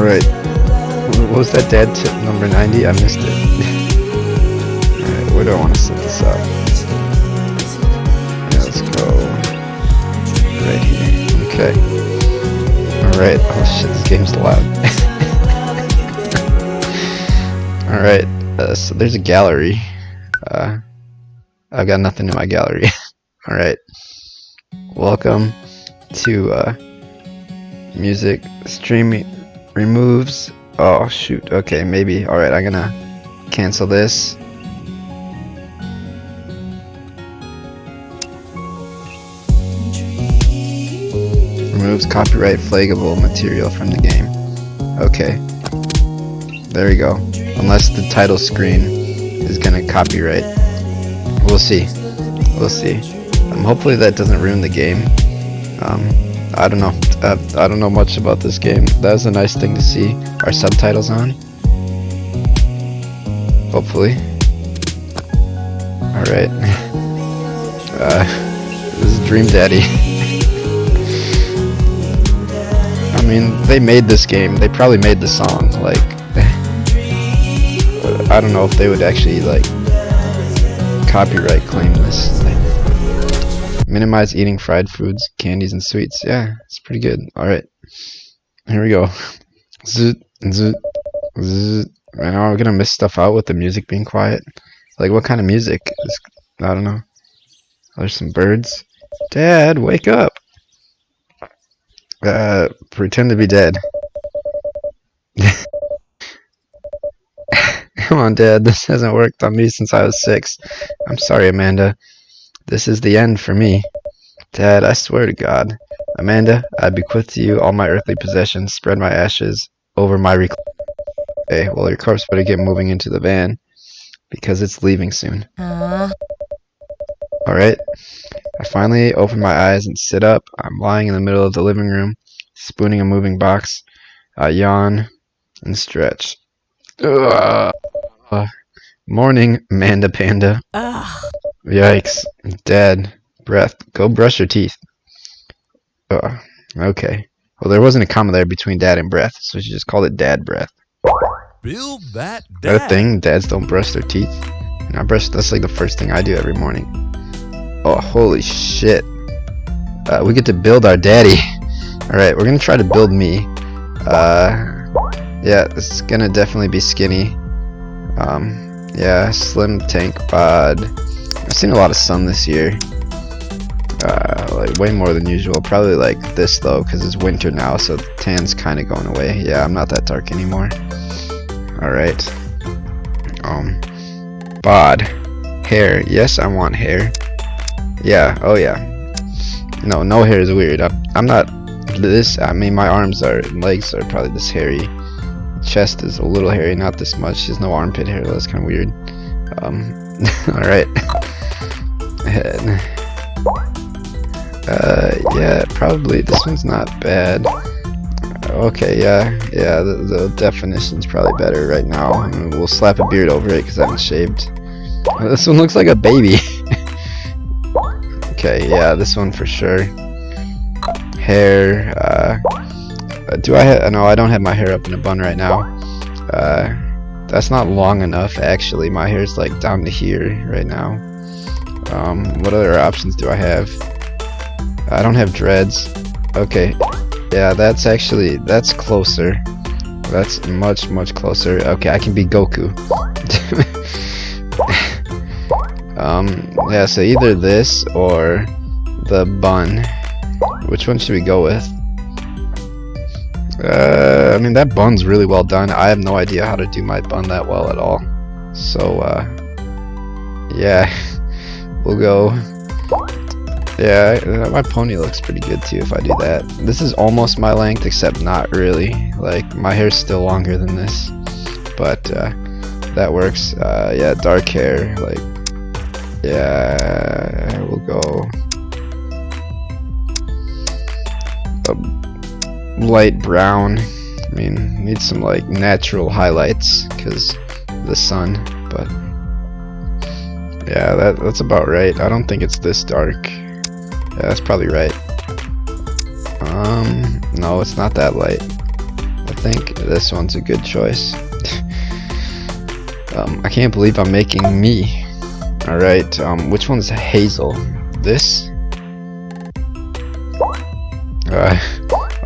Alright. What was that dad tip number 90? I missed it. Alright, where do I want to set this up? Yeah, let's go right here. Okay. Alright. Oh shit, this game's loud. Alright, so there's a gallery. I've got nothing in my gallery. Alright. Welcome to music streaming removes. Oh shoot, okay, maybe. Alright, I'm gonna cancel this. Removes copyright flaggable material from the game. Okay. There we go. Unless the title screen is gonna copyright. We'll see. We'll see. Hopefully that doesn't ruin the game. I don't know. I don't know much about this game. That was a nice thing to see our subtitles on. Hopefully. Alright. This is Dream Daddy. I mean, they made this game. They probably made the song. Like, I don't know if they would actually, like, copyright claim this thing. Minimize eating fried foods, candies, and sweets. Yeah, it's pretty good. Alright. Here we go. Zoot, zoot, zoot. I know I'm gonna miss stuff out with the music being quiet. Like, what kind of music? I don't know. There's some birds. Dad, wake up! Pretend to be dead. Come on, Dad. This hasn't worked on me since I was 6. I'm sorry, Amanda. This is the end for me. Dad, I swear to God. Amanda, I bequeath to you all my earthly possessions. Spread my ashes over my Okay, well, your corpse better get moving into the van, because it's leaving soon. Alright. I finally open my eyes and sit up. I'm lying in the middle of the living room, spooning a moving box. I yawn and stretch. Morning, Amanda Panda. Yikes. Dad. Breath. Go brush your teeth. Okay. Well, there wasn't a comma there between dad and breath, so she just called it dad breath. Build that Is that a thing? Dads don't brush their teeth? And that's like the first thing I do every morning. Oh, holy shit. We get to build our daddy. Alright, we're gonna try to build me. Yeah, it's gonna definitely be skinny. Yeah, slim tank bod. I've seen a lot of sun this year. Like way more than usual. Probably like this though, because it's winter now, so the tan's kind of going away. Yeah, I'm not that dark anymore. Alright. Bod. Hair. Yes, I want hair. Yeah, oh yeah. No hair is weird. I'm not this. I mean, my arms and legs are probably this hairy. Chest is a little hairy, not this much. There's no armpit hair. That's kind of weird. Alright. Head. Yeah, probably this one's not bad. Okay, yeah, the definition's probably better right now. I mean, we'll slap a beard over it because I haven't shaved. This one looks like a baby. Okay, yeah, this one for sure. Hair. Do I have? No, I don't have my hair up in a bun right now. That's not long enough. Actually, my hair's like down to here right now. What other options do I have? I don't have dreads. Okay. Yeah, that's closer. That's much closer. Okay, I can be Goku. Yeah, so either this or the bun. Which one should we go with? I mean, that bun's really well done. I have no idea how to do my bun that well at all. So, yeah, we'll go. Yeah, my pony looks pretty good too if I do that. This is almost my length, except not really. Like, my hair's still longer than this. But, that works. Yeah, dark hair, like, yeah, we'll go light brown. I mean, need some, like, natural highlights, because the sun, but, yeah, that's about right. I don't think it's this dark. Yeah, that's probably right. No, it's not that light. think this one's a good choice. I can't believe I'm making me. Alright, which one's Hazel? This?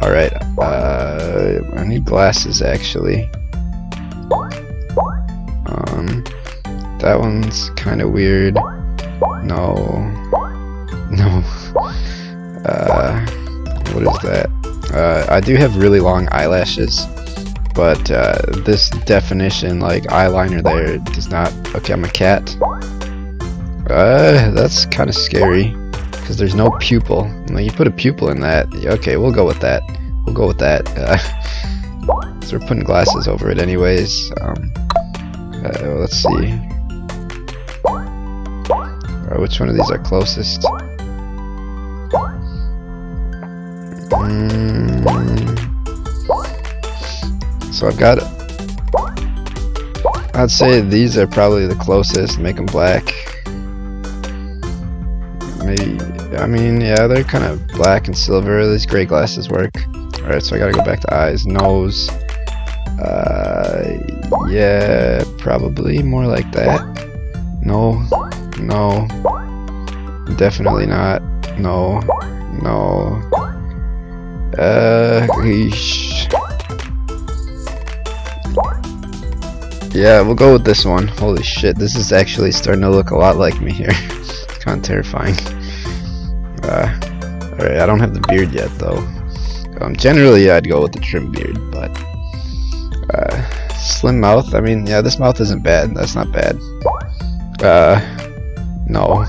Alright, I need glasses actually. That one's kinda weird. No. What is that? I do have really long eyelashes, but this definition, like eyeliner there, does not. Okay, I'm a cat. That's kind of scary because there's no pupil. Like, you put a pupil in that. Okay, we'll go with that. We'll go with that. So we're putting glasses over it, anyways. Let's see. Which one of these are closest? So I've got. I'd say these are probably the closest. Make them black. Maybe. I mean, yeah, they're kind of black and silver. These gray glasses work. Alright, so I gotta go back to eyes, nose. Yeah, probably more like that. No, definitely not. No. Eesh. Yeah, we'll go with this one. Holy shit, this is actually starting to look a lot like me here. It's kind of terrifying. Alright, I don't have the beard yet though. Generally, I'd go with the trim beard, but slim mouth. I mean, yeah, this mouth isn't bad. That's not bad. No.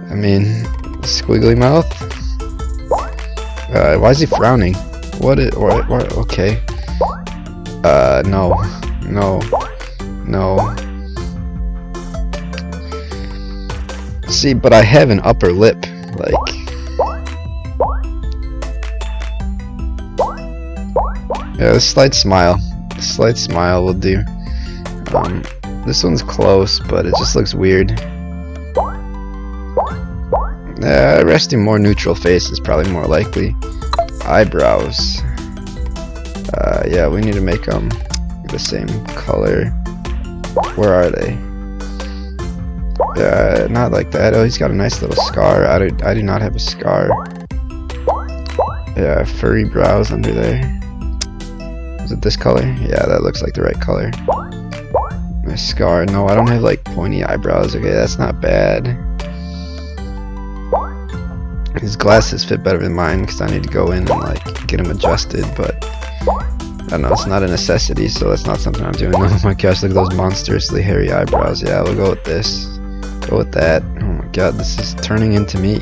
I mean, squiggly mouth. Why is he frowning? What? Okay. No. See, but I have an upper lip, like. Yeah, a slight smile. A slight smile will do. This one's close, but it just looks weird. Resting more neutral face is probably more likely. Eyebrows. Yeah, we need to make them the same color. Where are they? Not like that. Oh, he's got a nice little scar. I do not have a scar. Yeah, furry brows under there. Is it this color? Yeah, that looks like the right color. My scar. No, I don't have like pointy eyebrows. Okay, that's not bad. His glasses fit better than mine because I need to go in and like get them adjusted, but I don't know, it's not a necessity, so that's not something I'm doing. Oh my gosh, look at those monstrously hairy eyebrows. Yeah, we'll go with this. Go with that. Oh my god, this is turning into me.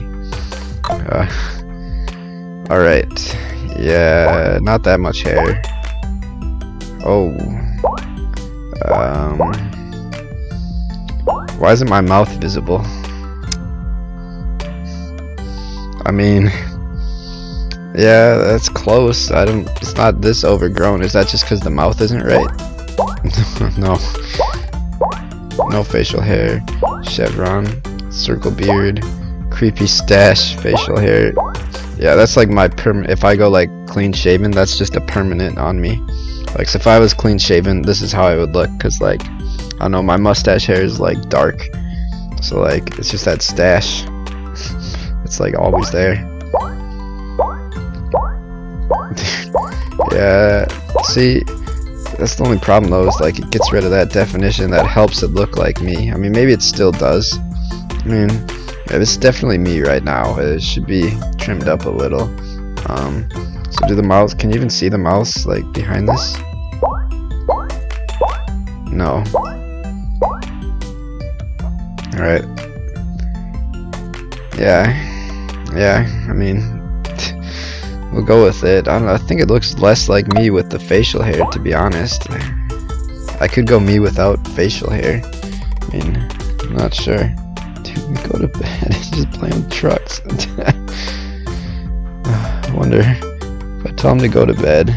Alright. Yeah, not that much hair. Oh. Why isn't my mouth visible? I mean, yeah, that's close. It's not this overgrown. Is that just because the mouth isn't right? No facial hair. Chevron. Circle beard. Creepy stash. Facial hair. Yeah, that's like my if I go like clean shaven, that's just a permanent on me. Like, so if I was clean shaven, this is how I would look. Cause like, I don't know, my mustache hair is like dark. So like, it's just that stash. It's like always there. Yeah, see, that's the only problem though, is like it gets rid of that definition that helps it look like me. I mean, maybe it still does. I mean, yeah, this is definitely me right now. It should be trimmed up a little. So do the mouse, can you even see the mouse like behind this? No. Alright. Yeah, I mean, we'll go with it. I don't know, I think it looks less like me with the facial hair, to be honest. I could go me without facial hair. I mean, I'm not sure. Dude, go to bed. He's just playing with trucks. I wonder if I tell him to go to bed,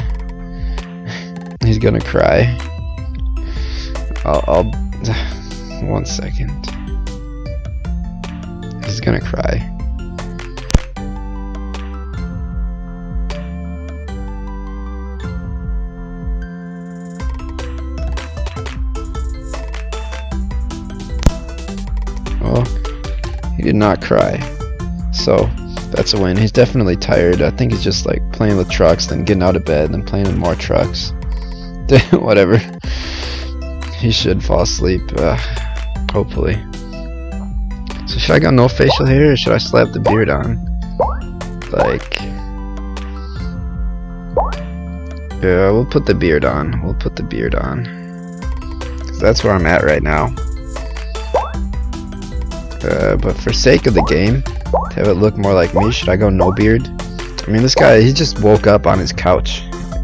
he's gonna cry. I'll 1 second. He's gonna cry. He did not cry. So that's a win. He's definitely tired. I think he's just like playing with trucks, then getting out of bed, then playing with more trucks. Whatever. He should fall asleep. Hopefully. So should I go no facial hair or should I slap the beard on? Like, yeah, we'll put the beard on. We'll put the beard on. 'Cause that's where I'm at right now. But for sake of the game, to have it look more like me, should I go no beard? I mean, this guy, he just woke up on his couch.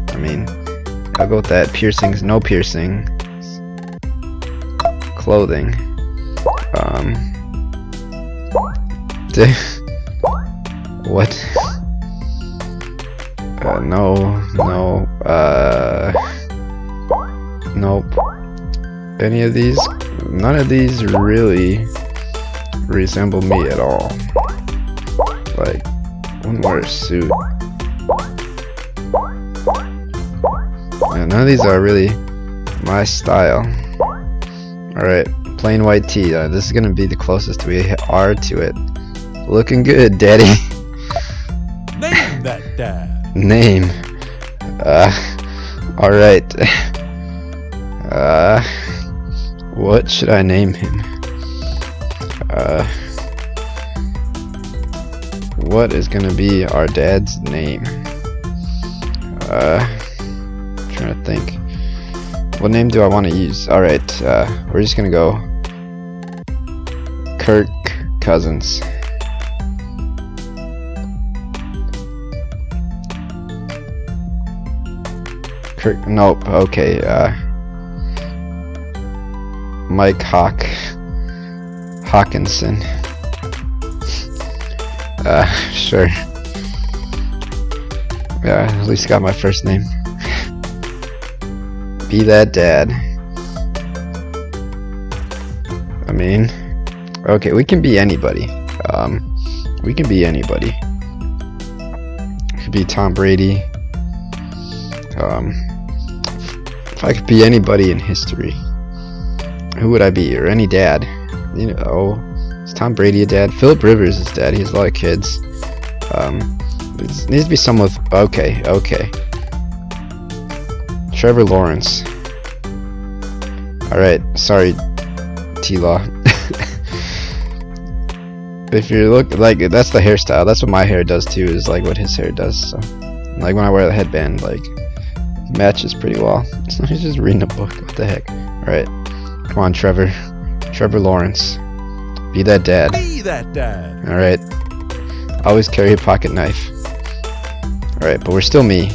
I mean, I'll go with that. Piercings, no piercing. Clothing. What? No. Nope. Any of these? None of these really resemble me at all. Like, wouldn't wear a suit. Yeah, none of these are really my style. Alright, plain white tee. This is gonna be the closest we are to it. Looking good, daddy. Name that dad. Name. Alright. What should I name him? What is gonna be our dad's name? Trying to think. What name do I want to use? Alright, we're just gonna go Kirk Cousins. Kirk, nope, okay, Mike Hawkinson. Sure. Yeah, at least got my first name. Be that dad. I mean, okay, we can be anybody. We can be anybody. We could be Tom Brady. If I could be anybody in history, who would I be? Or any dad? You know, is Tom Brady a dad? Philip Rivers is dad. He has a lot of kids. It needs to be someone with. Okay. Trevor Lawrence. Alright, sorry, T-Law. If you look, like, that's the hairstyle. That's what my hair does too, is like what his hair does. So, like when I wear the headband, like, it matches pretty well. So he's just reading a book. What the heck? Alright, come on, Trevor. Trevor Lawrence. Be that dad. Be that dad. Alright. Always carry a pocket knife. Alright, but we're still me.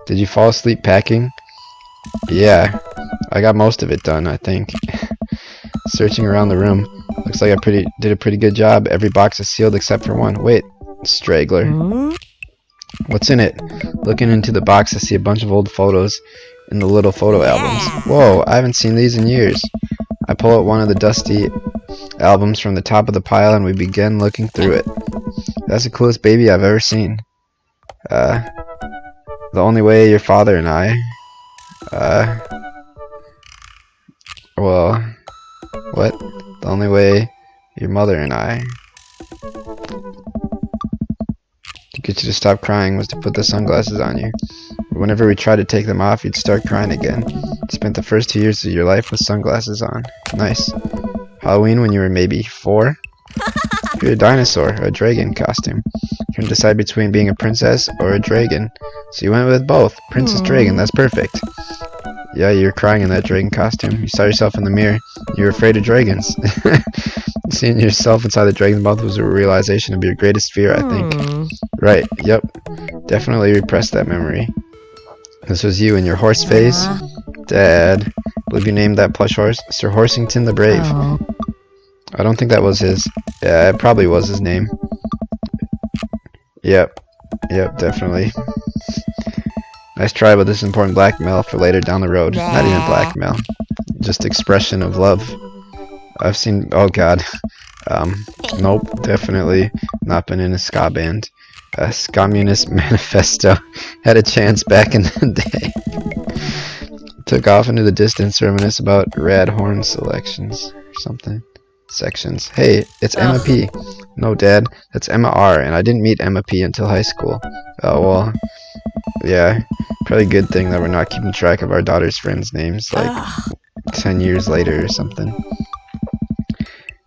Did you fall asleep packing? Yeah, I got most of it done, I think. Searching around the room. Looks like I did a pretty good job. Every box is sealed except for one. Wait, straggler. What's in it? Looking into the box, I see a bunch of old photos in the little photo albums. Whoa, I haven't seen these in years. I pull out one of the dusty albums from the top of the pile and we begin looking through it. That's the coolest baby I've ever seen. The only way your father and I, well, what? The only way your mother and I, to get you to stop crying was to put the sunglasses on you. Whenever we tried to take them off, you'd start crying again. You spent the first 2 years of your life with sunglasses on. Nice. Halloween when you were maybe 4? You're a dinosaur, or a dragon costume. You can decide between being a princess or a dragon. So you went with both. Princess Dragon, that's perfect. Yeah, you were crying in that dragon costume. You saw yourself in the mirror. You were afraid of dragons. Seeing yourself inside the dragon's mouth was a realization of your greatest fear, I think. Right, yep. Definitely repressed that memory. This was you in your horse phase. Dad. I believe you named that plush horse Sir Horsington the Brave. I don't think that was his. Yeah, it probably was his name. Yep, definitely. Nice try, but this is important blackmail for later down the road. Not even blackmail. Just expression of love. I've seen... Oh god. Nope, definitely not been in a ska band. Communist Manifesto had a chance back in the day. took off into the distance to reminisce about rad horn selections or something. Sections. Hey, it's Emma P. No, Dad, that's Emma R. And I didn't meet Emma P until high school. Oh, well, yeah. Probably a good thing that we're not keeping track of our daughter's friends' names like 10 years later or something.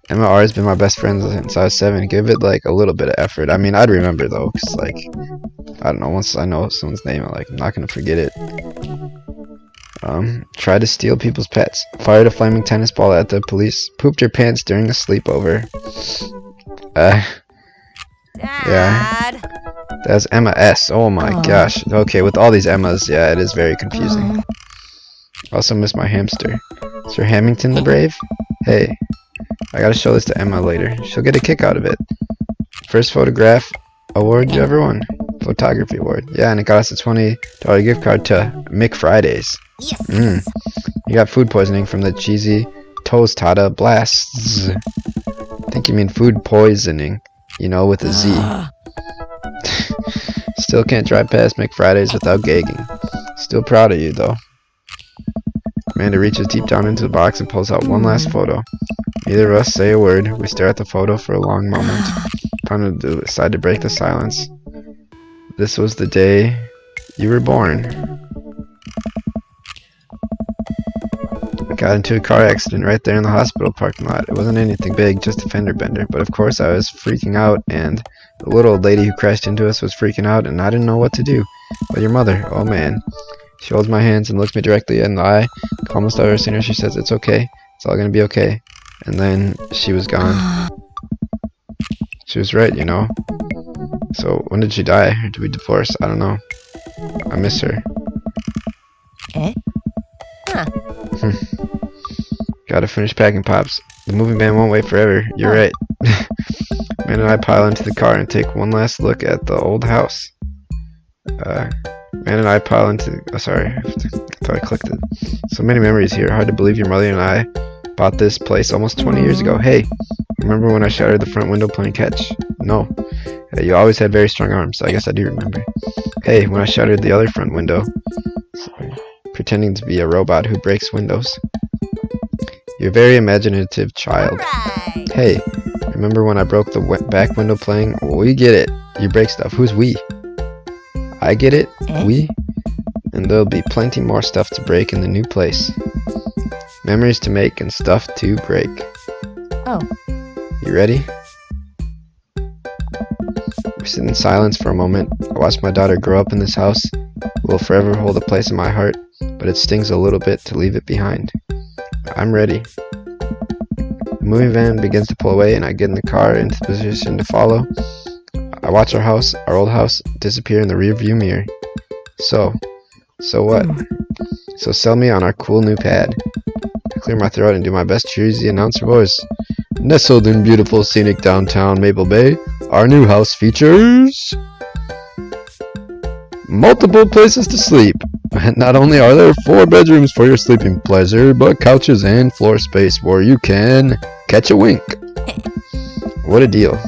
Emma R has been my best friend since I was 7. Give it like a little bit of effort. I mean, I'd remember though, cause like, I don't know, once I know someone's name, I'm not gonna forget it. Try to steal people's pets. Fired a flaming tennis ball at the police. Pooped your pants during a sleepover. Yeah. That's Emma S. Oh my gosh. Okay, with all these Emmas, yeah, it is very confusing. Also miss my hamster. Sir Hamilton the Brave? Hey, I gotta show this to Emma later. She'll get a kick out of it. First photograph award you ever won. Photography award. Yeah, and it got us a $20 gift card to McFridays. Yes. You got food poisoning from the cheesy tostada blasts. I think you mean food poisoning. You know, with a Z. Still can't drive past McFridays without gagging. Still proud of you, though. Amanda reaches deep down into the box and pulls out one last photo. Neither of us say a word. We stare at the photo for a long moment. Time to decide to break the silence. This was the day you were born. I got into a car accident right there in the hospital parking lot. It wasn't anything big, just a fender bender. But of course I was freaking out, and the little old lady who crashed into us was freaking out, and I didn't know what to do. But your mother, oh man. She holds my hands and looks me directly in the eye. Almost I've ever seen her. She says, "It's okay. It's all gonna be okay." And then she was gone. She was right, you know. So when did she die? Or did we divorce? I don't know. I miss her. Gotta finish packing, Pops. The moving van won't wait forever. You're right. Man and I pile into the car and take one last look at the old house. Man and I pile into... Oh, sorry. I thought I clicked it. So many memories here. Hard to believe your mother and I bought this place almost 20 years ago. Hey, remember when I shattered the front window playing catch? No. You always had very strong arms, so I guess I do remember. Hey, when I shattered the other front window. Sorry. Pretending to be a robot who breaks windows. You're a very imaginative child. Right. Hey, remember when I broke the back window playing? We get it. You break stuff. Who's we? I get it. We? And there'll be plenty more stuff to break in the new place. Memories to make and stuff to break. Oh. You ready? We sit in silence for a moment. I watch my daughter grow up in this house. It will forever hold a place in my heart, but it stings a little bit to leave it behind. I'm ready. The moving van begins to pull away, and I get in the car into position to follow. I watch our old house, disappear in the rearview mirror. So what? So sell me on our cool new pad. I clear my throat and do my best cheesy announcer voice. Nestled in beautiful scenic downtown Maple Bay, our new house features multiple places to sleep. Not only are there 4 bedrooms for your sleeping pleasure, but couches and floor space where you can catch a wink. What a deal.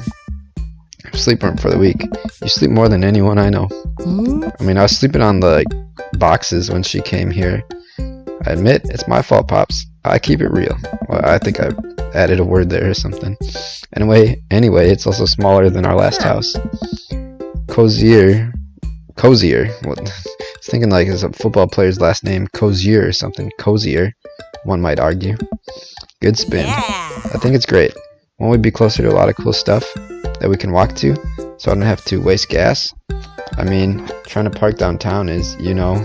Sleep for the week. You sleep more than anyone I know. I mean, I was sleeping on the boxes when she came here. I admit, it's my fault, Pops. I keep it real. Well, I think I added a word there or something. Anyway, it's also smaller than our last house. Cozier. What? I was thinking like it's a football player's last name, Cozier or something. Cozier, one might argue. Good spin. I think it's great. Won't we be closer to a lot of cool stuff that we can walk to, so I don't have to waste gas? I mean, trying to park downtown is, you know,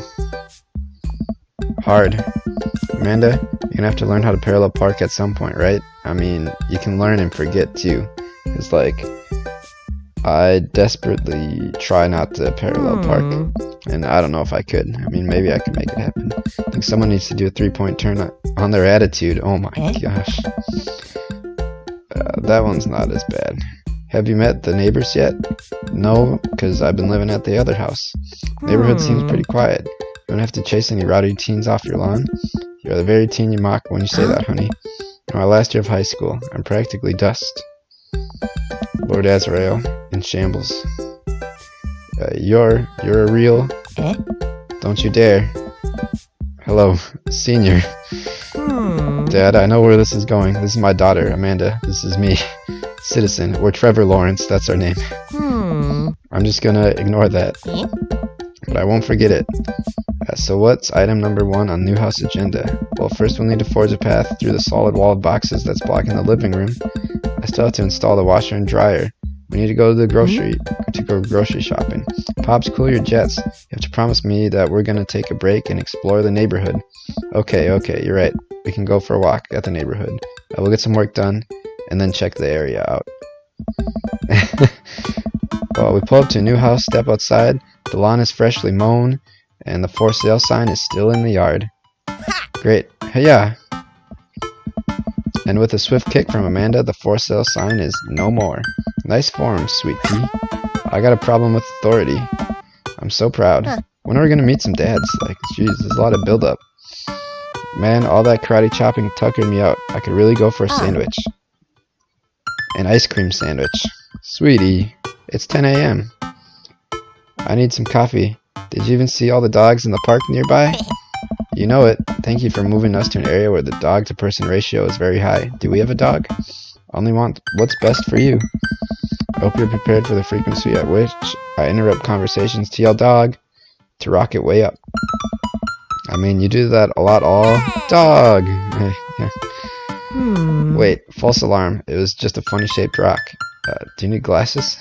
hard. Amanda, you're gonna have to learn how to parallel park at some point, right? I mean, you can learn and forget too. It's like, I desperately try not to parallel park, and I don't know if I could. I mean, maybe I could make it happen. I think someone needs to do a 3-point turn on their attitude. Oh my gosh. That one's not as bad. Have you met the neighbors yet? No, because I've been living at the other house. Neighborhood seems pretty quiet. You don't have to chase any rowdy teens off your lawn. You're the very teen you mock when you say that, honey. In my last year of high school, I'm practically dust. Lord Azrael, in shambles. You're a real... Don't you dare. Hello, senior. Dad, I know where this is going. This is my daughter, Amanda. This is me, Citizen. Or Trevor Lawrence, that's our name. I'm just gonna ignore that. But I won't forget it. So what's item number 1 on New House agenda? Well, first we'll need to forge a path through the solid wall of boxes that's blocking the living room. I still have to install the washer and dryer. We need to go to the grocery shopping. Pops, cool your jets. You have to promise me that we're gonna take a break and explore the neighborhood. Okay, you're right. We can go for a walk at the neighborhood. We'll get some work done and then check the area out. Well, we pull up to a new house, step outside. The lawn is freshly mown, and the for sale sign is still in the yard. Great. Hey-ya! And with a swift kick from Amanda, the for sale sign is no more. Nice form, sweet pea. I got a problem with authority. I'm so proud. When are we gonna meet some dads? Like, jeez, there's a lot of build-up. Man, all that karate chopping tuckered me out. I could really go for a sandwich. An ice cream sandwich. Sweetie, it's 10 a.m. I need some coffee. Did you even see all the dogs in the park nearby? You know it. Thank you for moving us to an area where the dog-to-person ratio is very high. Do we have a dog? Only want what's best for you. I hope you're prepared for the frequency at which I interrupt conversations to yell dog, to rock it way up. I mean, you do that a lot, all dog. Yeah. Wait, false alarm. It was just a funny shaped rock. Do you need glasses?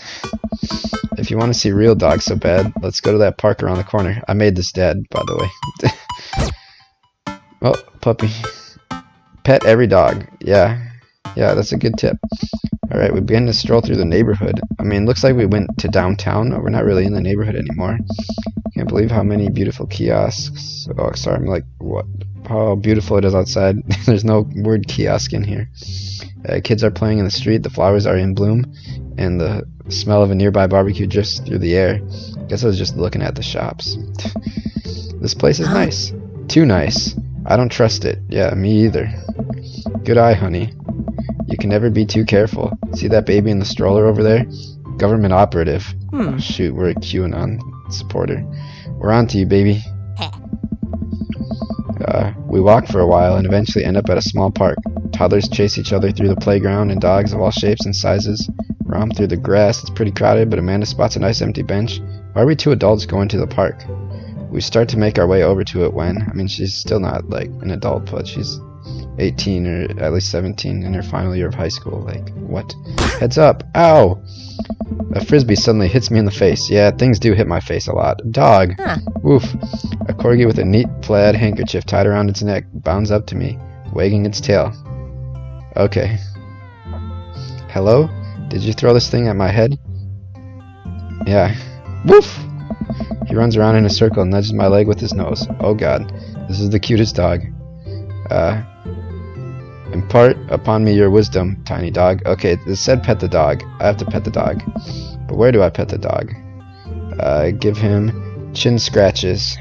If you want to see real dogs so bad, let's go to that park around the corner. I made this, Dad, by the way. Oh, puppy. Pet every dog. Yeah, that's a good tip. Alright, we begin to stroll through the neighborhood. I mean, looks like we went to downtown. We're not really in the neighborhood anymore. Can't believe how many beautiful kiosks. Oh, sorry, I'm like, what? How beautiful it is outside. There's no word kiosk in here. Kids are playing in the street, the flowers are in bloom, and the smell of a nearby barbecue drifts through the air. Guess I was just looking at the shops. This place is nice. Too nice. I don't trust it. Yeah, me either. Good eye, honey. You can never be too careful. See that baby in the stroller over there? Government operative. Oh, shoot, we're a QAnon supporter. We're on to you, baby. We walk for a while and eventually end up at a small park. Toddlers chase each other through the playground, and dogs of all shapes and sizes romp through the grass. It's pretty crowded, but Amanda spots a nice empty bench. Why are we two adults going to the park? We start to make our way over to it when, I mean, she's still not, like, an adult, but she's 18 or at least 17 in her final year of high school. Like, what? Heads up! Ow! A frisbee suddenly hits me in the face. Yeah, things do hit my face a lot. Dog! Woof! A corgi with a neat plaid handkerchief tied around its neck bounds up to me, wagging its tail. Okay. Hello? Did you throw this thing at my head? Yeah. Woof! He runs around in a circle and nudges my leg with his nose. Oh god, this is the cutest dog. Impart upon me your wisdom, tiny dog. Okay, it said pet the dog. I have to pet the dog. But where do I pet the dog? Give him chin scratches.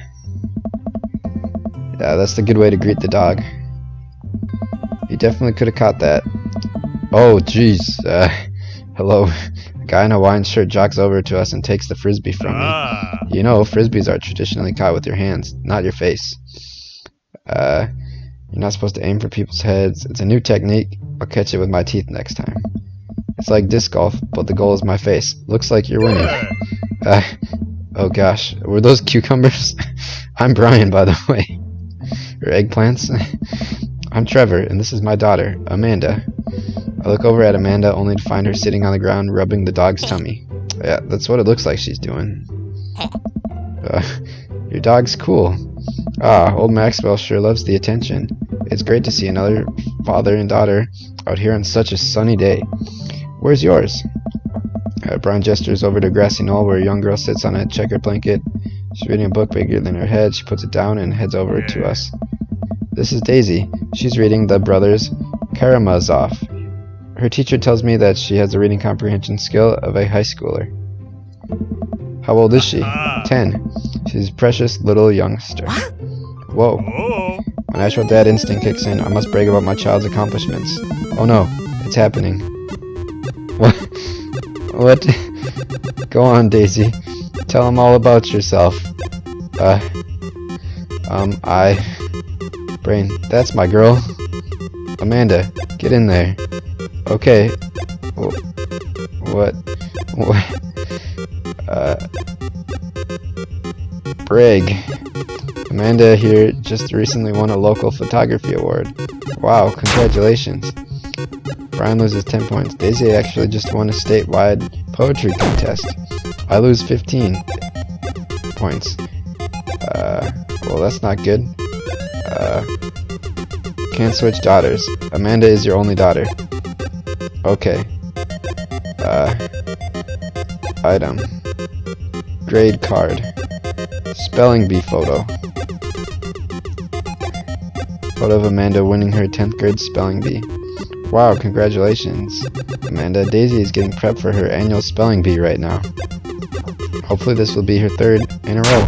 Yeah, that's the good way to greet the dog. He definitely could have caught that. Oh, jeez. Hello. A guy in a Hawaiian shirt jogs over to us and takes the frisbee from me. You know, frisbees are traditionally caught with your hands, not your face. You're not supposed to aim for people's heads. It's a new technique. I'll catch it with my teeth next time. It's like disc golf, but the goal is my face. Looks like you're winning. Oh gosh, were those cucumbers? I'm Brian, by the way. Or eggplants? I'm Trevor, and this is my daughter, Amanda. I look over at Amanda, only to find her sitting on the ground, rubbing the dog's tummy. Yeah, that's what it looks like she's doing. Your dog's cool. Ah, old Maxwell sure loves the attention. It's great to see another father and daughter out here on such a sunny day. Where's yours? Brian gestures over to a grassy knoll where a young girl sits on a checkered blanket. She's reading a book bigger than her head. She puts it down and heads over to us. This is Daisy. She's reading The Brothers Karamazov. Her teacher tells me that she has the reading comprehension skill of a high schooler. How old is she? 10. She's a precious little youngster. Whoa. My natural dad instinct kicks in. I must brag about my child's accomplishments. Oh no, it's happening. What? What? Go on, Daisy. Tell him all about yourself. Brain, that's my girl. Amanda, get in there. Okay. What? Brig. Amanda here just recently won a local photography award. Wow, congratulations. Brian loses 10 points. Daisy actually just won a statewide poetry contest. I lose 15 points. Well, that's not good. Can't switch daughters. Amanda is your only daughter. Okay. Item. Grade card. Spelling bee photo. Photo of Amanda winning her 10th grade spelling bee. Wow, congratulations, Amanda. Daisy is getting prepped for her annual spelling bee right now. Hopefully this will be her 3rd in a row.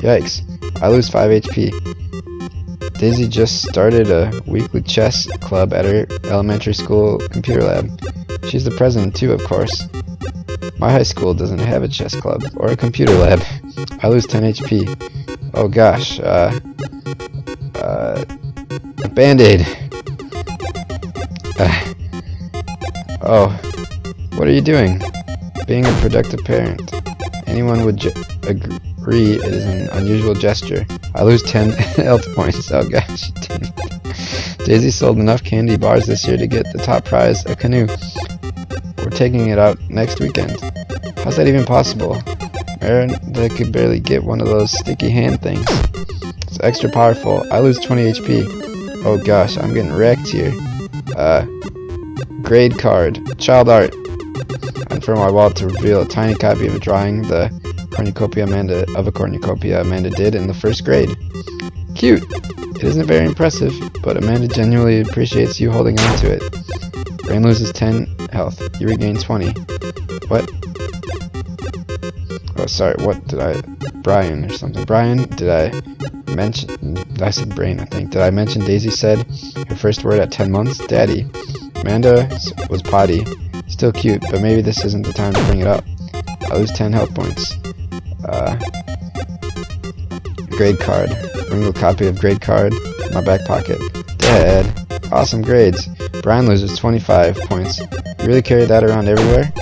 Yikes. I lose 5 HP. Daisy just started a weekly chess club at her elementary school computer lab. She's the president too, of course. My high school doesn't have a chess club or a computer lab. I lose 10 HP. Oh gosh. A Band-Aid. Oh, what are you doing? Being a productive parent. Anyone would agree it is an unusual gesture. I lose 10 health points. Oh gosh. Daisy sold enough candy bars this year to get the top prize, a canoe. We're taking it out next weekend. How's that even possible? Aaron, that could barely get one of those sticky hand things. It's extra powerful. I lose 20 HP. Oh gosh, I'm getting wrecked here. Grade card. Child art. I unfurl my wallet to reveal a tiny copy of a drawing the cornucopia Amanda did in the 1st grade. Cute! It isn't very impressive, but Amanda genuinely appreciates you holding on to it. Brain loses 10 health. You regain 20. What? Oh, sorry, what did I... Brian or something. Brian, did I mention... I said Brain, I think. Did I mention Daisy said her first word at 10 months? Daddy. Amanda was potty. Still cute, but maybe this isn't the time to bring it up. I lose 10 health points. Grade card. Bring a copy of grade card in my back pocket. Dad. Awesome grades. Brian loses 25 points. You really carry that around everywhere?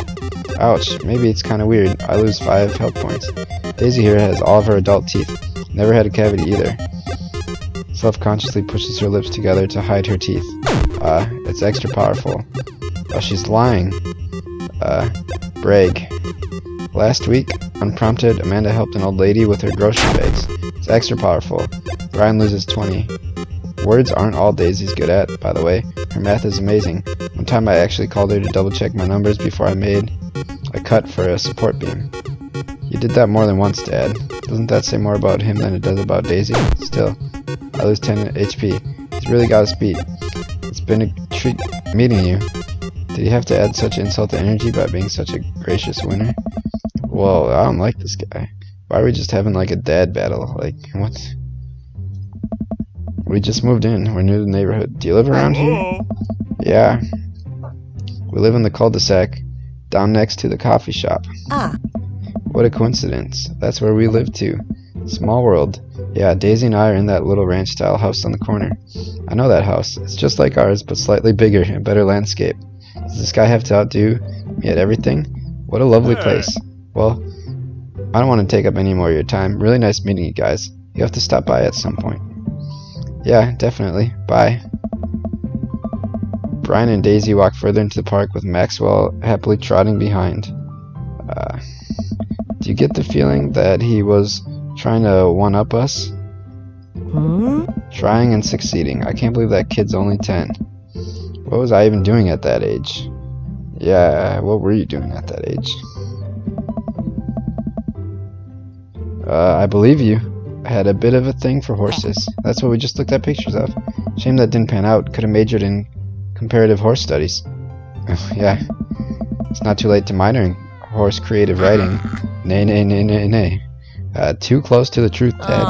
Ouch, maybe it's kinda weird. I lose 5 health points. Daisy here has all of her adult teeth. Never had a cavity either. Self-consciously pushes her lips together to hide her teeth. It's extra powerful. Oh, she's lying. Brag. Last week, unprompted, Amanda helped an old lady with her grocery bags. It's extra powerful. Brian loses 20. Words aren't all Daisy's good at, by the way. Her math is amazing. One time I actually called her to double check my numbers before I made a cut for a support beam. You did that more than once, Dad. Doesn't that say more about him than it does about Daisy? Still, I lose 10 HP. He's really got us beat. It's been a treat meeting you. Did he have to add such insult to energy by being such a gracious winner? Whoa, I don't like this guy. Why are we just having like a dad battle? Like, what? We just moved in. We're new to the neighborhood. Do you live around here? Yeah. We live in the cul-de-sac down next to the coffee shop. What a coincidence. That's where we live too. Small world. Yeah, Daisy and I are in that little ranch-style house on the corner. I know that house. It's just like ours, but slightly bigger and better landscape. Does this guy have to outdo me at everything? What a lovely place. Well, I don't want to take up any more of your time. Really nice meeting you guys. You have to stop by at some point. Yeah, definitely. Bye. Brian and Daisy walk further into the park with Maxwell happily trotting behind. Do you get the feeling that he was trying to one-up us? Trying and succeeding. I can't believe that kid's only 10. What was I even doing at that age? Yeah, what were you doing at that age? I believe you. I had a bit of a thing for horses. That's what we just looked at pictures of. Shame that didn't pan out. Could have majored in comparative horse studies. Yeah. It's not too late to minor in horse creative writing. Nay, nay, nay, nay, nay. Too close to the truth, Dad.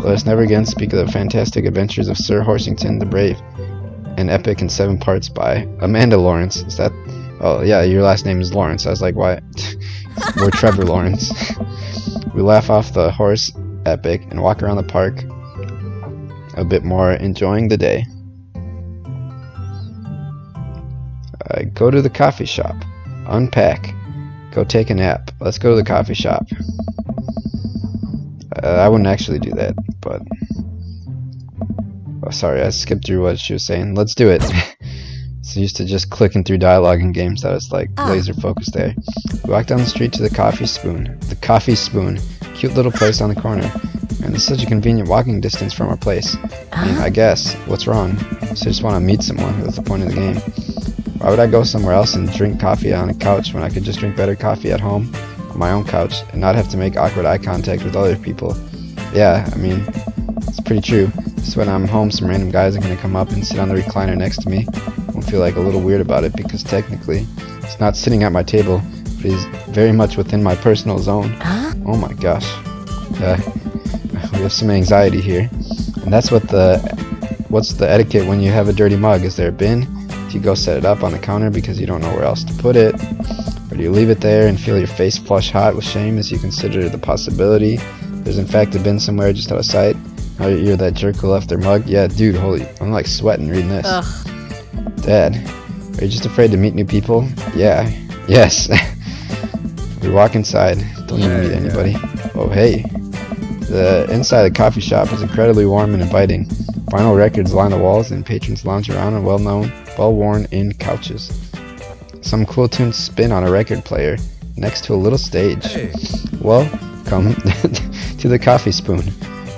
Let us never again speak of the fantastic adventures of Sir Horsington the Brave. An epic in 7 parts by Amanda Lawrence. Is that... Oh, yeah, your last name is Lawrence. I was like, why? We're Trevor Lawrence. We laugh off the horse epic and walk around the park, a bit more enjoying the day. Go to the coffee shop. Unpack. Go take a nap. Let's go to the coffee shop. I wouldn't actually do that, but... Oh, sorry, I skipped through what she was saying. Let's do it. So used to just clicking through dialogue in games that was like laser focused there. We walked down the street to the Coffee Spoon. The Coffee Spoon. Cute little place on the corner. And it's such a convenient walking distance from our place. I mean, I guess. What's wrong? So I just want to meet someone. That's the point of the game. Why would I go somewhere else and drink coffee on a couch when I could just drink better coffee at home on my own couch and not have to make awkward eye contact with other people? Yeah, I mean, it's pretty true. Just when I'm home, some random guys are going to come up and sit on the recliner next to me. Won't feel like a little weird about it because technically he's not sitting at my table, but he's very much within my personal zone. Oh my gosh. We have some anxiety here. And that's what's the etiquette when you have a dirty mug? Is there a bin? Do you go set it up on the counter because you don't know where else to put it? Or do you leave it there and feel your face flush hot with shame as you consider the possibility there's in fact a bin somewhere just out of sight? Oh, you're that jerk who left their mug? Yeah, dude, holy, I'm like sweating reading this. Dad, are you just afraid to meet new people? Yeah. Yes. We walk inside. Don't even meet anybody. Oh, hey. The inside of the coffee shop is incredibly warm and inviting. Vinyl records line the walls and patrons lounge around on well-worn-in couches. Some cool tunes spin on a record player next to a little stage. Hey. Welcome to the Coffee Spoon.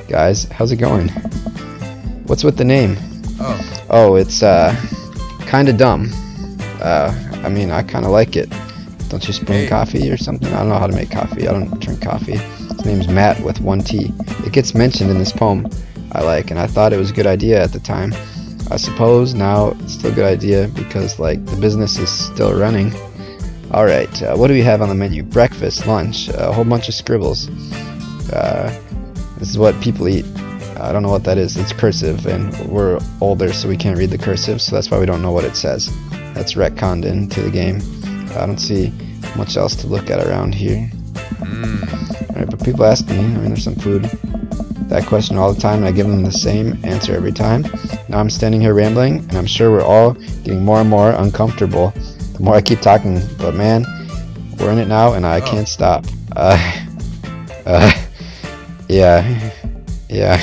Guys, how's it going? What's with the name? Oh, it's kinda dumb. I mean, I kinda like it. Don't you spoon coffee or something? I don't know how to make coffee. I don't drink coffee. His name's Matt with 1 T. It gets mentioned in this poem I like, and I thought it was a good idea at the time. I suppose now it's still a good idea because, like, the business is still running. Alright, what do we have on the menu? Breakfast, lunch, a whole bunch of scribbles. This is what people eat. I don't know what that is. It's cursive, and we're older, so we can't read the cursive, so that's why we don't know what it says. That's retconned into the game. I don't see much else to look at around here. Alright, but people ask me, I mean, there's some food. That question all the time, and I give them the same answer every time. Now I'm standing here rambling, and I'm sure we're all getting more and more uncomfortable the more I keep talking. But man, we're in it now, and I can't stop. Yeah.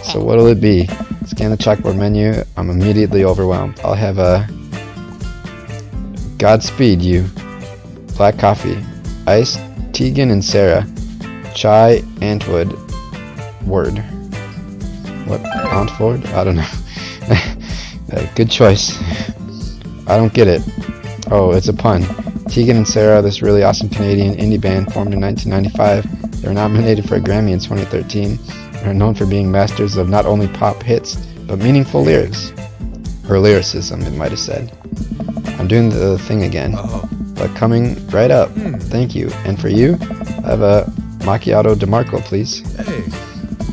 So what'll it be? Scan the chalkboard menu. I'm immediately overwhelmed. I'll have a Godspeed you. Black coffee. Iced Tegan and Sarah. Chai Antwood. Word. What? Antwoord? I don't know. Good choice. I don't get it. Oh, it's a pun. Tegan and Sarah are this really awesome Canadian indie band formed in 1995. They were nominated for a Grammy in 2013 and are known for being masters of not only pop hits, but meaningful lyrics. Or lyricism, it might have said. I'm doing the thing again, but coming right up. Thank you. And for you, I have a macchiato DeMarco, please. Hey.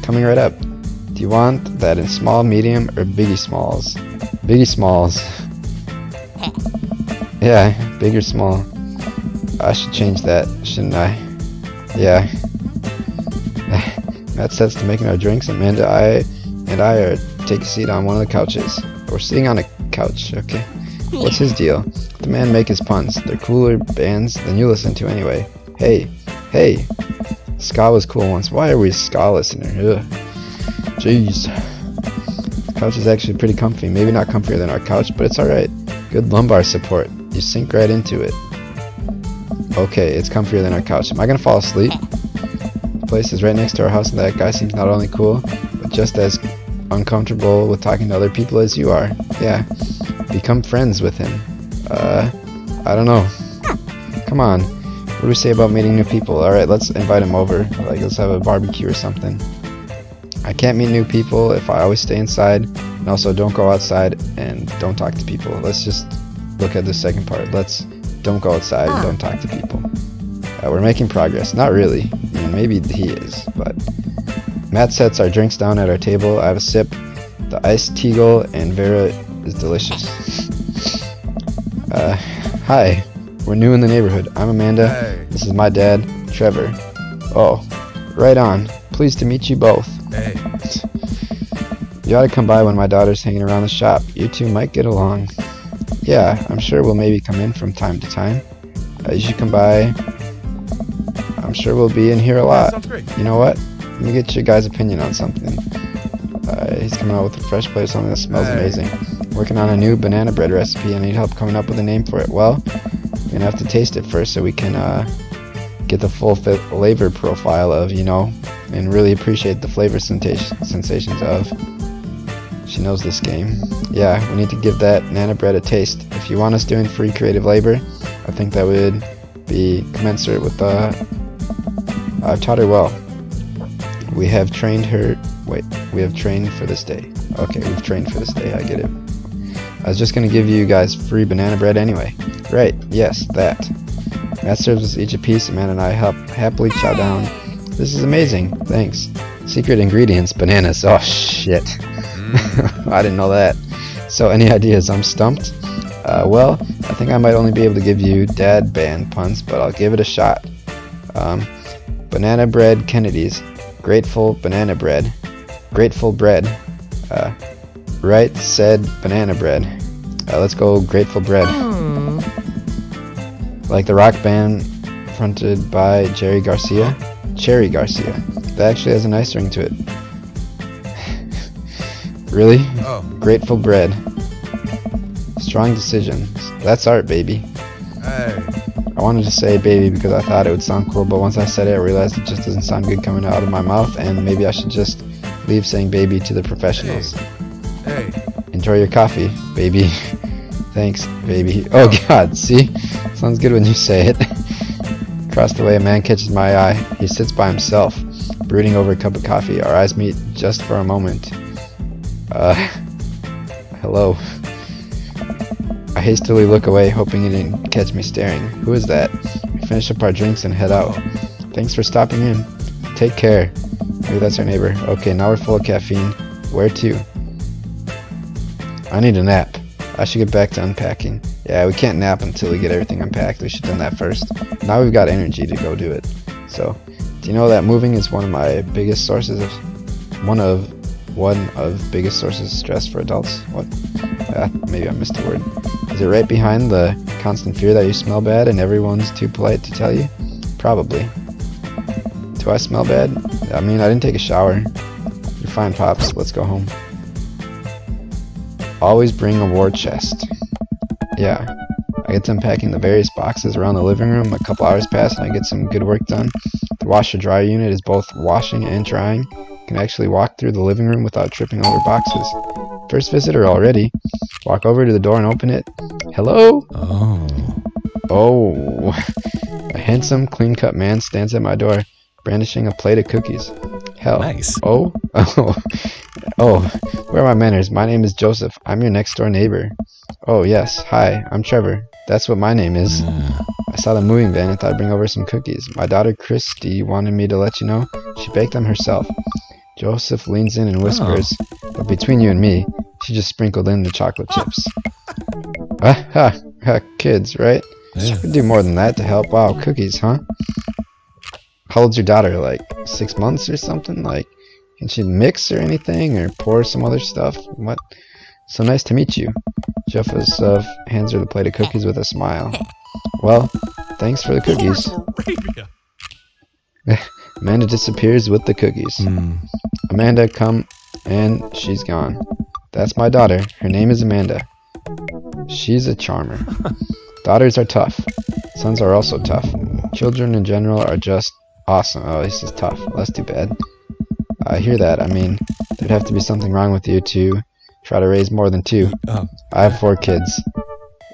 Coming right up. Do you want that in small, medium, or biggie smalls? Biggie smalls. Yeah, big or small. I should change that, shouldn't I? Yeah. Matt sets to making our drinks. Amanda and I are take a seat on one of the couches. We're sitting on a couch, okay. What's his deal? The man make his puns. They're cooler bands than you listen to anyway. Hey. Ska was cool once. Why are we a ska listener? Ugh. Jeez. The couch is actually pretty comfy. Maybe not comfier than our couch, but it's alright. Good lumbar support. You sink right into it. Okay, it's comfier than our couch. Am I gonna fall asleep? The place is right next to our house, and that guy seems not only cool, but just as uncomfortable with talking to other people as you are. Yeah. Become friends with him. I don't know. Come on. What do we say about meeting new people? Alright, let's invite him over. Like, let's have a barbecue or something. I can't meet new people if I always stay inside, and also don't go outside and don't talk to people. Let's just look at the second part. Let's don't go outside and don't talk to people. We're making progress. Not really. I mean, maybe he is, but... Matt sets our drinks down at our table. I have a sip. The iced Teagle and Vera is delicious. Hi. We're new in the neighborhood. I'm Amanda. Hey. This is my dad, Trevor. Oh, right on. Pleased to meet you both. Hey. You ought to come by when my daughter's hanging around the shop. You two might get along. Yeah, I'm sure we'll maybe come in from time to time. You should come by. I'm sure we'll be in here a Yeah, lot. sounds great. You know what? Let me get your guys' opinion on something. He's coming out with a fresh plate of something that smells Hey. amazing. Working on a new banana bread recipe. I need help coming up with a name for it. Well, we're gonna have to taste it first so we can get the full flavor profile of, and really appreciate the flavor sensations of. She knows this game. Yeah, we need to give that banana bread a taste. If you want us doing free creative labor, I think that would be commensurate with I've taught her well. We have trained her. Wait, we have trained for this day. Okay, we've trained for this day. I get it. I was just gonna give you guys free banana bread anyway. Right? Yes, that. Matt serves us each a piece. Amanda and I happily chow down. This is amazing. Thanks. Secret ingredients: bananas. Oh shit. I didn't know that. So, any ideas? I'm stumped. Well, I think I might only be able to give you dad band puns, but I'll give it a shot. Banana bread Kennedy's. Grateful banana bread. Grateful bread. Right said banana bread. Let's go Grateful bread. Like the rock band fronted by Jerry Garcia. Cherry Garcia. That actually has a nice ring to it. Really? Oh. Grateful bread. Strong decisions. That's art, baby. Hey. I wanted to say baby because I thought it would sound cool, but once I said it, I realized it just doesn't sound good coming out of my mouth, and maybe I should just leave saying baby to the professionals. Hey. Enjoy your coffee, baby. Thanks, baby. Oh god, see? Sounds good when you say it. Across the way, a man catches my eye. He sits by himself, brooding over a cup of coffee. Our eyes meet just for a moment. Hello. I hastily look away, hoping he didn't catch me staring. Who is that? We finish up our drinks and head out. Thanks for stopping in. Take care. Maybe that's our neighbor. Okay, now we're full of caffeine. Where to? I need a nap. I should get back to unpacking. Yeah, we can't nap until we get everything unpacked. We should have done that first. Now we've got energy to go do it. So, do you know that moving is one of biggest sources of stress for adults? What? Maybe I missed a word. Is it right behind the constant fear that you smell bad and everyone's too polite to tell you? Probably. Do I smell bad? I mean, I didn't take a shower. You're fine, Pops. Let's go home. Always bring a war chest. Yeah. I get to unpacking the various boxes around the living room. A couple hours pass and I get some good work done. The washer-dryer unit is both washing and drying. Can actually walk through the living room without tripping over boxes. First visitor already. Walk over to the door and open it. Hello? Oh. A handsome, clean-cut man stands at my door, brandishing a plate of cookies. Hell. Nice. Oh? Oh. Where are my manners? My name is Joseph. I'm your next-door neighbor. Oh, yes. Hi, I'm Trevor. That's what my name is. I saw the moving van and thought I'd bring over some cookies. My daughter Christy wanted me to let you know. She baked them herself. Joseph leans in and whispers, but between you and me, she just sprinkled in the chocolate chips. Kids, right? Yeah. Could do more than that to help. Wow, cookies, huh? How old's your daughter? Like 6 months or something? Like, can she mix or anything, or pour some other stuff? What? So nice to meet you. Joseph hands her the plate of cookies with a smile. Well, thanks for the cookies. Arabia. Amanda disappears with the cookies. Amanda, come, and she's gone. That's my daughter. Her name is Amanda. She's a charmer. Daughters are tough. Sons are also tough. Children in general are just awesome. Oh, this is tough. That's too bad. I hear that. I mean, there'd have to be something wrong with you to try to raise more than two. I have 4 kids.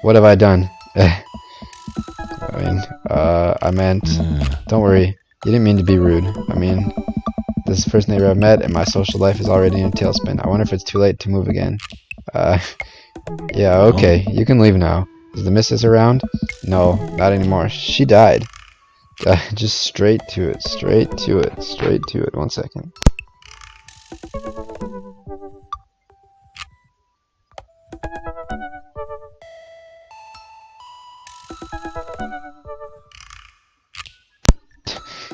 What have I done? I meant, don't worry. You didn't mean to be rude. I mean, this is the first neighbor I've met, and my social life is already in a tailspin. I wonder if it's too late to move again. Yeah, okay. You can leave now. Is the missus around? No, not anymore. She died. Just straight to it. Straight to it. Straight to it. 1 second.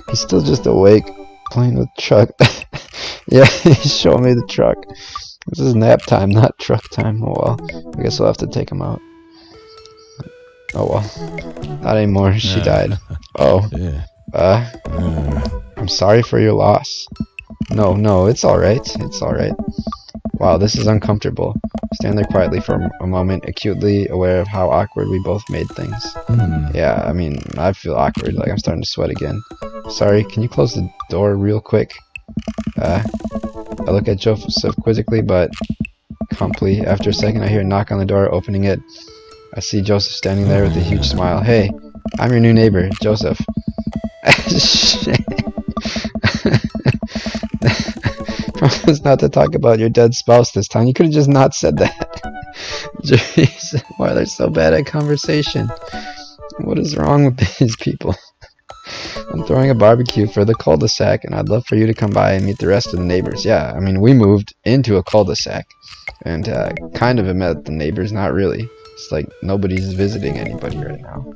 He's still just awake, playing with truck. Yeah, he's showing me the truck. This is nap time, not truck time. Oh well. I guess we'll have to take him out. Oh well. Not anymore. She died. Oh. I'm sorry for your loss. No, it's alright. It's alright. Wow, this is uncomfortable. Stand there quietly for a moment, acutely aware of how awkward we both made things. Yeah, I mean, I feel awkward, like I'm starting to sweat again. Sorry, can you close the door real quick? I look at Joseph quizzically, but calmly. After a second, I hear a knock on the door, opening it. I see Joseph standing there with a huge smile. Hey, I'm your new neighbor, Joseph. Shit. Promise not to talk about your dead spouse this time. You could have just not said that. Jeez, why they're so bad at conversation? What is wrong with these people? I'm throwing a barbecue for the cul-de-sac, and I'd love for you to come by and meet the rest of the neighbors. Yeah, I mean, we moved into a cul-de-sac, and kind of met the neighbors, not really. It's like nobody's visiting anybody right now.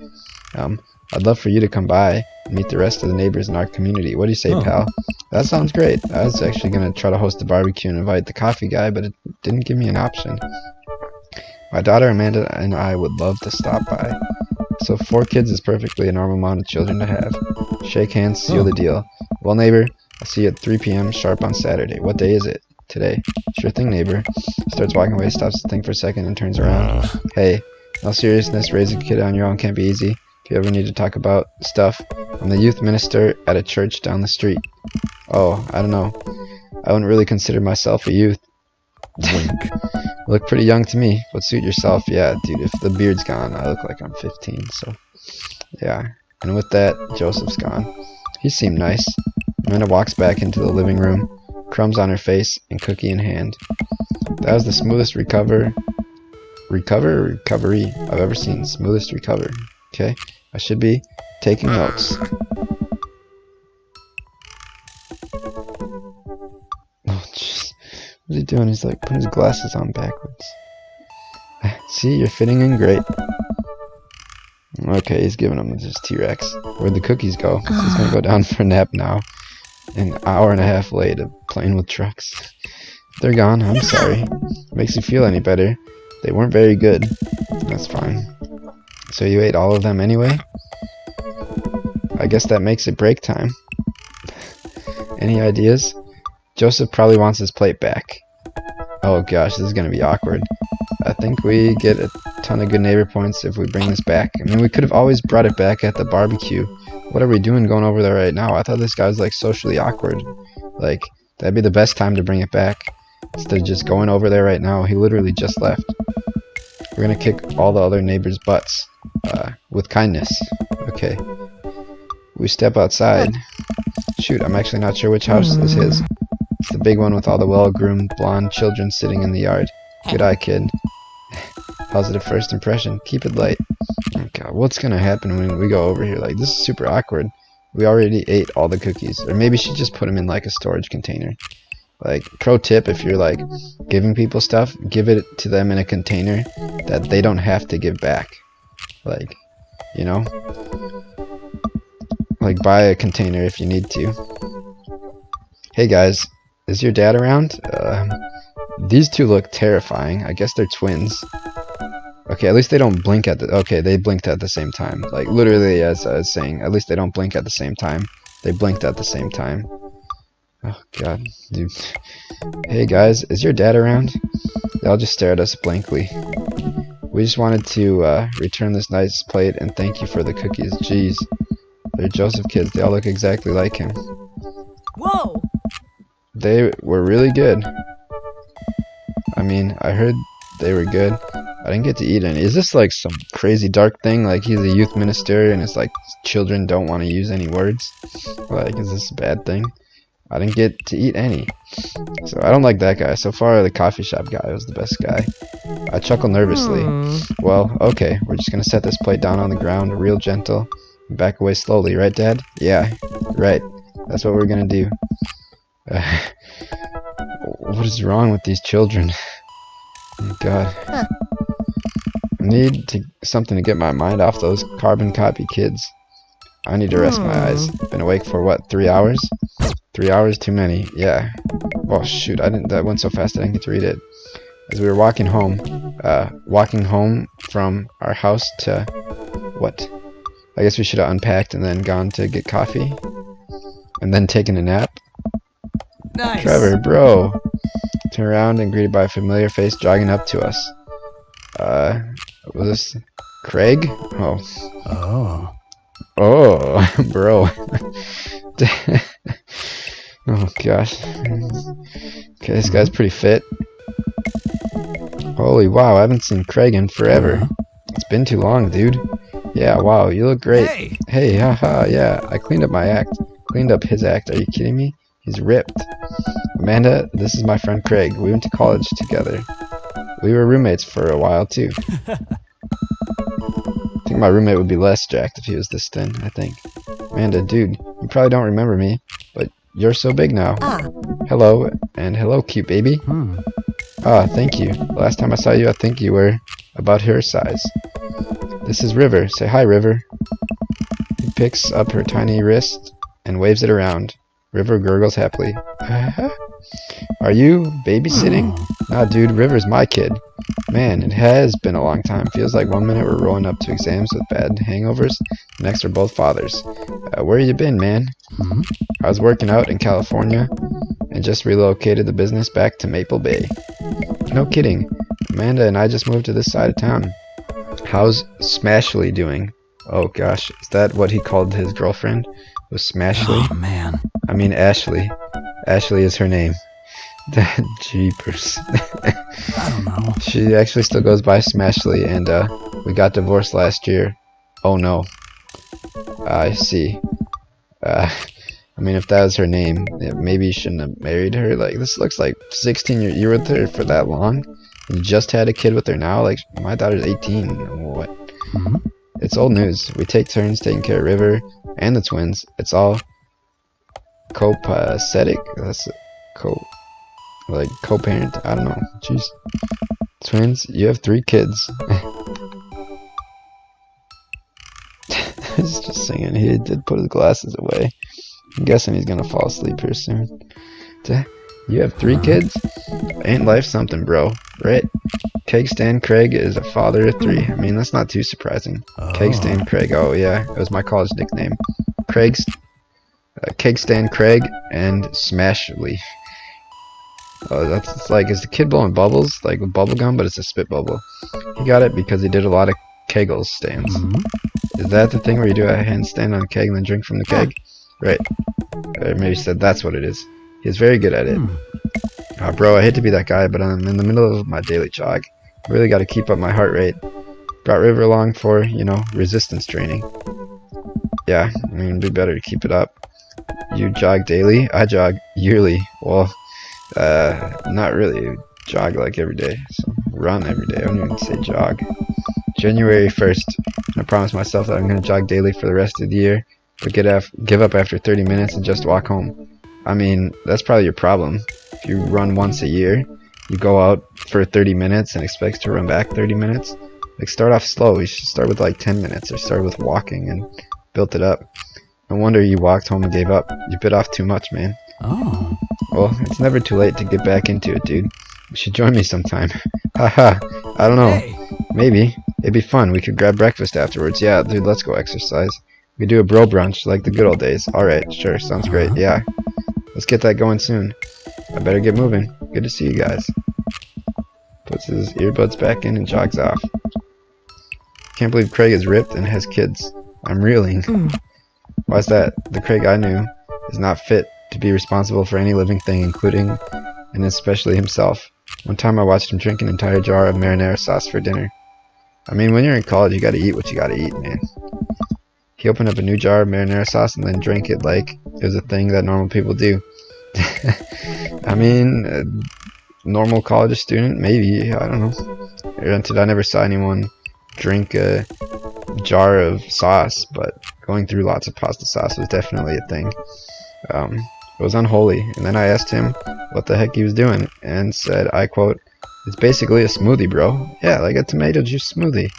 I'd love for you to come by and meet the rest of the neighbors in our community. What do you say, pal? That sounds great. I was actually going to try to host a barbecue and invite the coffee guy, but it didn't give me an option. My daughter Amanda and I would love to stop by. So 4 kids is perfectly a normal amount of children to have. Shake hands, seal the deal. Well, neighbor, I'll see you at 3 p.m. sharp on Saturday. What day is it? Today. Sure thing, neighbor. Starts walking away, stops to think for a second, and turns around. Hey, no seriousness, raising a kid on your own can't be easy. If you ever need to talk about stuff, I'm the youth minister at a church down the street. Oh, I don't know. I wouldn't really consider myself a youth. Wink. Look pretty young to me, but suit yourself. Yeah, dude, if the beard's gone, I look like I'm 15, so yeah. And with that, Joseph's gone. He seemed nice. Amanda walks back into the living room, crumbs on her face and cookie in hand. That was the smoothest recovery I've ever seen. Smoothest recovery. Okay, I should be taking notes. Oh, jeez. What's he doing? He's like putting his glasses on backwards. See, you're fitting in great. Okay, he's giving him his T-Rex. Where'd the cookies go? He's gonna go down for a nap now. An hour and a half late of playing with trucks. They're gone. I'm sorry. Makes you feel any better. They weren't very good. That's fine. So you ate all of them anyway? I guess that makes it break time. Any ideas? Joseph probably wants his plate back. Oh gosh, this is gonna be awkward. I think we get a ton of good neighbor points if we bring this back. I mean, we could have always brought it back at the barbecue. What are we doing going over there right now? I thought this guy was like socially awkward. Like, that'd be the best time to bring it back. Instead of just going over there right now. He literally just left. We're gonna kick all the other neighbors' butts. With kindness. Okay. We step outside. Shoot, I'm actually not sure which house this is. It's the big one with all the well-groomed blonde children sitting in the yard. Good eye, kid. Positive first impression. Keep it light. Oh god, what's gonna happen when we go over here? Like, this is super awkward. We already ate all the cookies. Or maybe she just put them in like a storage container. Like, pro tip, if you're like giving people stuff, give it to them in a container that they don't have to give back. Like, you know? Like, buy a container if you need to. Hey guys, is your dad around? These two look terrifying. I guess they're twins. Okay, at least they don't blink at the... Okay, they blinked at the same time. Like, literally, as I was saying, at least they don't blink at the same time. They blinked at the same time. Oh, God. Dude. Hey, guys, is your dad around? They all just stare at us blankly. We just wanted to return this nice plate and thank you for the cookies. Jeez. They're Joseph kids. They all look exactly like him. Whoa! They were really good. I mean, I heard they were good. I didn't get to eat any. Is this like some crazy dark thing? Like he's a youth minister and it's like children don't want to use any words? Like, is this a bad thing? I didn't get to eat any. So I don't like that guy. So far, the coffee shop guy was the best guy. I chuckle nervously. Well, okay. We're just going to set this plate down on the ground real gentle and back away slowly. Right, Dad? Yeah, right. That's what we're going to do. What is wrong with these children? Oh, God. I need something to get my mind off those carbon copy kids. I need to rest my eyes. Been awake for, what, 3 hours? 3 hours too many. Yeah. Oh shoot! I didn't. That went so fast I didn't get to read it. As we were walking home from our house to what? I guess we should have unpacked and then gone to get coffee and then taken a nap. Nice. Trevor, bro. Turn around and greeted by a familiar face jogging up to us. Was this Craig? Oh. Oh. Oh, bro. Oh gosh. Okay, this guy's pretty fit. Holy wow, I haven't seen Craig in forever. It's been too long, dude. Yeah, wow, you look great. Hey. Hey, haha, yeah, I cleaned up my act. Cleaned up his act, are you kidding me? He's ripped. Amanda, this is my friend Craig. We went to college together. We were roommates for a while, too. I think my roommate would be less jacked if he was this thin, I think. Amanda, dude, you probably don't remember me, but you're so big now. Hello, and hello, cute baby. Ah, thank you. Last time I saw you, I think you were about her size. This is River. Say hi, River. He picks up her tiny wrist and waves it around. River gurgles happily. Are you babysitting? Nah, dude, River's my kid. Man, it has been a long time. Feels like 1 minute we're rolling up to exams with bad hangovers, the next we're both fathers. Where you been, man? I was working out in California and just relocated the business back to Maple Bay. No kidding. Amanda and I just moved to this side of town. How's Smashly doing? Oh gosh, is that what he called his girlfriend? Was Smashly? Oh, man. I mean Ashley. Ashley is her name. Jeepers. I don't know. She actually still goes by Smashly, and we got divorced last year. Oh no. I see. I mean, if that was her name, maybe you shouldn't have married her. Like, this looks like 16 years. You were with her for that long? You just had a kid with her now? Like, my daughter's 18. What? It's old news. We take turns taking care of River and the twins. It's all copacetic. That's co-parent. I don't know. Jeez. Twins, you have 3 kids. He's just singing. He did put his glasses away. I'm guessing he's gonna fall asleep here soon. You have 3 kids? Ain't life something, bro? Right? Cake Stand Craig is a father of 3. I mean, that's not too surprising. Cake Stand Craig. Oh yeah, it was my college nickname. Cake Stand Craig and Smashly. Oh, it's like, is the kid blowing bubbles like with bubble gum, but it's a spit bubble. He got it because he did a lot of Kegel stands. Is that the thing where you do a handstand on a keg and then drink from the keg? Right. Or maybe said that's what it is. He's very good at it. Bro, I hate to be that guy, but I'm in the middle of my daily jog. I really got to keep up my heart rate. Brought River along for, you know, resistance training. Yeah, I mean, it'd be better to keep it up. You jog daily? I jog yearly. Well, not really. Jog like every day. So run every day. I don't even say jog. January 1st. I promised myself that I'm going to jog daily for the rest of the year, but give up after 30 minutes and just walk home. I mean, that's probably your problem. If you run once a year, you go out for 30 minutes and expect to run back 30 minutes. Like, start off slow. You should start with like 10 minutes or start with walking and built it up. No wonder you walked home and gave up. You bit off too much, man. Oh. Well, it's never too late to get back into it, dude. You should join me sometime. Haha, I don't know. Hey. Maybe. It'd be fun. We could grab breakfast afterwards. Yeah, dude, let's go exercise. We could do a bro brunch like the good old days. Alright, sure, sounds great. Yeah. Let's get that going soon. I better get moving. Good to see you guys. Puts his earbuds back in and jogs off. Can't believe Craig is ripped and has kids. I'm reeling. Why's that? The Craig I knew is not fit to be responsible for any living thing, including and especially himself. One time I watched him drink an entire jar of marinara sauce for dinner. I mean, when you're in college, you gotta eat what you gotta eat, man. He opened up a new jar of marinara sauce and then drank it like it was a thing that normal people do. I mean, a normal college student, maybe, I don't know. Granted, I never saw anyone drink a jar of sauce, but going through lots of pasta sauce was definitely a thing. It was unholy, and then I asked him what the heck he was doing, and said, I quote, "It's basically a smoothie, bro." Yeah, like a tomato juice smoothie.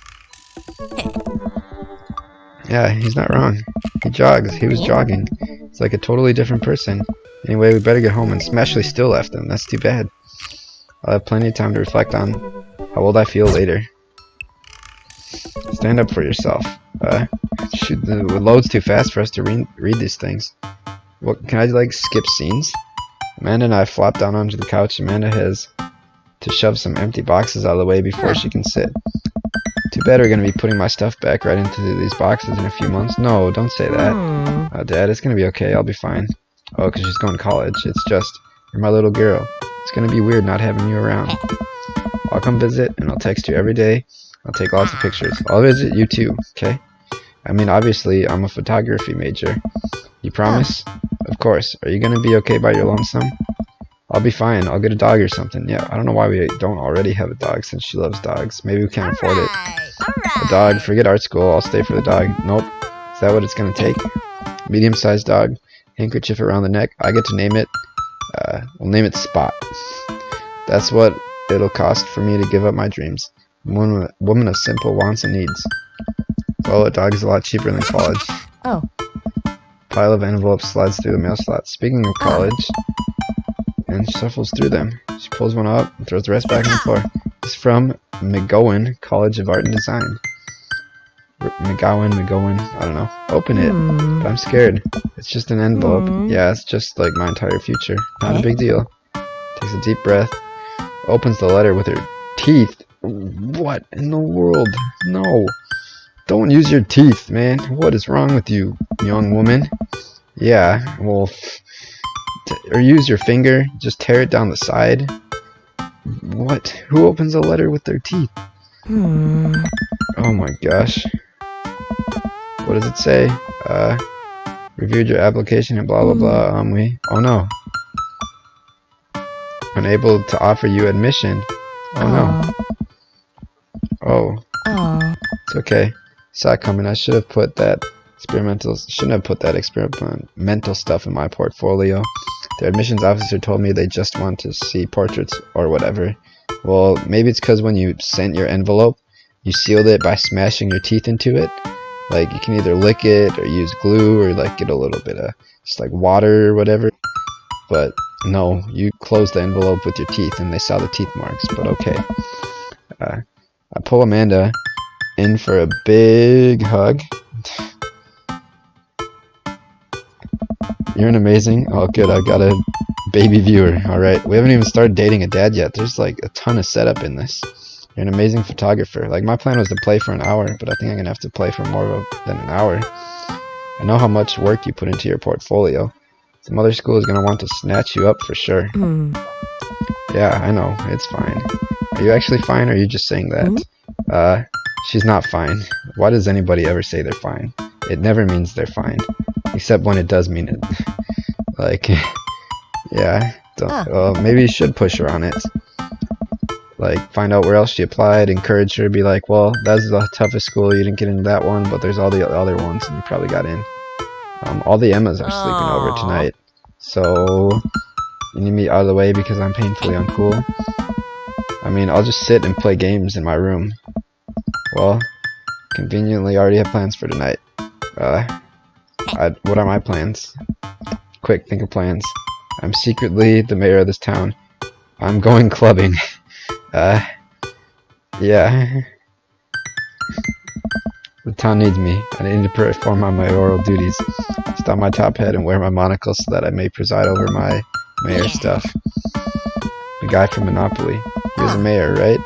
Yeah, he's not wrong. He jogs. He was jogging. It's like a totally different person. Anyway, we better get home, and Smashley still left them. That's too bad. I'll have plenty of time to reflect on how old I feel later. Stand up for yourself. Shoot, the load's too fast for us to read these things. What, can I, like, skip scenes? Amanda and I flop down onto the couch. Amanda has to shove some empty boxes out of the way before she can sit. Too bad we're going to be putting my stuff back right into these boxes in a few months. No, don't say that. Dad, it's going to be okay. I'll be fine. Oh, because she's going to college. It's just, you're my little girl. It's going to be weird not having you around. I'll come visit, and I'll text you every day. I'll take lots of pictures. I'll visit you too, okay? I mean, obviously, I'm a photography major. You promise? Of course. Are you going to be okay by your lonesome? I'll be fine. I'll get a dog or something. Yeah, I don't know why we don't already have a dog since she loves dogs. Maybe we can't afford it. A dog. Forget art school. I'll stay for the dog. Nope. Is that what it's going to take? Medium-sized dog. Handkerchief around the neck. I get to name it. We'll name it Spot. That's what it'll cost for me to give up my dreams. Woman of simple wants and needs. Well, a dog is a lot cheaper than college. Oh. Pile of envelopes slides through the mail slot. Speaking of college, and shuffles through them. She pulls one up and throws the rest back on the floor. It's from McGowan College of Art and Design. McGowan, I don't know. Open it. But I'm scared. It's just an envelope. Yeah, it's just like my entire future. Not a big deal. Takes a deep breath. Opens the letter with her teeth. What in the world? No. Don't use your teeth, man. What is wrong with you, young woman? Yeah, well, or use your finger. Just tear it down the side. What? Who opens a letter with their teeth? Oh my gosh. What does it say? Reviewed your application and blah blah blah. Oh no. Unable to offer you admission. Oh no. Oh. It's okay. Saw it coming. I should have put that experimental stuff in my portfolio. The admissions officer told me they just want to see portraits or whatever. Well, maybe it's because when you sent your envelope, you sealed it by smashing your teeth into it. Like, you can either lick it or use glue or like get a little bit of just like water or whatever. But no, you closed the envelope with your teeth and they saw the teeth marks. But okay. I pull Amanda in for a big hug. You're an amazing. Oh, good. I got a baby viewer. Alright. We haven't even started dating a dad yet. There's like a ton of setup in this. You're an amazing photographer. Like, my plan was to play for an hour, but I think I'm going to have to play for more than an hour. I know how much work you put into your portfolio. Some other school is going to want to snatch you up for sure. Yeah, I know. It's fine. Are you actually fine, or are you just saying that? She's not fine. Why does anybody ever say they're fine? It never means they're fine. Except when it does mean it. Like, yeah. Maybe you should push her on it. Like, find out where else she applied, encourage her, be like, well, that's the toughest school, you didn't get into that one, but there's all the other ones, and you probably got in. All the Emmas are sleeping over tonight, so you need me out of the way because I'm painfully uncool. I mean, I'll just sit and play games in my room. Well, conveniently already have plans for tonight. What are my plans? Quick, think of plans. I'm secretly the mayor of this town. I'm going clubbing. Yeah. The town needs me. I need to perform my mayoral duties. Stop my top hat and wear my monocle so that I may preside over my mayor stuff. The guy from Monopoly. He was a mayor, right?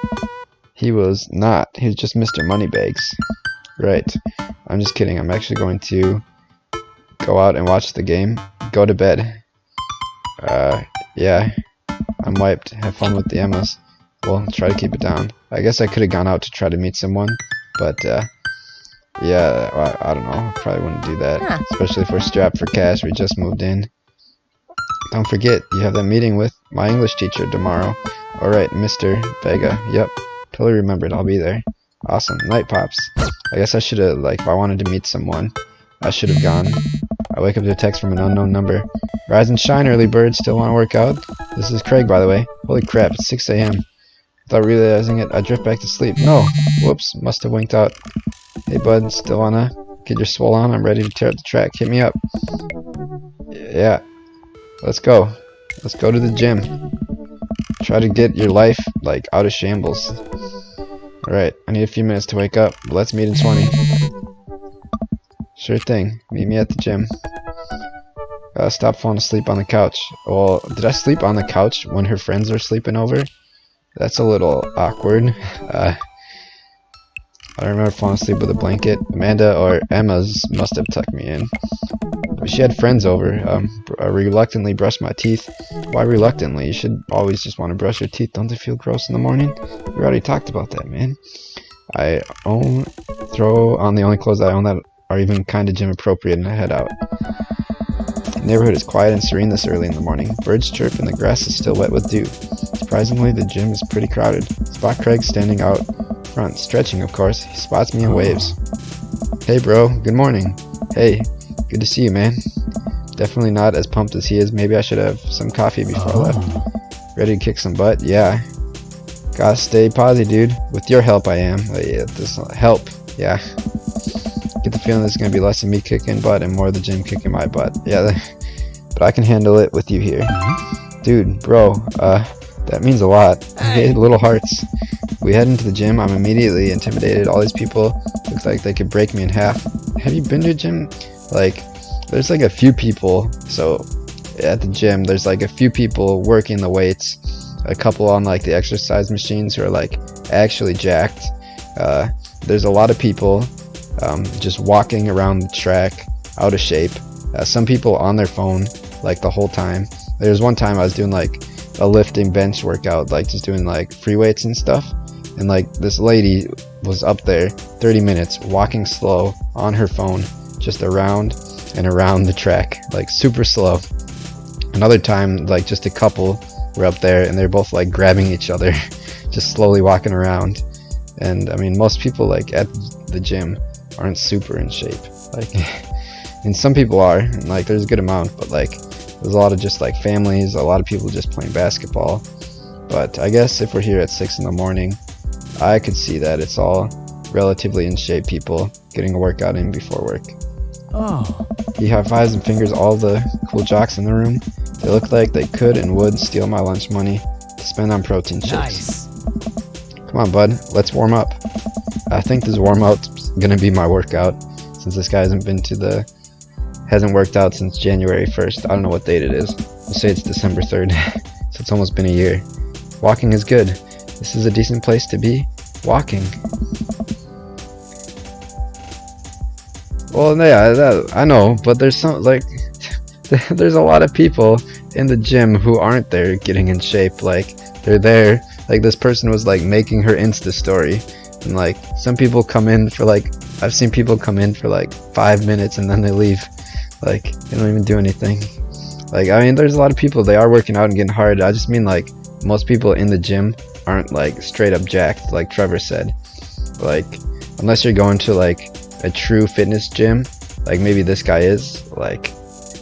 He was not. He was just Mr. Moneybags. Right. I'm just kidding. I'm actually going to go out and watch the game. Go to bed. Yeah. I'm wiped. Have fun with the Emmas. Well, try to keep it down. I guess I could have gone out to try to meet someone, but, yeah, I don't know. I probably wouldn't do that. Especially if we're strapped for cash. We just moved in. Don't forget, you have that meeting with my English teacher tomorrow. Alright, Mr. Vega. Yep. Totally remembered. I'll be there. Awesome. Night, Pops. I guess I should have, like, if I wanted to meet someone, I should have gone. I wake up to a text from an unknown number. Rise and shine, early bird. Still want to work out? This is Craig, by the way. Holy crap, it's 6 a.m. Without realizing it, I drift back to sleep. No! Whoops, must have winked out. Hey, bud, still wanna get your swole on? I'm ready to tear up the track. Hit me up. Yeah. Let's go. Let's go to the gym. Try to get your life, like, out of shambles. Alright, I need a few minutes to wake up. Let's meet in 20. Sure thing. Meet me at the gym. Stop falling asleep on the couch. Well, did I sleep on the couch when her friends are sleeping over? That's a little awkward. I don't remember falling asleep with a blanket. Amanda or Emma's must have tucked me in. But she had friends over. I reluctantly brushed my teeth. Why reluctantly? You should always just want to brush your teeth. Don't they feel gross in the morning? We already talked about that, man. Throw on the only clothes I own that are even kind of gym appropriate, and I head out. The neighborhood is quiet and serene this early in the morning. Birds chirp and the grass is still wet with dew. Surprisingly, the gym is pretty crowded. Spot Craig standing out front, stretching of course. He spots me and waves. Hey bro, good morning. Hey, good to see you, man. Definitely not as pumped as he is. Maybe I should have some coffee before I left. Ready to kick some butt? Yeah. Gotta stay positive, dude. With your help, I am. Yeah, this help. Yeah. Get the feeling this is gonna be less of me kicking butt and more of the gym kicking my butt. Yeah, but I can handle it with you here. Dude, bro, that means a lot. Hey, little hearts. We head into the gym. I'm immediately intimidated. All these people look like they could break me in half. Have you been to a gym? Like, there's like a few people. So at the gym, there's like a few people working the weights. A couple on like the exercise machines who are like actually jacked. There's a lot of people just walking around the track out of shape. Some people on their phone like the whole time. There's one time I was doing like a lifting bench workout, like just doing like free weights and stuff, and like this lady was up there 30 minutes walking slow on her phone just around and around the track, like super slow. Another time, like just a couple were up there and they're both like grabbing each other just slowly walking around. And I mean, most people like at the gym aren't super in shape, like and some people are, and like there's a good amount, but like there's a lot of just like families, a lot of people just playing basketball. But I guess if we're here at 6 in the morning, I could see that it's all relatively in shape people getting a workout in before work. Oh. He high-fives and fingers all the cool jocks in the room. They look like they could and would steal my lunch money to spend on protein shakes. Nice. Come on, bud, let's warm up. I think this warm-up's gonna be my workout, since this guy hasn't worked out since January 1st. I don't know what date it is. We'll say it's December 3rd, so it's almost been a year. Walking is good. This is a decent place to be walking. Well, yeah, I know, but there's some, like, there's a lot of people in the gym who aren't there getting in shape. Like, they're there, like, this person was, like, making her Insta story, and, like, some people come in for, like, I've seen people come in for, like, 5 minutes and then they leave. Like, they don't even do anything. Like, I mean, there's a lot of people, they are working out and getting hard. I just mean, like, most people in the gym aren't, like, straight up jacked, like Trevor said. Like, unless you're going to, like, a true fitness gym, like maybe this guy is, like,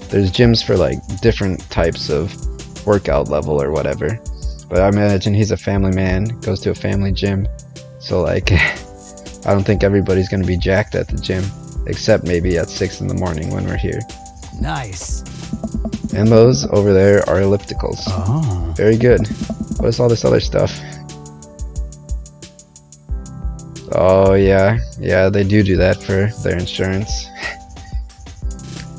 there's gyms for, like, different types of workout level or whatever. But I imagine he's a family man, goes to a family gym. So, like, I don't think everybody's gonna be jacked at the gym, except maybe at 6 in the morning when we're here. Nice. And those over there are ellipticals. Oh. Very good. What is all this other stuff? Oh yeah, they do that for their insurance.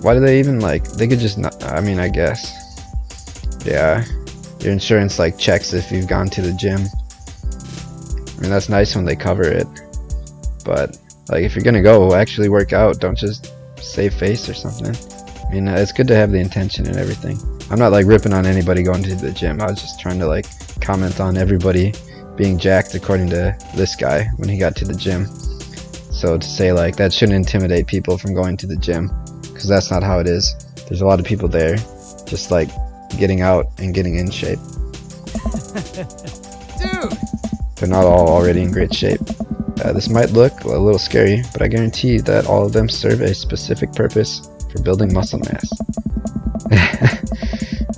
Why do they even, like, they could just not, I mean, I guess. Yeah, your insurance, like, checks if you've gone to the gym. I mean, that's nice when they cover it. But, like, if you're gonna go actually work out, don't just save face or something. I mean, it's good to have the intention and everything. I'm not, like, ripping on anybody going to the gym. I was just trying to, like, comment on everybody being jacked according to this guy when he got to the gym. So to say, like, that shouldn't intimidate people from going to the gym, because that's not how it is. There's a lot of people there just, like, getting out and getting in shape. Dude. They're not all already in great shape. This might look a little scary, but I guarantee that all of them serve a specific purpose for building muscle mass.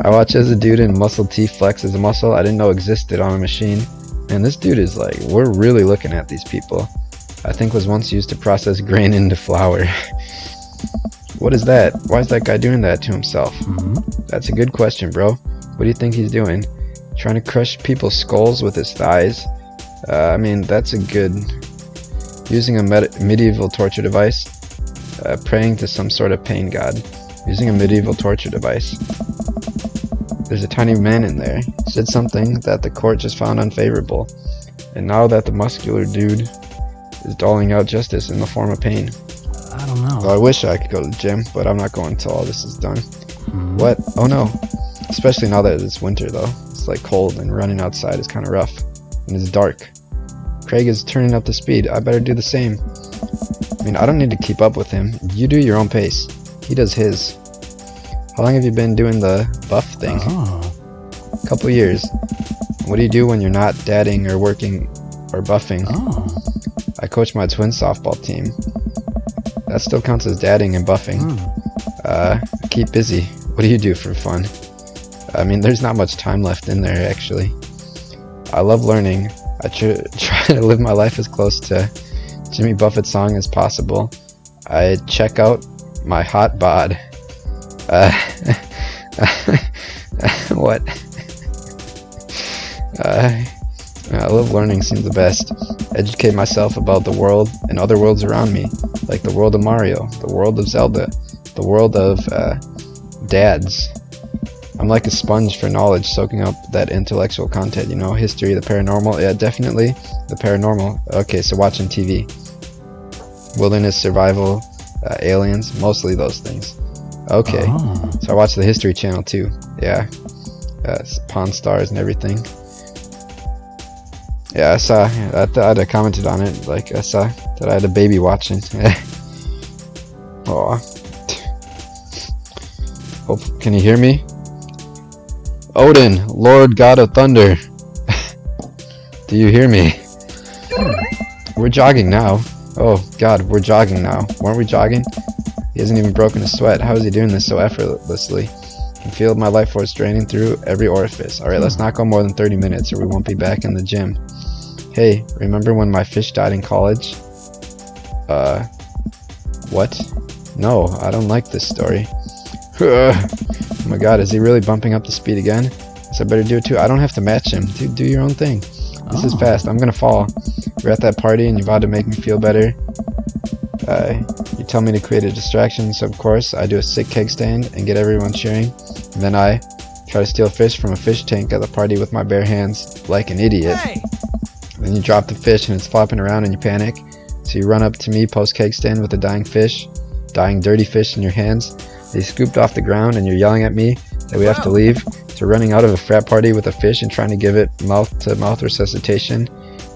I watch as a dude in muscle T flex as a muscle I didn't know existed on a machine. And this dude is like, we're really looking at these people. I think was once used to process grain into flour. What is that? Why is that guy doing that to himself? Hmm? That's a good question, bro. What do you think he's doing? Trying to crush people's skulls with his thighs? I mean, that's a good... Using a medieval torture device. Praying to some sort of pain god. Using a medieval torture device. There's a tiny man in there. He said something that the court just found unfavorable. And now that the muscular dude is doling out justice in the form of pain. I don't know. Well, I wish I could go to the gym, but I'm not going until all this is done. Hmm? What? Oh no. Especially now that it's winter though. It's like cold and running outside is kind of rough. And it's dark. Craig is turning up the speed. I better do the same. I mean, I don't need to keep up with him. You do your own pace. He does his. How long have you been doing the buff thing? Oh. Couple years. What do you do when you're not dadding or working or buffing? Oh. I coach my twin softball team. That still counts as dadding and buffing. Keep busy. What do you do for fun? I mean, there's not much time left in there, actually. I love learning. I try to live my life as close to Jimmy Buffett's song as possible. I check out my hot bod. What? I love learning, seems the best. Educate myself about the world and other worlds around me, like the world of Mario, the world of Zelda, the world of dads. I'm like a sponge for knowledge, soaking up that intellectual content, you know, history, the paranormal. Yeah, definitely the paranormal. Okay, so watching TV. Wilderness, survival, aliens, mostly those things. Okay, Oh. so I watch the History Channel too. Yeah, Pawn Stars and everything. Yeah, I saw. I'd commented on it. Like I saw that I had a baby watching. Aw. Can you hear me? Odin, Lord God of Thunder. Do you hear me? We're jogging now. Oh God, we're jogging now. Weren't we jogging? He hasn't even broken a sweat. How is he doing this so effortlessly? I can feel my life force draining through every orifice. Alright, let's not go more than 30 minutes or we won't be back in the gym. Hey, remember when my fish died in college? What? No, I don't like this story. Oh my God, is he really bumping up the speed again? So I better do it too. I don't have to match him. Dude, do your own thing. This is fast. I'm gonna fall. We're at that party and you vowed to make me feel better. You tell me to create a distraction, so of course I do a sick keg stand and get everyone cheering. And then I try to steal fish from a fish tank at the party with my bare hands like an idiot. Hey! Then you drop the fish and it's flopping around and you panic. So you run up to me post keg stand with a dying dirty fish in your hands. They scooped off the ground and you're yelling at me that we have to leave, to running out of a frat party with a fish and trying to give it mouth-to-mouth resuscitation.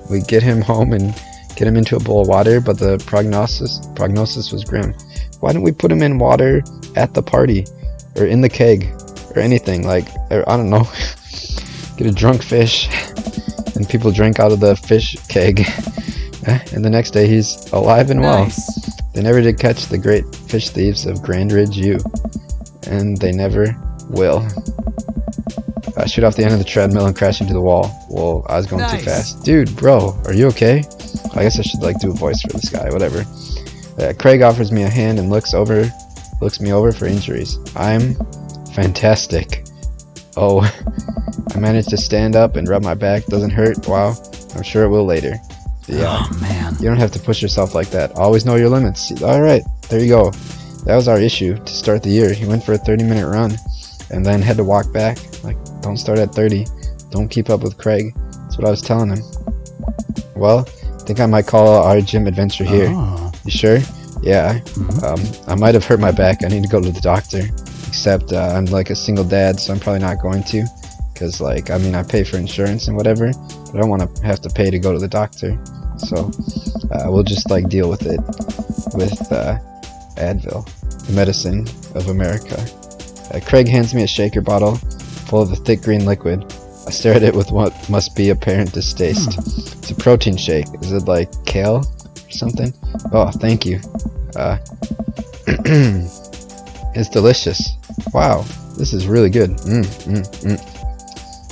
We get him home and get him into a bowl of water, but the prognosis was grim. Why didn't we put him in water at the party, or in the keg, or anything? Like, I don't know, get a drunk fish, and people drink out of the fish keg, and the next day he's alive and well. Nice. They never did catch the great fish thieves of Grand Ridge U, and they never will. I shoot off the end of the treadmill and crash into the wall. Well, I was going too Nice. fast. Dude, bro, are you okay? I guess I should like do a voice for this guy, whatever. Craig offers me a hand and looks me over for injuries. I'm fantastic. Oh, I managed to stand up and rub my back. Doesn't hurt. Wow, I'm sure it will later. Yeah, Oh, man. you don't have to push yourself like that. Always know your limits. Alright, there you go. That was our issue to start the year. He went for a 30-minute run and then had to walk back. Like, don't start at 30. Don't keep up with Craig. That's what I was telling him. Well, I think I might call our gym adventure here. Oh. You sure? Yeah. Mhm. I might have hurt my back. I need to go to the doctor. Except I'm like a single dad, so I'm probably not going to. Because, like, I mean, I pay for insurance and whatever. But I don't want to have to pay to go to the doctor. So we'll just, like, deal with it with Advil, the medicine of America. Craig hands me a shaker bottle full of a thick green liquid. I stare at it with what must be apparent distaste. It's a protein shake. Is it like kale or something? Oh, thank you. It's delicious. Wow, this is really good.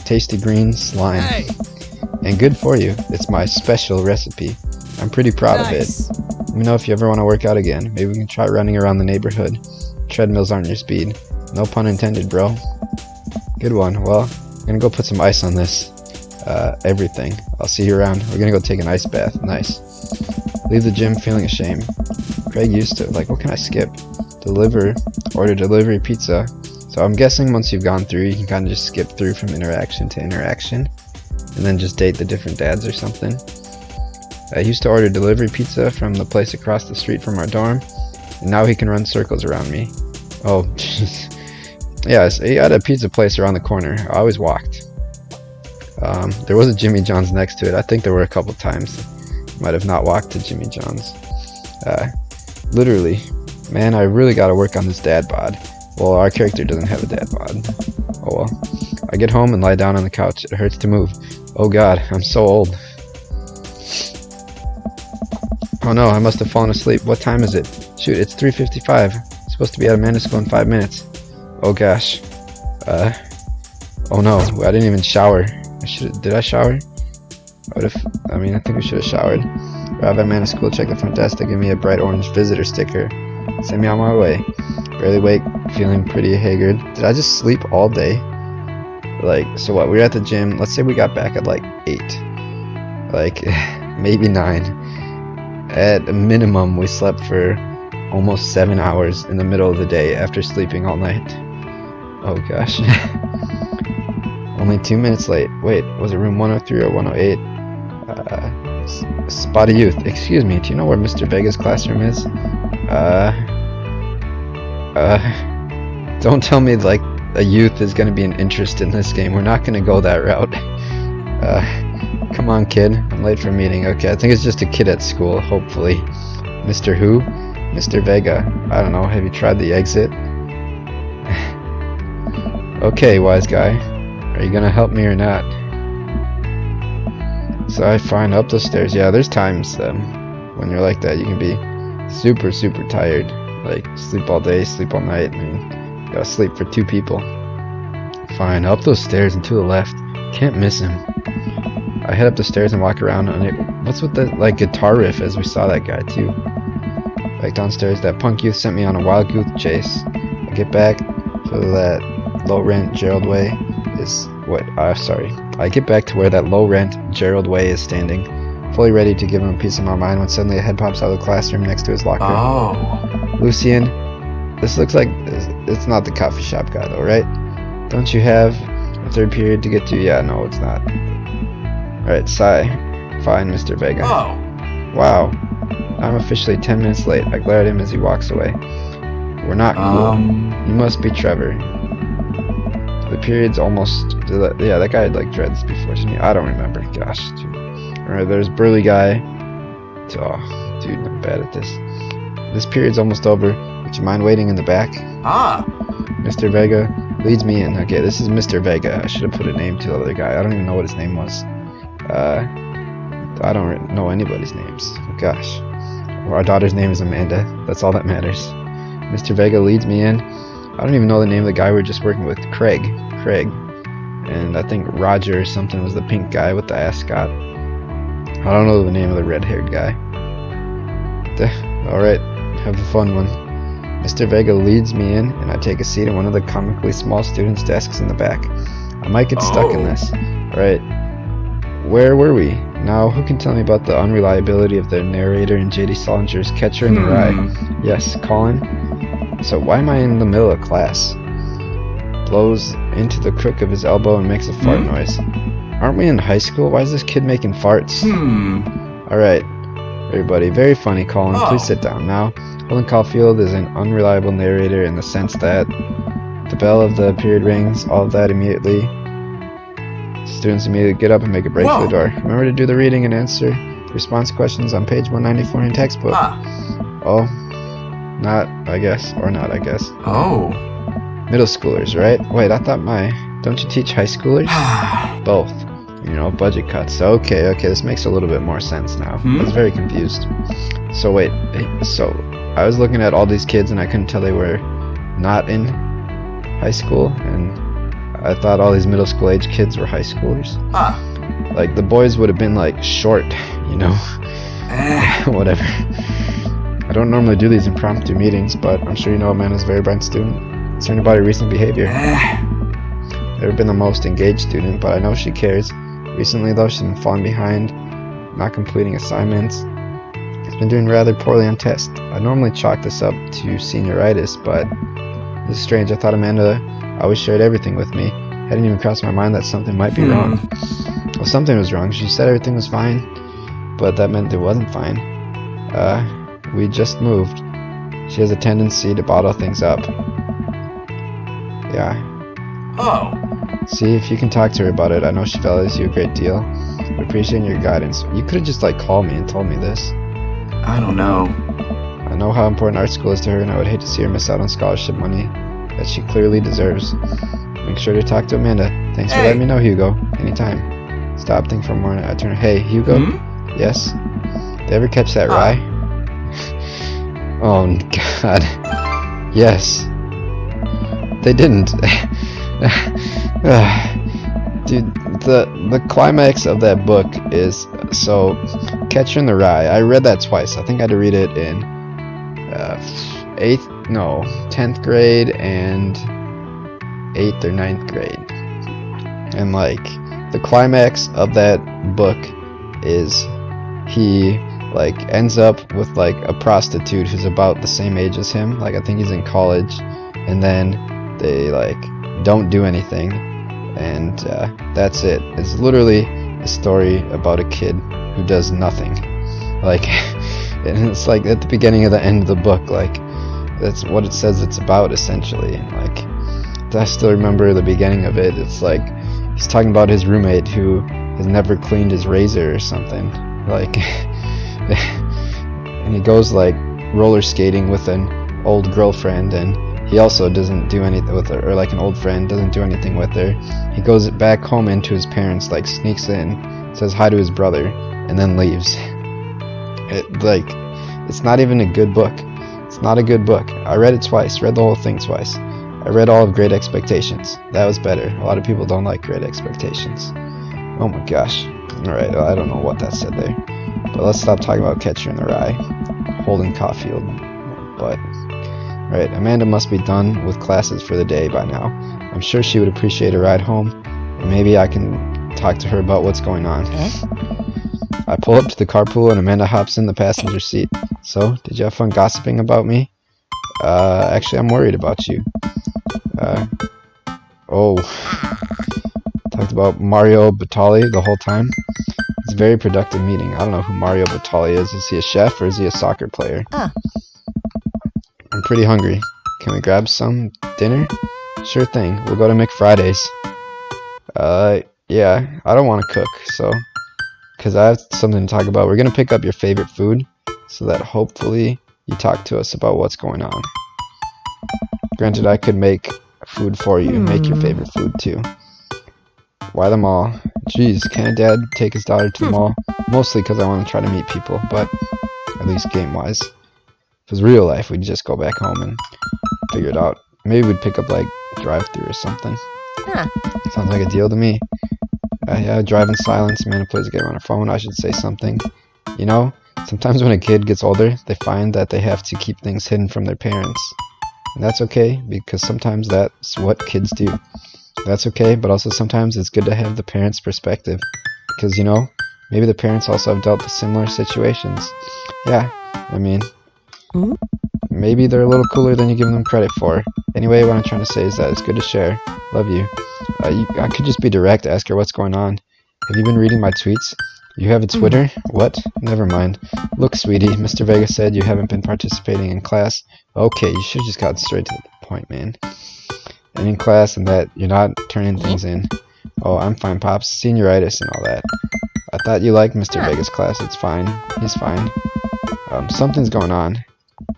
Tasty green slime. Hey! And good for you. It's my special recipe. I'm pretty proud of it. Nice. Let me know if you ever want to work out again. Maybe we can try running around the neighborhood. treadmills aren't your speed. No pun intended, bro. Good one. Well, I'm gonna go put some ice on this. Everything. I'll see you around. We're gonna go take an ice bath. Nice. Leave the gym feeling ashamed. Craig used to, like, what can I skip? Order delivery pizza. So I'm guessing once you've gone through, you can kind of just skip through from interaction to interaction. And then just date the different dads or something. I used to order delivery pizza from the place across the street from our dorm. And now he can run circles around me. Oh, jeez. Yeah, so he had a pizza place around the corner. I always walked. There was a Jimmy John's next to it. I think there were a couple times. Might have not walked to Jimmy John's. Literally, man, I really gotta work on this dad bod. Well, our character doesn't have a dad bod. Oh well. I get home and lie down on the couch. It hurts to move. Oh god, I'm so old. Oh no, I must have fallen asleep. What time is it? Shoot, it's 3:55. I'm supposed to be at Amanda's school in 5 minutes. Oh gosh. Oh no, I didn't even shower. Did I shower? I think we should have showered. Arrive at Amanda's school, check the front desk. They give me a bright orange visitor sticker. Send me on my way. Barely awake, feeling pretty haggard. Did I just sleep all day? Like, so what? We were at the gym. Let's say we got back at like 8. Like, maybe 9. At a minimum, we slept for almost 7 hours in the middle of the day after sleeping all night. Oh gosh. Only 2 minutes late. Wait, was it room 103 or 108? Spot of youth. Excuse me, do you know where Mr. Vega's classroom is? Don't tell me like a youth is gonna be an interest in this game. We're not gonna go that route. Come on, kid. I'm late for a meeting. Okay, I think it's just a kid at school, hopefully. Mr. Who? Mr. Vega. I don't know. Have you tried the exit? Okay, wise guy. Are you gonna help me or not? So I find up the stairs. Yeah, there's times when you're like that, you can be super, super tired. Like, sleep all day, sleep all night, and you gotta sleep for 2 people. Fine, up those stairs and to the left. Can't miss him. I head up the stairs and walk around on it. What's with the like guitar riff as we saw that guy too? Like downstairs, that punk youth sent me on a wild goose chase. I get back to that low rent Gerald Way is I get back to where that low rent Gerald Way is standing, fully ready to give him a piece of my mind when suddenly a head pops out of the classroom next to his locker. Oh. Lucian, this looks like it's not the coffee shop guy though, right? Don't you have a 3rd period to get to? Yeah, no, it's not. Alright, sigh. Fine, Mr. Vega. Oh. Wow. I'm officially 10 minutes late. I glare at him as he walks away. We're not cool. You must be Trevor. The period's almost... Yeah, that guy had like dreads before, didn't he? I don't remember. Gosh, dude. Alright, there's burly guy. Oh, dude, I'm bad at this. This period's almost over. Would you mind waiting in the back? Ah. Mr. Vega leads me in. Okay, this is Mr. Vega. I should have put a name to the other guy. I don't even know what his name was. I don't know anybody's names. Oh, gosh. Our daughter's name is Amanda. That's all that matters. Mr. Vega leads me in. I don't even know the name of the guy we were just working with. Craig. And I think Roger or something was the pink guy with the ascot. I don't know the name of the red-haired guy. Alright, have a fun one. Mr. Vega leads me in, and I take a seat at one of the comically small students' desks in the back. I might get stuck in this. Alright, where were we? Now, who can tell me about the unreliability of the narrator in J.D. Salinger's Catcher in the Rye? Yes, Colin. So why am I in the middle of class? Blows into the crook of his elbow and makes a fart noise. Aren't we in high school? Why is this kid making farts? Alright, everybody. Very funny, Colin. Please sit down. Now, Colin Caulfield is an unreliable narrator in the sense that the bell of the period rings, all of that immediately. Students immediately get up and make a break for the door. Remember to do the reading and answer the response questions on page 194 in your textbook. Oh, not, I guess. Or not, I guess. Oh. Middle schoolers, right? Wait, I thought don't you teach high schoolers? Both. You know, budget cuts. Okay, this makes a little bit more sense now. I was very confused. So wait, so I was looking at all these kids and I couldn't tell they were not in high school, and I thought all these middle school age kids were high schoolers. Like the boys would have been like short, you know. Whatever. I don't normally do these impromptu meetings, but I'm sure you know Amanda's a very bright student. Concerned about her recent behavior. Never been the most engaged student, but I know she cares. Recently, though, she's been falling behind, not completing assignments. She's been doing rather poorly on tests. I normally chalk this up to senioritis, but this is strange. I thought Amanda always shared everything with me. Hadn't even crossed my mind that something might be wrong. Well, something was wrong. She said everything was fine, but that meant it wasn't fine. We just moved. She has a tendency to bottle things up. Yeah. Oh. See if you can talk to her about it. I know she values you a great deal. I appreciate your guidance. You could have just called me and told me this. I don't know. I know how important art school is to her, and I would hate to see her miss out on scholarship money that she clearly deserves. Make sure to talk to Amanda. Thanks for letting me know, Hugo. Anytime. Stop, think for a moment. I turn. Hey, Hugo? Yes? Did you ever catch that rye? Oh, God. Yes. They didn't. Dude, the climax of that book is so Catcher in the Rye. I read that twice. I think I had to read it in 10th grade and 8th or 9th grade. And the climax of that book is he ends up with a prostitute who's about the same age as him. I think he's in college, and then they don't do anything, and that's it. It's literally a story about a kid who does nothing. And it's at the beginning of the end of the book. That's what it says it's about, essentially. And I still remember the beginning of it. It's he's talking about his roommate who has never cleaned his razor or something. And he goes roller skating with an old girlfriend, and he also doesn't do anything with her, or an old friend doesn't do anything with her. He goes back home into his parents, sneaks in, says hi to his brother, and then leaves. It's not even a good book. It's not a good book. I read it twice, read the whole thing twice. I read all of Great Expectations. That was better. A lot of people don't like Great Expectations. Oh my gosh. Alright, well, I don't know what that said there. But let's stop talking about Catcher in the Rye. Holden Caulfield. But right, Amanda must be done with classes for the day by now. I'm sure she would appreciate a ride home, and maybe I can talk to her about what's going on. I pull up to the carpool, and Amanda hops in the passenger seat. So, did you have fun gossiping about me? Actually, I'm worried about you. Talked about Mario Batali the whole time. It's a very productive meeting. I don't know who Mario Batali is. Is he a chef or is he a soccer player? I'm pretty hungry. Can we grab some dinner? Sure thing. We'll go to McFriday's. Yeah, I don't want to cook, so... Because I have something to talk about. We're going to pick up your favorite food, so that hopefully you talk to us about what's going on. Granted, I could make food for you, make your favorite food too. Why the mall? Jeez, can't Dad take his daughter to the mall? Mostly because I want to try to meet people, but at least game-wise. If it was real life, we'd just go back home and figure it out. Maybe we'd pick up drive-thru or something. Sounds like a deal to me. Yeah, drive in silence. Amanda plays a game on her phone. I should say something. You know, sometimes when a kid gets older, they find that they have to keep things hidden from their parents. And that's okay, because sometimes that's what kids do. That's okay, but also sometimes it's good to have the parents' perspective. Because, you know, maybe the parents also have dealt with similar situations. Yeah, I mean, maybe they're a little cooler than you give them credit for. Anyway, what I'm trying to say is that it's good to share. Love you. I could just be direct, ask her what's going on. Have you been reading my tweets? You have a Twitter? What? Never mind. Look, sweetie, Mr. Vega said you haven't been participating in class. Okay, you should have just gotten straight to the point, man. And in class, and that you're not turning things in. Oh, I'm fine, Pops. Senioritis and all that. I thought you liked Mr. Vega's class. It's fine. He's fine. Something's going on.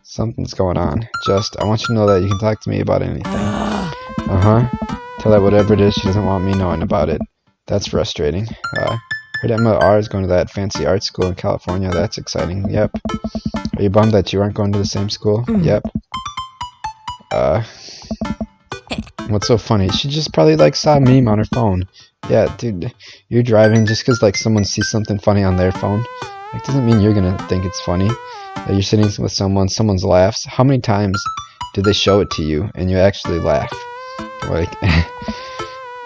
Something's going on. Just, I want you to know that you can talk to me about anything. Uh-huh. Tell her whatever it is, she doesn't want me knowing about it. That's frustrating. Heard Emma R is going to that fancy art school in California. That's exciting. Yep. Are you bummed that you aren't going to the same school? Yep. What's so funny? She just probably like saw a meme on her phone. Yeah, dude, you're driving just because like someone sees something funny on their phone. Like doesn't mean you're gonna think it's funny. You're sitting with someone's laughs. How many times do they show it to you and you actually laugh? Like,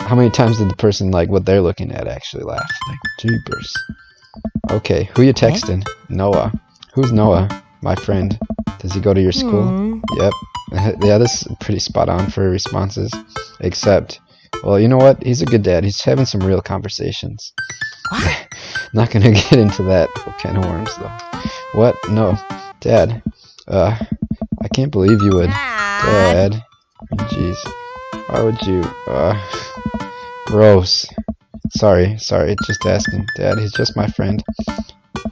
how many times did the person like what they're looking at actually laugh? Like, jeepers. Okay, who you texting? Noah. Who's Noah? My friend. Does he go to your school? Yep. Yeah, this is pretty spot on for responses. Except, well, you know what? He's a good dad. He's having some real conversations. Not gonna get into that can of worms though. What? No. Dad. I can't believe you would. Dad. Jeez. Why would you? Gross. Sorry, just asking. Dad, he's just my friend.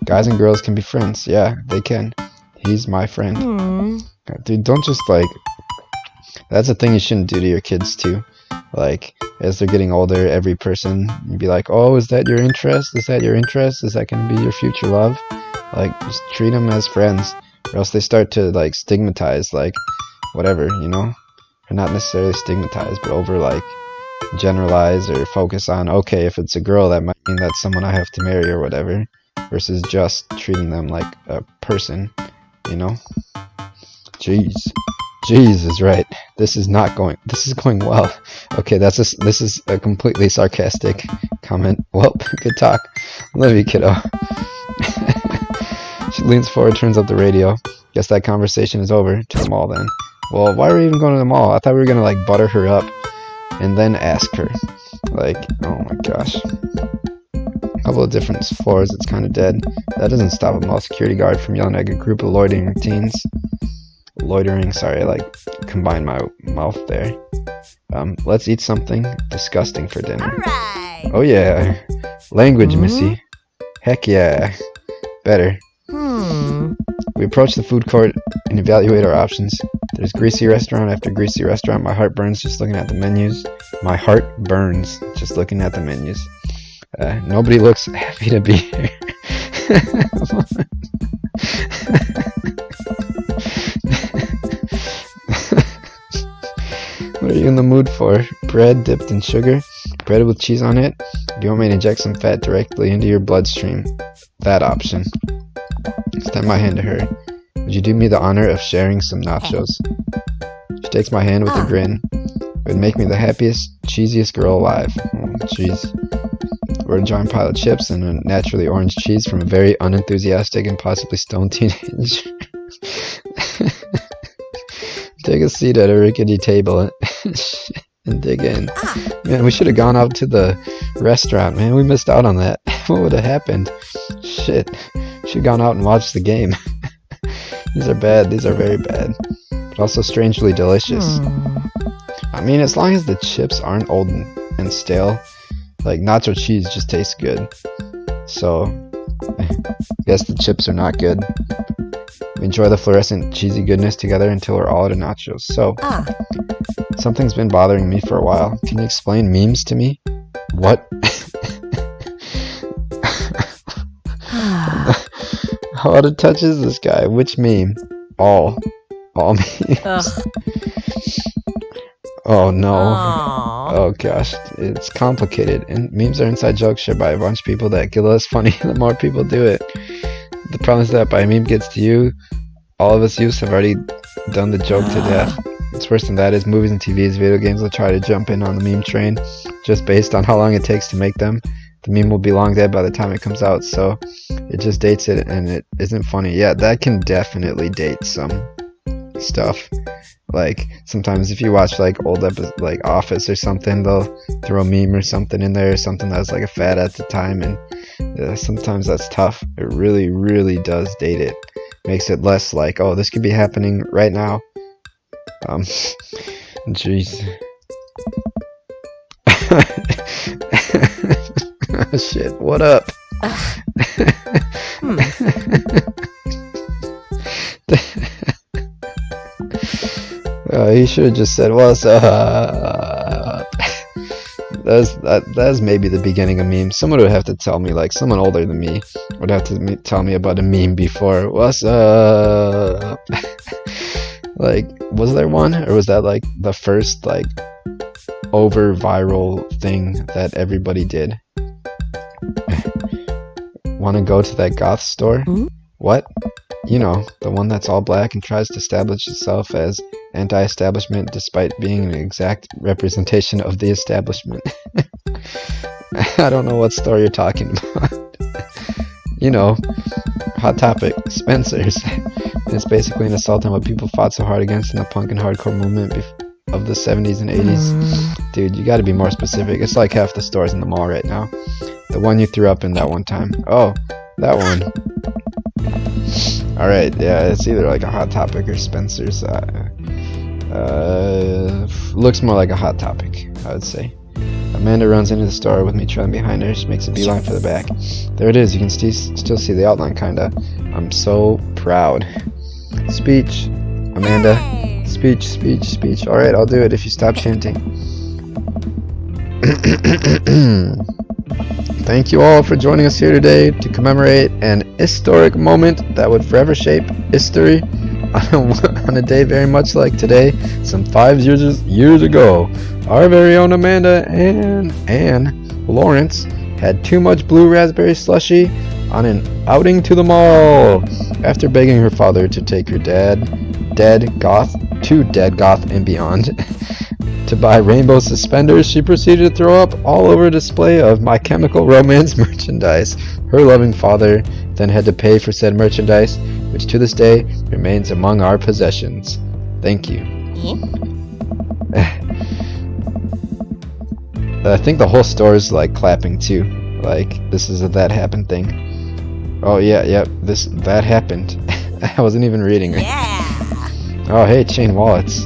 Guys and girls can be friends. Yeah, they can. He's my friend. Dude, don't just like... That's a thing you shouldn't do to your kids too. Like, as they're getting older, every person, you'd be like, oh, is that your interest? Is that your interest? Is that going to be your future love? Like, just treat them as friends. Or else they start to, like, stigmatize, like, whatever, you know? Or not necessarily stigmatize, but over, like, generalize or focus on, okay, if it's a girl, that might mean that's someone I have to marry or whatever. Versus just treating them like a person, you know? Jeez is right. This is going well. Okay, this is a completely sarcastic comment. Well, good talk. Love you, kiddo. She leans forward, turns up the radio. Guess that conversation is over. To the mall then. Well, why are we even going to the mall? I thought we were gonna like butter her up and then ask her. Like, oh my gosh. Couple of different floors, it's kind of dead. That doesn't stop a mall security guard from yelling at a group of loitering teens. Sorry, I like combined my mouth there. Let's eat something disgusting for dinner. Alright. Oh yeah, language, missy. Heck yeah, better. We approach the food court and evaluate our options. There's greasy restaurant after greasy restaurant. My heart burns just looking at the menus. Nobody looks happy to be here. What are you in the mood for? Bread dipped in sugar? Bread with cheese on it? Do you want me to inject some fat directly into your bloodstream? That option. Extend my hand to her. Would you do me the honor of sharing some nachos? She takes my hand with a grin. It would make me the happiest, cheesiest girl alive. Oh, jeez. We're enjoying a pile of chips and a naturally orange cheese from a very unenthusiastic and possibly stoned teenager. Take a seat at a rickety table and dig in. Man, we should have gone out to the restaurant, man. We missed out on that. What would have happened? Shit. Should have gone out and watched the game. These are bad. These are very bad. But also strangely delicious. I mean, as long as the chips aren't old and stale, like nacho cheese just tastes good. So, I guess the chips are not good. We enjoy the fluorescent cheesy goodness together until we're all out of nachos. So, something's been bothering me for a while. Can you explain memes to me? What? How out of touch is this guy? Which meme? All memes. Oh no. Oh gosh, it's complicated. And memes are inside jokes shared by a bunch of people that get less funny the more people do it. The problem is that by a meme gets to you, all of us youths have already done the joke to death. What's worse than that is movies and TVs, video games will try to jump in on the meme train just based on how long it takes to make them. The meme will be long dead by the time it comes out, so it just dates it and it isn't funny. Yeah, that can definitely date some stuff. Like sometimes if you watch like old episodes like Office or something, they'll throw a meme or something in there, something that was like a fad at the time, and sometimes that's tough. It really does date it. Makes it less like, oh, this could be happening right now. Jeez. Shit, what up? He should have just said, what's up? That's maybe the beginning of memes. Someone would have to tell me, like someone older than me would have to tell me about a meme before. What's up? Like, was there one? Or was that like the first like over viral thing that everybody did. Want to go to that goth store? What? You know, the one that's all black and tries to establish itself as anti-establishment despite being an exact representation of the establishment. I don't know what store you're talking about. You know, Hot Topic, Spencer's. It's basically an assault on what people fought so hard against in the punk and hardcore movement of the 70s and 80s. Dude, you gotta be more specific. It's like half the stores in the mall right now. The one you threw up in that one time. Oh, that one. Alright, yeah, it's either like a Hot Topic or Spencer's. Looks more like a Hot Topic, I would say. Amanda runs into the store with me trailing behind her. She makes a beeline for the back. There it is. You can still see the outline, kinda. I'm so proud. Speech, Amanda. Speech, speech, speech. Alright, I'll do it if you stop chanting. Thank you all for joining us here today to commemorate an historic moment that would forever shape history on a day very much like today, some 5 years ago. Our very own Amanda and Lawrence had too much blue raspberry slushy on an outing to the mall. After begging her father to take her dead goth and beyond to buy rainbow suspenders, she proceeded to throw up all over a display of My Chemical Romance merchandise. Her loving father then had to pay for said merchandise, which to this day remains among our possessions. Thank you. I think the whole store is like clapping too. Like, this is a that happened thing. Oh yeah, that happened. I wasn't even reading it. Yeah. Oh hey, chain wallets.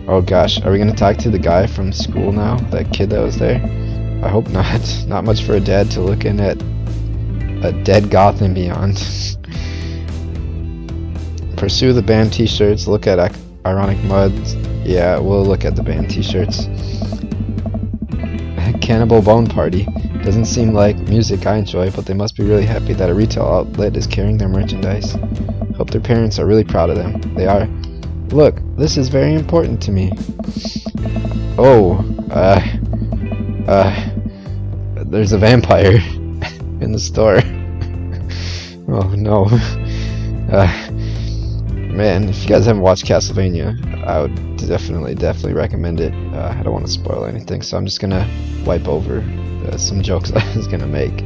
Oh gosh, are we gonna talk to the guy from school now? That kid that was there? I hope not. Not much for a dad to look in at a dead goth and beyond. Pursue the band t-shirts, look at Ironic Muds. Yeah, we'll look at the band t-shirts. Cannibal Bone Party. Doesn't seem like music I enjoy, but they must be really happy that a retail outlet is carrying their merchandise. Hope their parents are really proud of them. They are. Look, this is very important to me. Oh, there's a vampire in the store. Oh no. Man, if you guys haven't watched Castlevania, I would definitely recommend it. I don't want to spoil anything, so I'm just gonna wipe over some jokes I was gonna make.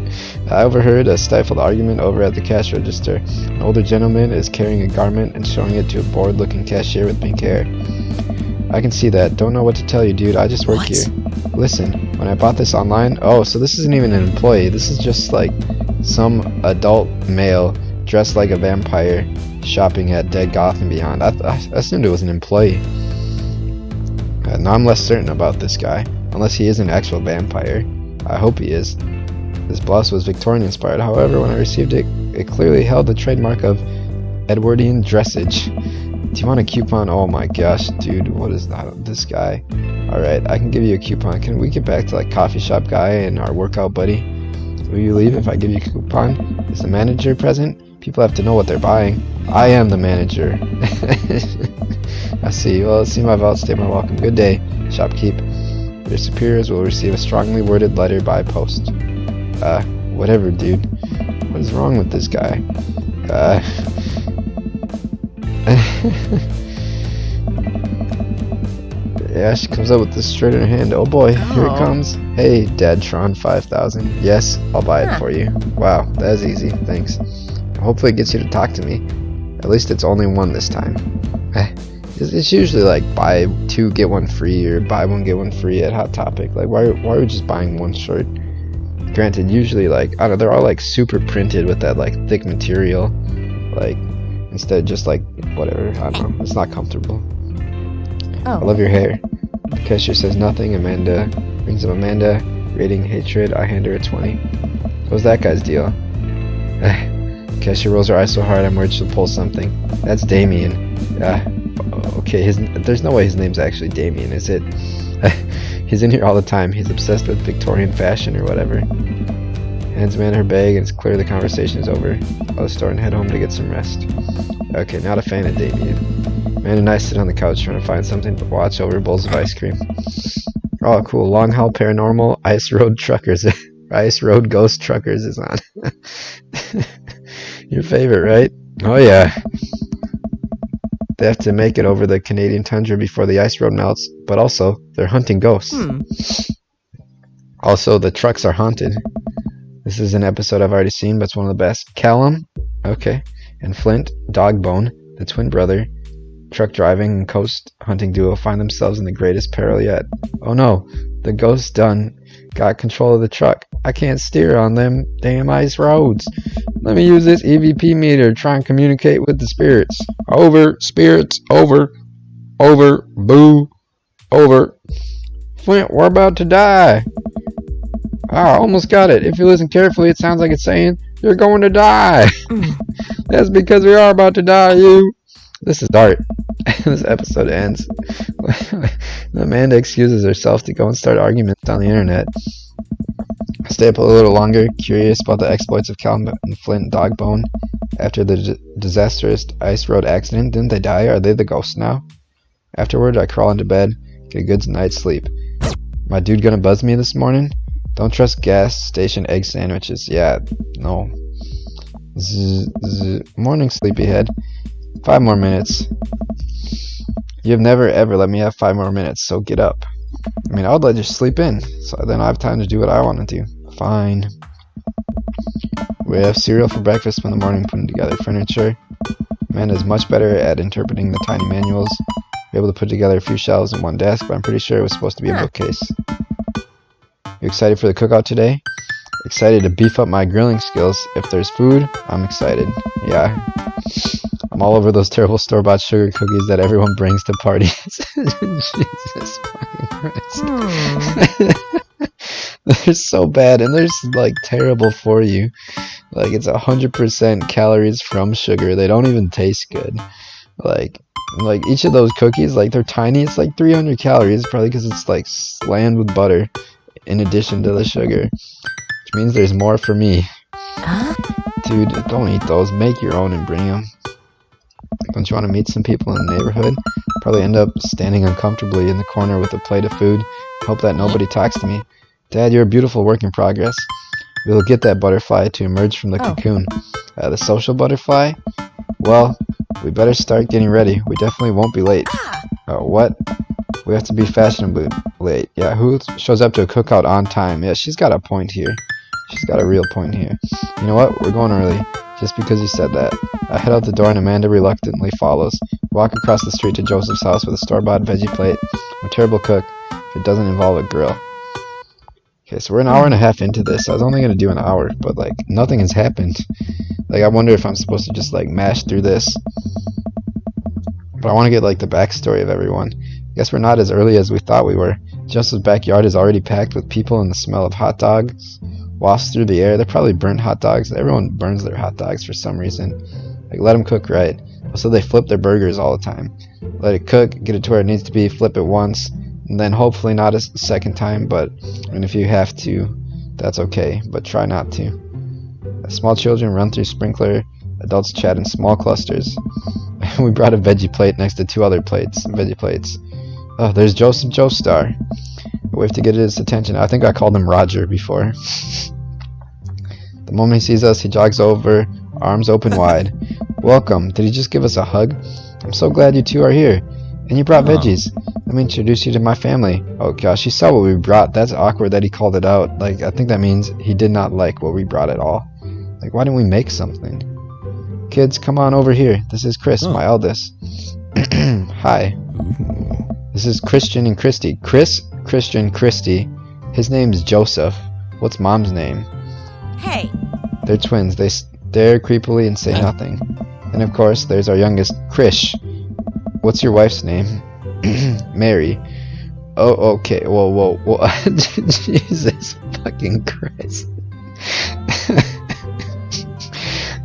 I overheard a stifled argument over at the cash register. An older gentleman is carrying a garment and showing it to a bored-looking cashier with pink hair. I can see that. Don't know what to tell you, dude. I just work here. Listen, when I bought this online... Oh, so this isn't even an employee. This is just like some adult male dressed like a vampire shopping at Dead Goth and Beyond. I assumed it was an employee. Now I'm less certain about this guy. Unless he is an actual vampire. I hope he is. This blouse was Victorian inspired, however, when I received it, it clearly held the trademark of Edwardian dressage. Do you want a coupon? Oh my gosh, dude, what is that? This guy. Alright, I can give you a coupon. Can we get back to like coffee shop guy and our workout buddy? Will you leave if I give you a coupon? Is the manager present? People have to know what they're buying. I am the manager. I see. Well, let's see my vault statement. Welcome. Good day, shopkeep. Your superiors will receive a strongly worded letter by post. Whatever, dude. What is wrong with this guy? Yeah, she comes up with this straight in her hand. Oh boy, here it comes. Hey, Dadtron 5000. Yes, I'll buy it for you. Wow, that is easy. Thanks. Hopefully it gets you to talk to me. At least it's only one this time. It's usually like buy 2 get 1 free or buy 1 get 1 free at Hot Topic. Like why are we just buying one shirt? Granted, usually like I don't know, they're all like super printed with that like thick material. Like instead of just like whatever, I don't know. It's not comfortable. Oh. I love your hair. The cashier says nothing. Amanda rings up Amanda, rating hatred. I hand her a 20. What's that guy's deal? Cashier rolls her eyes so hard I'm worried she'll pull something. That's Damien. Okay, there's no way his name's actually Damien, is it? He's in here all the time. He's obsessed with Victorian fashion or whatever. Hands Amanda her bag and it's clear the conversation is over. I'll store and head home to get some rest. Okay, not a fan of Damien. Amanda and I sit on the couch trying to find something to watch over bowls of ice cream. Oh, cool. Long haul paranormal ice road truckers. Ice road ghost truckers is on. Your favorite, right? Oh yeah. They have to make it over the Canadian tundra before the ice road melts, but also they're hunting ghosts. Also, the trucks are haunted. This is an episode I've already seen, but it's one of the best. Callum, okay, and Flint, Dogbone, the twin brother, truck driving and coast hunting duo find themselves in the greatest peril yet. Oh no, the ghost done got control of the truck. I can't steer on them damn ice roads. Let me use this EVP meter to try and communicate with the spirits. Over, spirits, over, boo, over. Flint, we're about to die. Ah, almost got it. If you listen carefully, it sounds like it's saying, you're going to die. That's because we are about to die, you. This is art. This episode ends. Amanda excuses herself to go and start arguments on the internet. Stay up a little longer, curious about the exploits of Callum and Flint Dogbone. After the disastrous ice road accident, didn't they die? Are they the ghosts now? Afterward, I crawl into bed, get a good night's sleep. My dude gonna buzz me this morning? Don't trust gas station egg sandwiches. Yeah, no. Morning, sleepyhead. 5 more minutes. You've never ever let me have 5 more minutes, so get up. I mean, I would let you sleep in, so then I have time to do what I want to do. Fine. We have cereal for breakfast in the morning, putting together furniture. Amanda's much better at interpreting the tiny manuals. We're able to put together a few shelves and one desk, but I'm pretty sure it was supposed to be a bookcase. You excited for the cookout today? Excited to beef up my grilling skills. If there's food, I'm excited. Yeah. I'm all over those terrible store-bought sugar cookies that everyone brings to parties. Jesus fucking Christ. They're so bad, and they're like terrible for you. Like, it's 100% calories from sugar. They don't even taste good. Like each of those cookies, like, they're tiny. It's like 300 calories, probably because it's like slammed with butter in addition to the sugar, which means there's more for me. Dude, don't eat those. Make your own and bring them. Don't you want to meet some people in the neighborhood? Probably end up standing uncomfortably in the corner with a plate of food. Hope that nobody talks to me. Dad, you're a beautiful work in progress. We'll get that butterfly to emerge from the cocoon. The social butterfly? Well, we better start getting ready. We definitely won't be late. What? We have to be fashionably late. Yeah, who shows up to a cookout on time? Yeah, she's got a point here. She's got a real point here. You know what? We're going early. Just because you said that. I head out the door and Amanda reluctantly follows. Walk across the street to Joseph's house with a store-bought veggie plate. I'm a terrible cook if it doesn't involve a grill. Okay, so we're an hour and a half into this. I was only going to do an hour, but, like, nothing has happened. Like, I wonder if I'm supposed to just, like, mash through this. But I want to get, like, the backstory of everyone. I guess we're not as early as we thought we were. Joseph's backyard is already packed with people, and the smell of hot dogs wafts through the air. They're probably burnt hot dogs. Everyone burns their hot dogs for some reason. Like, let them cook right. Also, they flip their burgers all the time. Let it cook, get it to where it needs to be, flip it once, and then hopefully not a second time, but I mean, if you have to, that's okay, but try not to. Small children run through sprinkler, adults chat in small clusters. We brought a veggie plate next to 2 other veggie plates. Oh, there's Joseph Joestar. We have to get his attention. I think I called him Roger before. The moment he sees us, he jogs over, arms open wide. Welcome. Did he just give us a hug? I'm so glad you 2 are here. And you brought veggies. Let me introduce you to my family. Oh gosh, he saw what we brought. That's awkward that he called it out. Like, I think that means he did not like what we brought at all. Like, why didn't we make something? Kids, come on over here. This is Chris, my eldest. Hi. This is Christian and Christy. Chris, Christian, Christy. His name's Joseph. What's mom's name? Hey. They're twins. They stare creepily and say nothing. And of course, there's our youngest, Krish. What's your wife's name? Mary. Oh, okay. Whoa. Jesus fucking Christ.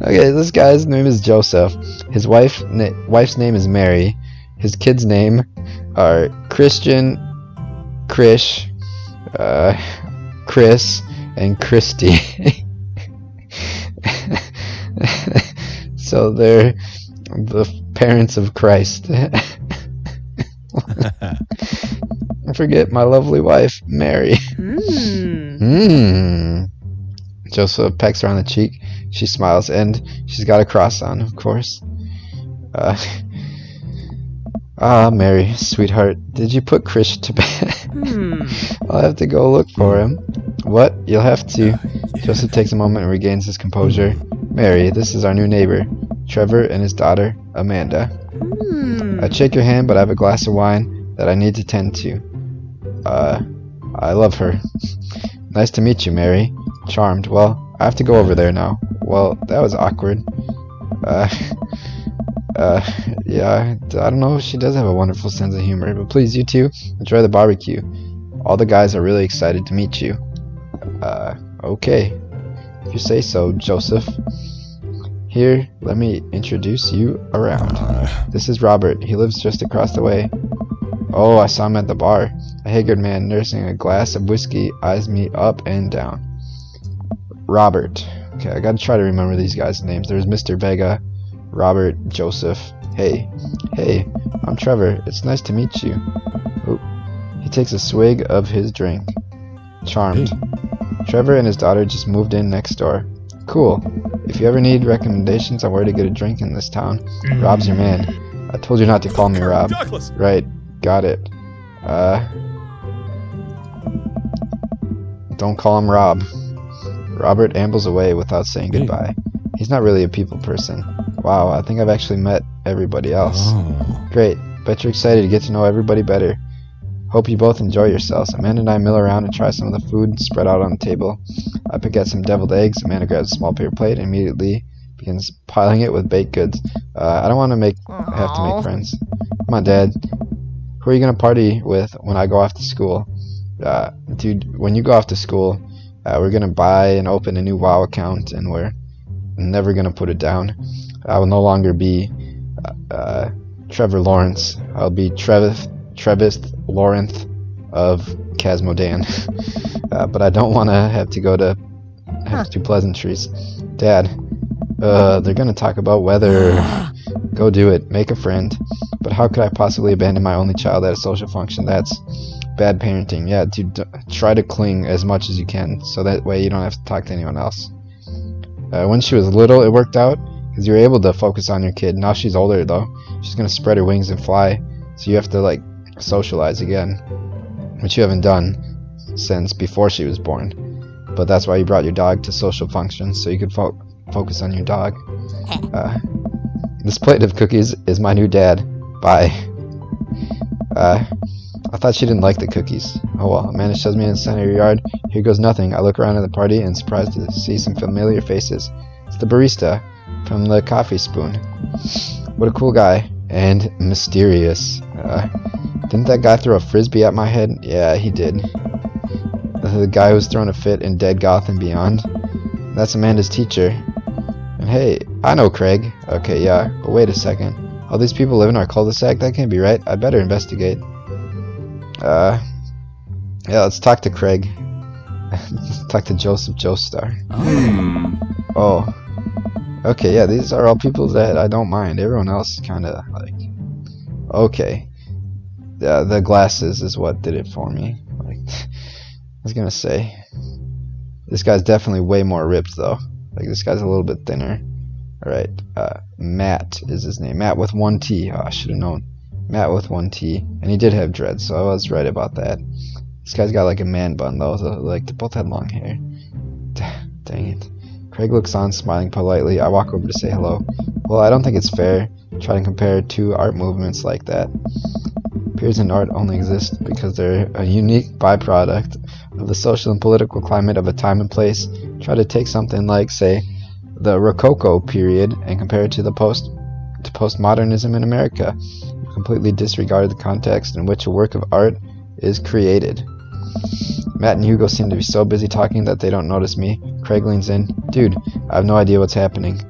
Okay, this guy's name is Joseph. His wife's name is Mary. His kids' name are Christian, Krish, Chris, and Christy. So they're the parents of Christ. and forget my lovely wife, Mary. Joseph pecks her on the cheek. She smiles, and she's got a cross on, of course. Mary, sweetheart, did you put Chris to bed? I'll have to go look for him. What? You'll have to. Joseph takes a moment and regains his composure. Mary, this is our new neighbor, Trevor, and his daughter, Amanda. I'd shake your hand, but I have a glass of wine that I need to tend to. I love her. Nice to meet you, Mary. Charmed. Well, I have to go over there now. Well, that was awkward. Yeah, I don't know, she does have a wonderful sense of humor, but please, you two, enjoy the barbecue. All the guys are really excited to meet you. Okay. If you say so, Joseph. Here, let me introduce you around. This is Robert. He lives just across the way. Oh, I saw him at the bar. A haggard man nursing a glass of whiskey eyes me up and down. Robert. Okay, I gotta try to remember these guys' names. There's Mr. Vega, Robert, Joseph. Hey, I'm Trevor. It's nice to meet you. Oh, he takes a swig of his drink. Charmed. Trevor and his daughter just moved in next door. Cool. If you ever need recommendations on where to get a drink in this town, Rob's your man. I told you not to call me Rob. Right, got it. Don't call him Rob. Robert ambles away without saying goodbye. He's not really a people person. Wow, I think I've actually met everybody else. Great. Bet you're excited to get to know everybody better. Hope you both enjoy yourselves. Amanda and I mill around and try some of the food spread out on the table. I pick out some deviled eggs. Amanda grabs a small paper plate and immediately begins piling it with baked goods. I don't want to have to make friends. Come on, Dad. Who are you going to party with when I go off to school? Dude, when you go off to school, we're going to buy and open a new WoW account, and we're never going to put it down. I will no longer be Trevor Lawrence. I'll be Travis Lawrence of Casmodan. But I don't want to have to go to pleasantries. Dad, they're going to talk about weather. Go do it. Make a friend. But how could I possibly abandon my only child at a social function? That's bad parenting. Yeah, dude, try to cling as much as you can, so that way you don't have to talk to anyone else. When she was little, it worked out, because you were able to focus on your kid. Now she's older, though. She's going to spread her wings and fly, so you have to, socialize again, which you haven't done since before she was born. But that's why you brought your dog to social functions, so you could focus on your dog. This plate of cookies is my new dad. Bye. I thought she didn't like the cookies. Oh well. Amanda shoves me in the center of your yard. Here goes nothing. I look around at the party and surprised to see some familiar faces. It's the barista from the Coffee Spoon. What a cool guy. And mysterious. Didn't that guy throw a frisbee at my head? Yeah, he did. The guy who's throwing a fit in Dead Goth and Beyond. That's Amanda's teacher. And hey, I know Craig. Okay, yeah, but wait a second. All these people live in our cul-de-sac? That can't be right. I better investigate. Yeah, let's talk to Craig. Talk to Joseph Joestar. Oh. Okay, yeah, these are all people that I don't mind. Everyone else kind of okay. The glasses is what did it for me. I was gonna say, this guy's definitely way more ripped though. This guy's a little bit thinner. All right, Matt is his name. Matt with one T. Oh, I should have known. Matt with one T, and he did have dreads, so I was right about that. This guy's got a man bun though. So, they both had long hair. Dang it. Craig looks on, smiling politely. I walk over to say hello. Well, I don't think it's fair trying to compare two art movements like that. Peers in art only exist because they're a unique byproduct of the social and political climate of a time and place. Try to take something like, say, the Rococo period and compare it to postmodernism in America. You completely disregard the context in which a work of art is created. Matt and Hugo seem to be so busy talking that they don't notice me. Craig leans in. Dude, I have no idea what's happening.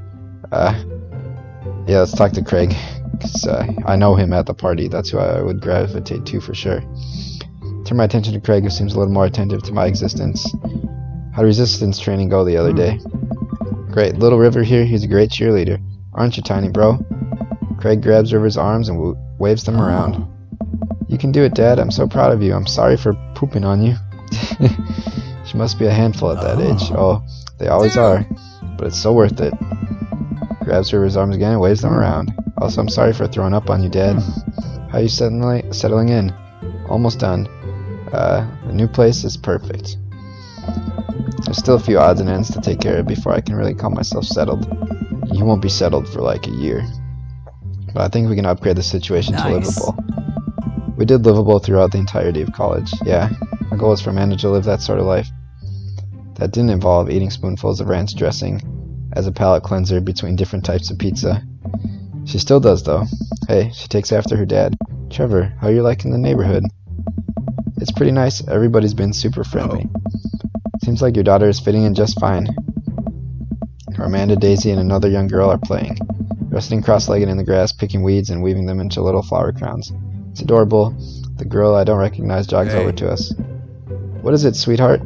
Yeah, let's talk to Craig. Because I know him at the party. That's who I would gravitate to for sure. Turn my attention to Craig, who seems a little more attentive to my existence. How did resistance training go the other day? Great. Little River here, he's a great cheerleader. Aren't you, tiny bro? Craig grabs River's arms and waves them around. You can do it, Dad. I'm so proud of you. I'm sorry for pooping on you. She must be a handful at that age. Oh, they always are. But it's so worth it. Grabs her in his arms again and waves them around. Also, I'm sorry for throwing up on you, Dad. How are you settling in? Almost done. The new place is perfect. There's still a few odds and ends to take care of before I can really call myself settled. You won't be settled for like a year. But I think we can upgrade the situation to livable. We did livable throughout the entirety of college. Yeah, my goal was for Amanda to live that sort of life. That didn't involve eating spoonfuls of ranch dressing as a palate cleanser between different types of pizza. She still does, though. Hey, she takes after her dad. Trevor, how you liking the neighborhood? It's pretty nice. Everybody's been super friendly. Seems like your daughter is fitting in just fine. Amanda, Daisy, and another young girl are playing, resting cross-legged in the grass, picking weeds and weaving them into little flower crowns. It's adorable. The girl I don't recognize jogs over to us. What is it, sweetheart?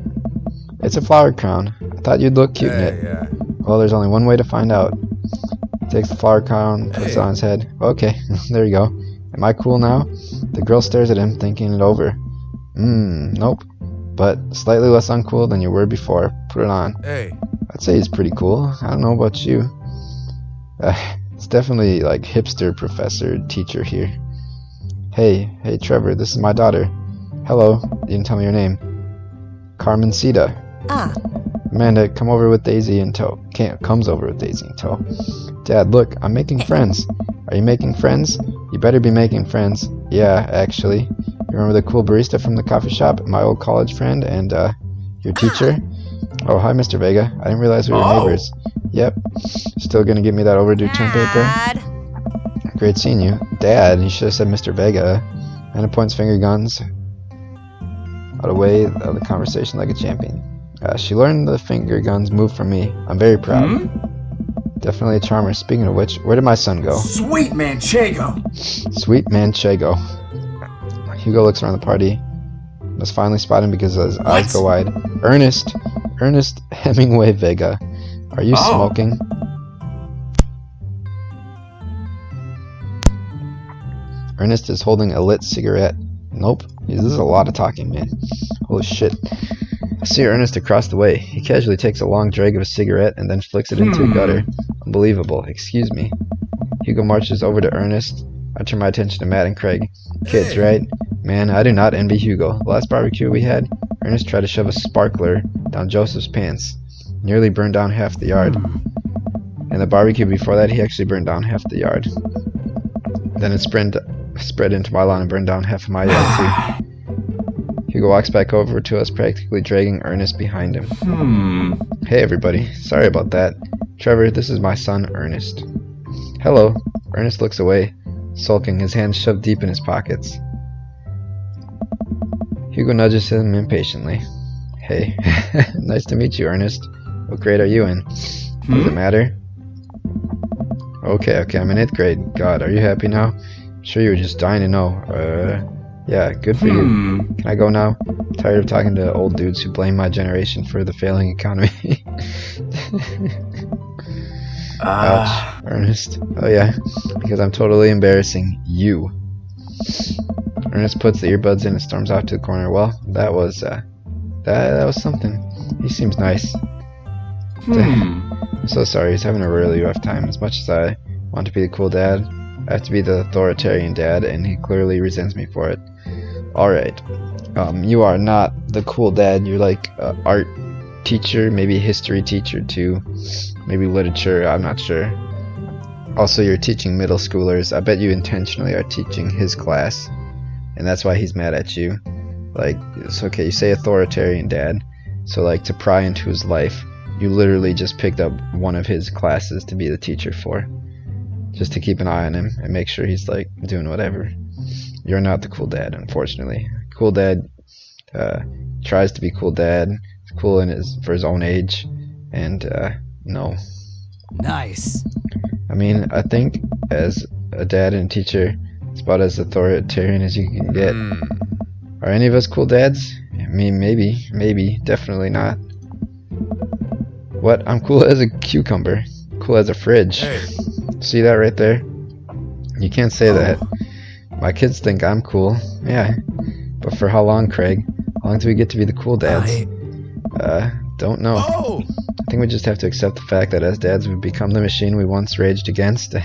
It's a flower crown. I thought you'd look cute in it. Well, there's only one way to find out. Takes the flower crown, puts it on his head. Okay, there you go. Am I cool now? The girl stares at him, thinking it over. Nope. But slightly less uncool than you were before. Put it on. I'd say he's pretty cool. I don't know about you. It's definitely like hipster professor teacher here. Hey, Trevor, this is my daughter. Hello. You didn't tell me your name. Carmencita. Ah. Amanda, come over with Daisy in tow. Comes over with Daisy in tow. Dad, look, I'm making friends. Are you making friends? You better be making friends. Yeah, actually. You remember the cool barista from the coffee shop? My old college friend and, your teacher? Oh, hi, Mr. Vega. I didn't realize we were neighbors. Yep. Still gonna give me that overdue term paper? Dad. Great seeing you. Dad, you should have said Mr. Vega. Anna points finger guns out of the way of the conversation like a champion. She learned the finger guns move from me. I'm very proud. Definitely a charmer. Speaking of which, where did my son go? Sweet Manchego! Sweet Manchego. Hugo looks around the party. Must finally spot him because his eyes go wide. Ernest Hemingway Vega. Are you smoking? Ernest is holding a lit cigarette. Nope. This is a lot of talking, man. Holy shit. I see Ernest across the way. He casually takes a long drag of a cigarette and then flicks it into a gutter. Unbelievable. Excuse me. Hugo marches over to Ernest. I turn my attention to Matt and Craig. Kids, right? Man, I do not envy Hugo. The last barbecue we had, Ernest tried to shove a sparkler down Joseph's pants. Nearly burned down half the yard. And the barbecue before that, he actually burned down half the yard. Then it spread into my lawn and burned down half of my yard too. Hugo walks back over to us, practically dragging Ernest behind him. Hey everybody, sorry about that. Trevor, this is my son Ernest. Hello. Ernest looks away, sulking, his hands shoved deep in his pockets. Hugo nudges him impatiently. Hey, nice to meet you, Ernest. What grade are you in? Does it matter? Okay, I'm in 8th grade. God, are you happy now? I'm sure you were just dying to know. Yeah, good for you. Can I go now? I'm tired of talking to old dudes who blame my generation for the failing economy. Ouch, Ernest. Oh yeah, because I'm totally embarrassing you. Ernest puts the earbuds in and storms out to the corner. Well, that was something. He seems nice. I'm so sorry, he's having a really rough time. As much as I want to be the cool dad, I have to be the authoritarian dad, and he clearly resents me for it. Alright. You are not the cool dad. You're like an art teacher, maybe a history teacher too. Maybe literature, I'm not sure. Also, you're teaching middle schoolers. I bet you intentionally are teaching his class, and that's why he's mad at you. Like, it's okay, you say authoritarian dad, so like to pry into his life, you literally just picked up one of his classes to be the teacher for. Just to keep an eye on him and make sure he's like doing whatever. You're not the cool dad, unfortunately. Cool dad tries to be cool dad. He's cool for his own age, and no. Nice. I mean, I think as a dad and a teacher, it's about as authoritarian as you can get. Are any of us cool dads? I mean, maybe, definitely not. What? I'm cool as a cucumber. Cool as a fridge. See that right there? You can't say that. My kids think I'm cool. Yeah. But for how long, Craig? How long do we get to be the cool dads? Don't know. Oh! I think we just have to accept the fact that as dads we've become the machine we once raged against.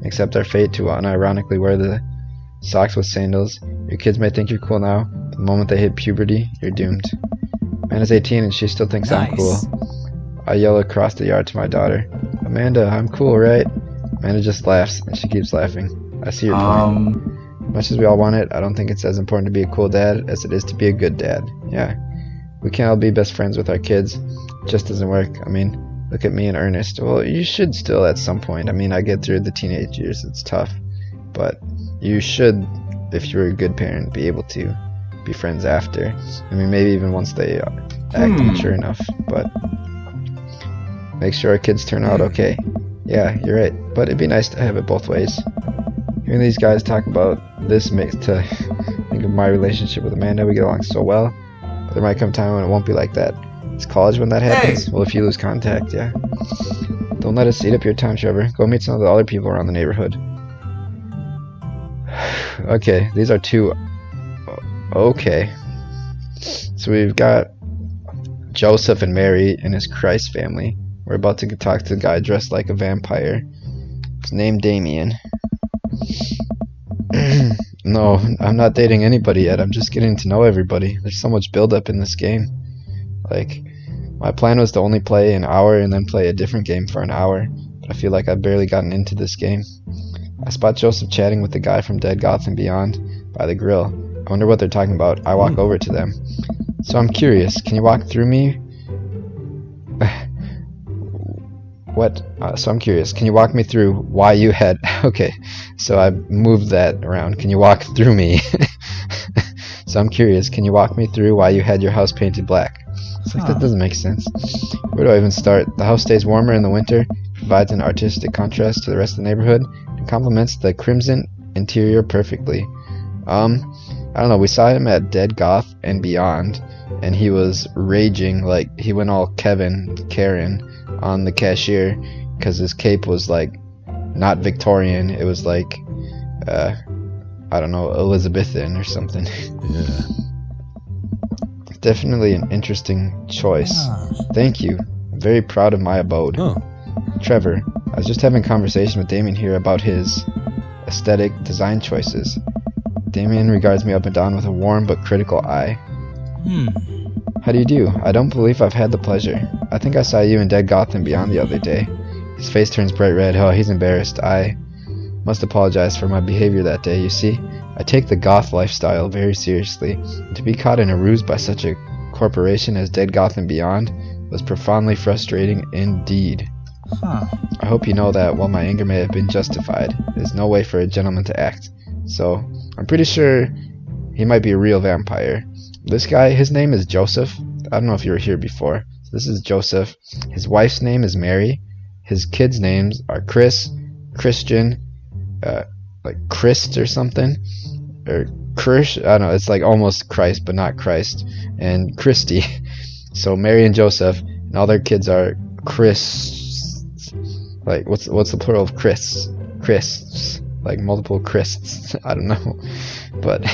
Accept our fate to unironically wear the socks with sandals. Your kids may think you're cool now, but the moment they hit puberty, you're doomed. Amanda's 18 and she still thinks I'm cool. I yell across the yard to my daughter, Amanda, I'm cool, right? Amanda just laughs, and she keeps laughing. I see your point. Much as we all want it, I don't think it's as important to be a cool dad as it is to be a good dad. Yeah. We can't all be best friends with our kids. It just doesn't work. I mean, look at me and Ernest. Well, you should still at some point. I mean, I get through the teenage years. It's tough. But you should, if you're a good parent, be able to be friends after. I mean, maybe even once they act mature enough. But make sure our kids turn out okay. Yeah, you're right. But it'd be nice to have it both ways. Hearing these guys talk about this makes to think of my relationship with Amanda. We get along so well. But there might come a time when it won't be like that. It's college when that happens. Well, if you lose contact, yeah. Don't let us eat up your time, Trevor. Go meet some of the other people around the neighborhood. Okay, these are two. Okay. So we've got Joseph and Mary and his Christ family. We're about to talk to the guy dressed like a vampire. His name Damien. No, I'm not dating anybody yet. I'm just getting to know everybody. There's so much build-up in this game. Like, my plan was to only play an hour and then play a different game for an hour, but I feel like I've barely gotten into this game. I spot Joseph chatting with the guy from Dead Goth and Beyond by the grill. I wonder what they're talking about. I walk over to them. So I'm curious, can you walk through me? What? So I'm curious, can you walk me through why you had... Okay, so I moved that around. Can you walk through me? So I'm curious, can you walk me through why you had your house painted black? It's like, that doesn't make sense. Where do I even start? The house stays warmer in the winter, provides an artistic contrast to the rest of the neighborhood, and complements the crimson interior perfectly. I don't know, we saw him at Dead Goth and Beyond, and he was raging, like, he went all Karen on the cashier, because his cape was, like, not Victorian, it was, like, I don't know, Elizabethan or something. Yeah. Definitely an interesting choice. Thank you. I'm very proud of my abode. Trevor, I was just having a conversation with Damien here about his aesthetic design choices. Damien regards me up and down with a warm but critical eye. How do you do? I don't believe I've had the pleasure. I think I saw you in Dead Goth and Beyond the other day. His face turns bright red. Oh, he's embarrassed. I must apologize for my behavior that day. You see, I take the goth lifestyle very seriously, and to be caught in a ruse by such a corporation as Dead Goth and Beyond was profoundly frustrating indeed. I hope you know that while my anger may have been justified, there's no way for a gentleman to act. So, I'm pretty sure he might be a real vampire. This guy, his name is Joseph. I don't know if you were here before. This is Joseph. His wife's name is Mary. His kids' names are Chris, Christian, like Christ or something, or Krish. I don't know. It's like almost Christ, but not Christ. And Christy. So Mary and Joseph, and all their kids are Chris. Like what's the plural of Chris? Christs. Like multiple Christs. I don't know. But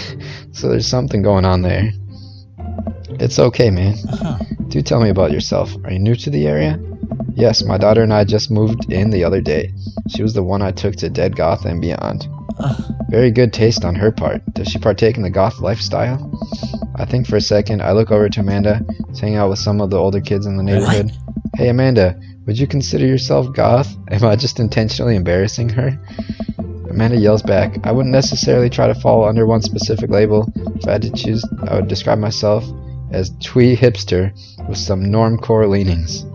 so there's something going on there. It's okay, man. Do tell me about yourself. Are you new to the area? Yes, my daughter and I just moved in the other day. She was the one I took to Dead Goth and Beyond. Very good taste on her part. Does she partake in the goth lifestyle? I think for a second. I look over to Amanda, who's hanging out with some of the older kids in the neighborhood. Hey Amanda, would you consider yourself goth? Am I just intentionally embarrassing her? Amanda yells back, I wouldn't necessarily try to fall under one specific label. If I had to choose, I would describe myself as twee hipster with some normcore leanings.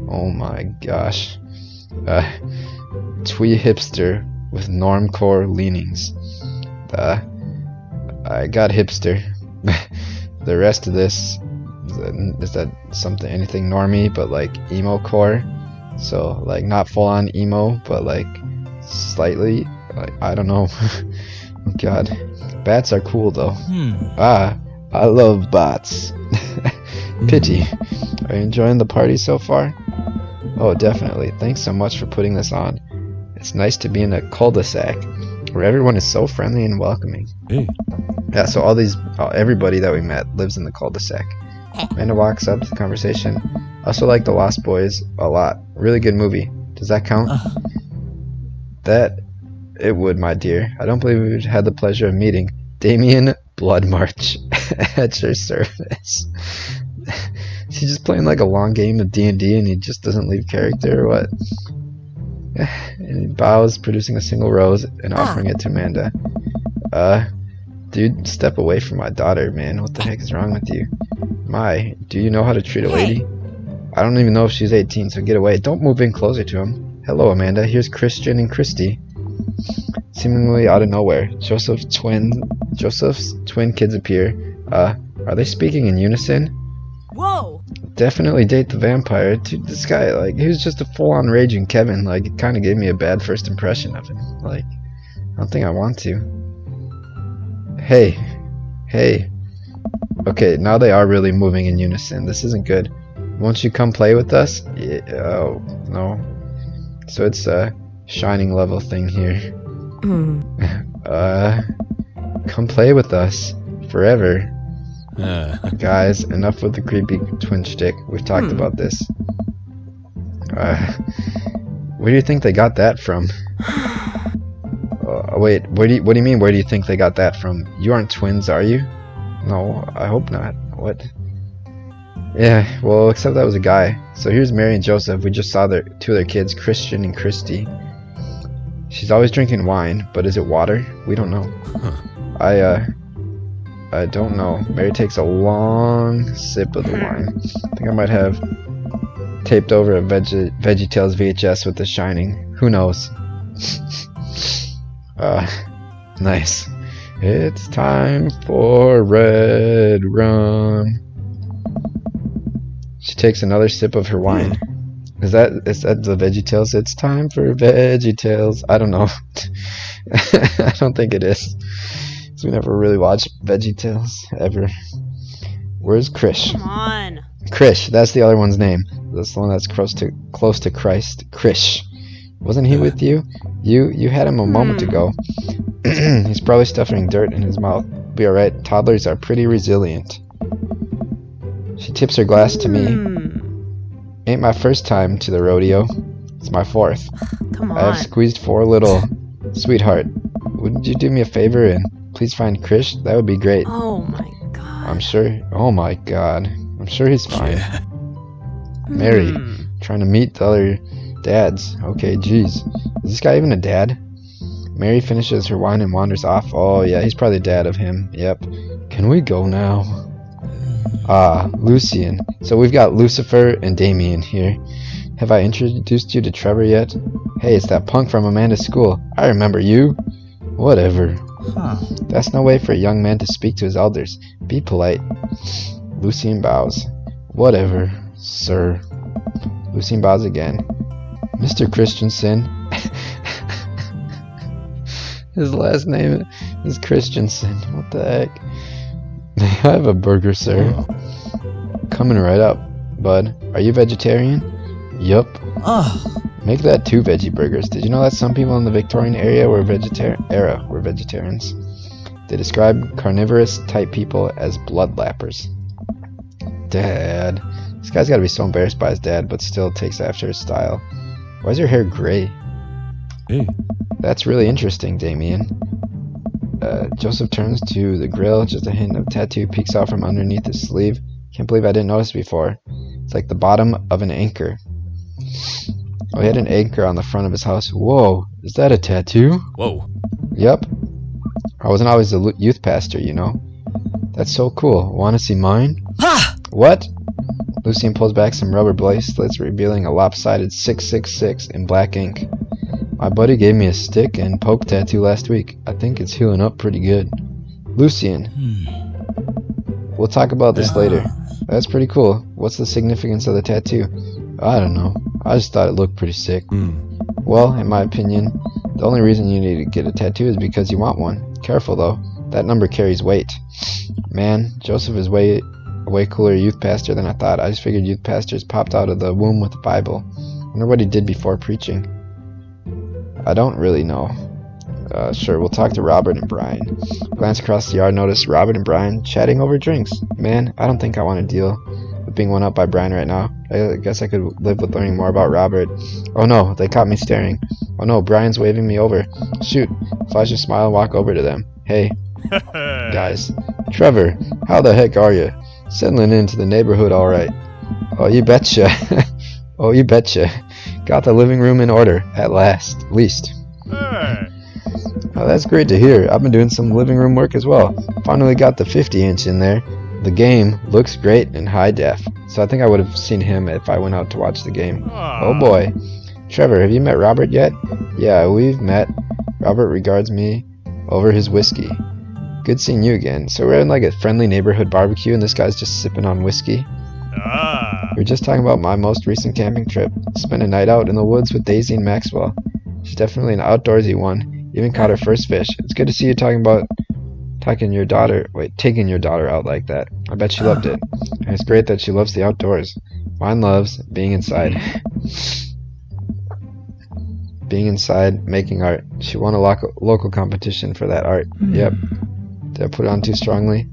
Oh my gosh. Twee hipster with normcore leanings. I got hipster. The rest of this, is that something, anything normie, but like emo core? So like not full on emo, but like slightly, like, I don't know. Oh god. Bats are cool though. I love bats. Pity. Are you enjoying the party so far? Oh, definitely. Thanks so much for putting this on. It's nice to be in a cul-de-sac. where everyone is so friendly and welcoming. Hey. Yeah, so everybody that we met lives in the cul-de-sac. Amanda walks up to the conversation. I also like The Lost Boys a lot. Really good movie. Does that count? That it would, my dear. I don't believe we've had the pleasure of meeting. Damien Bloodmarch at your service. Is he just playing like a long game of D&D and he just doesn't leave character or what? And he bows, producing a single rose and offering it to Amanda. Dude, step away from my daughter, man. What the heck is wrong with you? My, do you know how to treat a lady? I don't even know if she's 18, so get away. Don't move in closer to him. Hello, Amanda. Here's Christian and Christy. Seemingly out of nowhere, Joseph's twin kids appear. Are they speaking in unison? Whoa! Definitely date the vampire. Dude, this guy, like, he was just a full-on raging Kevin. Like, it kind of gave me a bad first impression of him. Like, I don't think I want to. Hey. Okay, now they are really moving in unison. This isn't good. Won't you come play with us? Yeah, oh, no. So it's a shining level thing here. Come play with us. Forever. Guys, enough with the creepy twin shtick. We've talked about this. Where do you think they got that from? Wait, what do you mean, where do you think they got that from? You aren't twins, are you? No, I hope not. What? Yeah, well, except that was a guy. So here's Mary and Joseph. We just saw two of their kids, Christian and Christy. She's always drinking wine, but is it water? We don't know. I don't know. Mary takes a long sip of the wine. I think I might have taped over a VeggieTales VHS with The Shining. Who knows? Nice. It's time for Red Rum. She takes another sip of her wine. Is that the VeggieTales? It's time for VeggieTales. I don't know. I don't think it is. So we never really watched VeggieTales ever. Where's Krish? Come on. Krish, that's the other one's name. That's the one that's close to Christ. Krish. Wasn't he with you? You had him a moment ago. He's probably stuffing dirt in his mouth. Be alright. Toddlers are pretty resilient. She tips her glass to me. Ain't my first time to the rodeo. It's my fourth. Come on. I have squeezed 4 little. Sweetheart, would you do me a favor and please find Krish? That would be great. Oh my god. I'm sure. Oh my god. I'm sure he's fine. Mary, trying to meet the other dads. Okay, jeez. Is this guy even a dad? Mary finishes her wine and wanders off. Oh yeah, he's probably the dad of him. Yep. Can we go now? Lucian. So we've got Lucifer and Damien here. Have I introduced you to Trevor yet? Hey, it's that punk from Amanda's school. I remember you. Whatever. That's no way for a young man to speak to his elders. Be polite. Lucian bows. Whatever, sir. Lucian bows again. Mr. Christensen. His last name is Christensen. What the heck? May I have a burger, sir? Coming right up. Bud, are you vegetarian? Yup. Make that 2 veggie burgers. Did you know that some people in the Victorian were vegetarians? They describe carnivorous type people as bloodlappers. Dad. This guy's gotta be so embarrassed by his dad, but still takes after his style. Why is your hair gray? Hey. That's really interesting, Damien. Joseph turns to the grill. Just a hint of tattoo peeks out from underneath his sleeve. Can't believe I didn't notice before. It's like the bottom of an anchor. Oh, he had an anchor on the front of his house. Whoa, is that a tattoo? Whoa. Yep. I wasn't always a youth pastor, you know. That's so cool. Want to see mine? What? Lucian pulls back some rubber bracelets, revealing a lopsided 666 in black ink. My buddy gave me a stick and poke tattoo last week. I think it's healing up pretty good. Lucian. We'll talk about this later. That's pretty cool. What's the significance of the tattoo? I don't know. I just thought it looked pretty sick. Well, in my opinion, the only reason you need to get a tattoo is because you want one. Careful though. That number carries weight. Man, Joseph is way cooler youth pastor than I thought. I just figured youth pastors popped out of the womb with the Bible. Wonder what he did before preaching. I don't really know. Sure, we'll talk to Robert and Brian. Glance across the yard, notice Robert and Brian chatting over drinks. Man, I don't think I want to deal with being one up by Brian right now. I guess I could live with learning more about Robert. Oh no, they caught me staring. Oh no, Brian's waving me over. Shoot, flash a smile and walk over to them. Hey, guys. Trevor, how the heck are you? Settling into the neighborhood alright. Oh, you betcha. Oh, you betcha. Got the living room in order, at least. Oh, that's great to hear. I've been doing some living room work as well. Finally got the 50-inch in there. The game looks great in high def. So I think I would have seen him if I went out to watch the game. Oh boy. Trevor, have you met Robert yet? Yeah, we've met. Robert regards me over his whiskey. Good seeing you again. So we're in like a friendly neighborhood barbecue and this guy's just sipping on whiskey. We were just talking about my most recent camping trip. Spent a night out in the woods with Daisy and Maxwell. She's definitely an outdoorsy one. Even caught her first fish. It's good to see you taking your daughter out like that. I bet she loved it. And it's great that she loves the outdoors. Mine loves being inside. Being inside, making art. She won a local competition for that art. Yep. Did I put it on too strongly?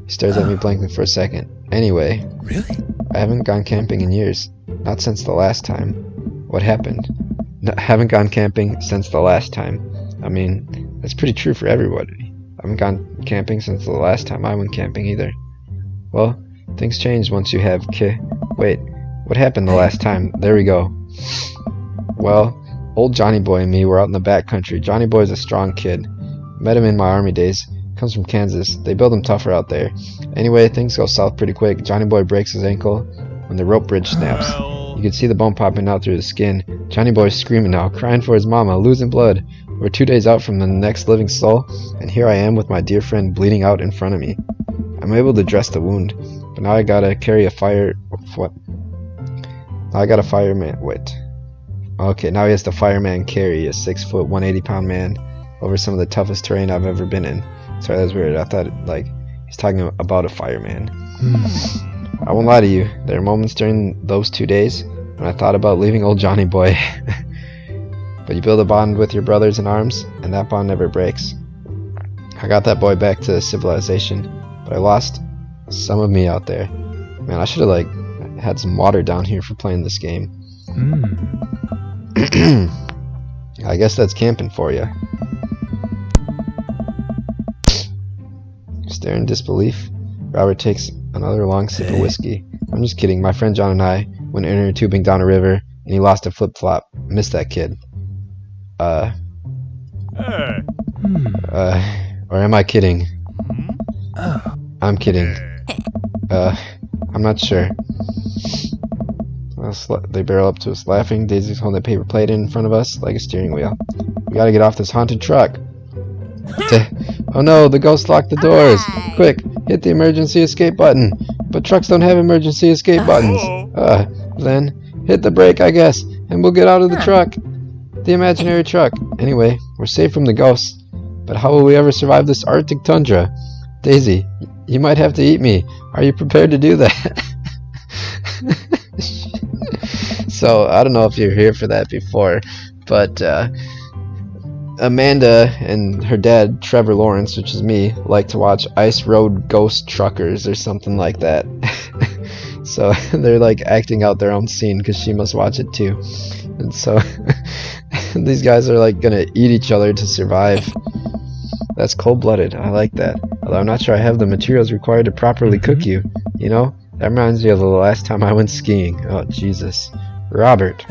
He stares at me blankly for a second. Anyway. Really? I haven't gone camping in years. Not since the last time. What happened? No, I haven't gone camping since the last time. I mean, that's pretty true for everybody. I haven't gone camping since the last time I went camping either. Well, things change once you have Wait, what happened the last time? There we go. Well, old Johnny Boy and me were out in the backcountry. Johnny Boy's a strong kid. Met him in my army days. Comes from Kansas. They build him tougher out there. Anyway, things go south pretty quick. Johnny Boy breaks his ankle when the rope bridge snaps. You can see the bone popping out through the skin. Johnny Boy's screaming now, crying for his mama, losing blood. We're 2 days out from the next living soul, and here I am with my dear friend bleeding out in front of me. I'm able to dress the wound, but now I gotta carry a fire... What? Now I got a fireman... Wait. Okay, now he has to fireman carry a 6-foot, 180-pound man over some of the toughest terrain I've ever been in. Sorry, that's weird. I thought, he's talking about a fireman. I won't lie to you. There are moments during those 2 days when I thought about leaving old Johnny Boy. But you build a bond with your brothers in arms, and that bond never breaks. I got that boy back to civilization, but I lost some of me out there. Man, I should have, had some water down here for playing this game. I guess that's camping for you. Stare in disbelief. Robert takes another long sip of whiskey. I'm just kidding. My friend John and I went inner tubing down a river, and he lost a flip-flop. Missed that kid. Or am I kidding? I'm kidding. I'm not sure. They barrel up to us laughing. Daisy's holding a paper plate in front of us like a steering wheel. We gotta get off this haunted truck. Oh no, the ghost locked the doors. Quick, hit the emergency escape button. But trucks don't have emergency escape buttons. Then hit the brake, I guess, and we'll get out of the truck. The imaginary truck. Anyway, we're safe from the ghosts. But how will we ever survive this Arctic tundra? Daisy, you might have to eat me. Are you prepared to do that? So, I don't know if you're here for that before, but Amanda and her dad, Trevor Lawrence, which is me, like to watch Ice Road Ghost Truckers or something like that. So they're acting out their own scene because she must watch it too. And so these guys are gonna eat each other to survive. That's cold-blooded. I like that. Although I'm not sure I have the materials required to properly cook you. You know, that reminds me of the last time I went skiing. Oh, Jesus. Robert.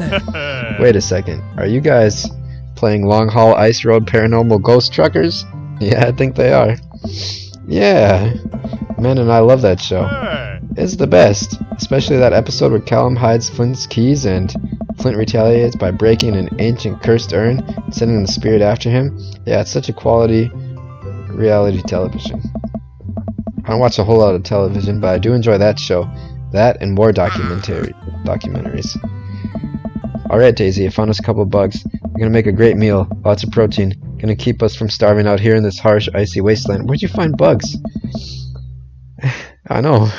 Wait a second. Are you guys playing Long Haul Ice Road Paranormal Ghost Truckers? Yeah, I think they are. Yeah. Man, and I love that show. It's the best. Especially that episode where Callum hides Flint's keys and Flint retaliates by breaking an ancient cursed urn and sending the spirit after him. Yeah, it's such a quality reality television. I don't watch a whole lot of television, but I do enjoy that show. That and more documentaries. Alright, Daisy, I found us a couple of bugs. We're gonna make a great meal. Lots of protein. Gonna keep us from starving out here in this harsh, icy wasteland. Where'd you find bugs? I know,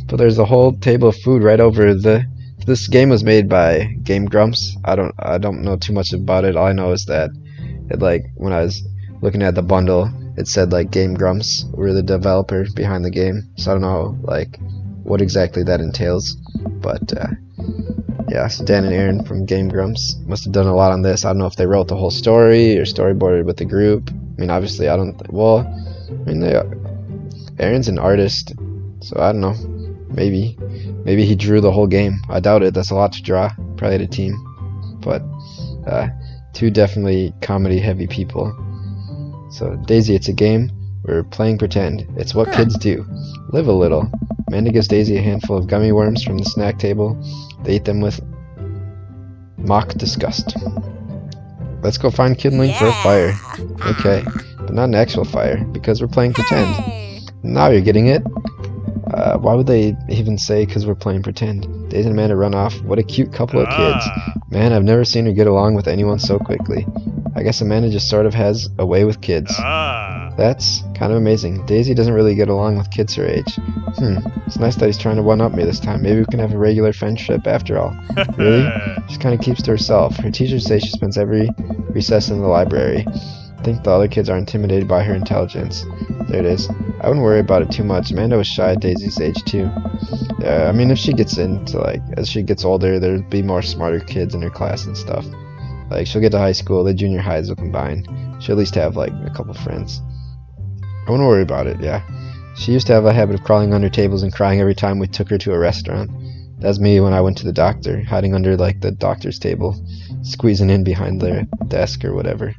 but there's a whole table of food right over the... This game was made by Game Grumps. I don't know too much about it. All I know is that when I was looking at the bundle, it said like Game Grumps were the developer behind the game. So I don't know like what exactly that entails, but yeah, so Dan and Aaron from Game Grumps must have done a lot on this. I don't know if they wrote the whole story or storyboarded with the group. I mean, obviously, I don't. Well, I mean, Aaron's an artist, so I don't know. Maybe he drew the whole game. I doubt it. That's a lot to draw. Probably had a team, but two definitely comedy-heavy people. So Daisy, it's a game. We're playing pretend. It's what kids do. Live a little. Amanda gives Daisy a handful of gummy worms from the snack table. They eat them with mock disgust. Let's go find kindling for a fire. Okay, but not an actual fire, because we're playing pretend. Hey. Now you're getting it. Why would they even say because we're playing pretend? Daisy and Amanda run off. What a cute couple of kids. Man, I've never seen her get along with anyone so quickly. I guess Amanda just sort of has a way with kids. That's kind of amazing. Daisy doesn't really get along with kids her age. It's nice that he's trying to one-up me this time. Maybe we can have a regular friendship after all. Really? She kind of keeps to herself. Her teachers say she spends every recess in the library. I think the other kids are intimidated by her intelligence. There it is. I wouldn't worry about it too much. Amanda was shy at Daisy's age too. Yeah, I mean, if she gets into like, as she gets older, there'll be more smarter kids in her class and stuff. Like, she'll get to high school, the junior highs will combine. She'll at least have like a couple friends. I wouldn't worry about it, yeah. She used to have a habit of crawling under tables and crying every time we took her to a restaurant. That's me when I went to the doctor, hiding under like the doctor's table, squeezing in behind their desk or whatever.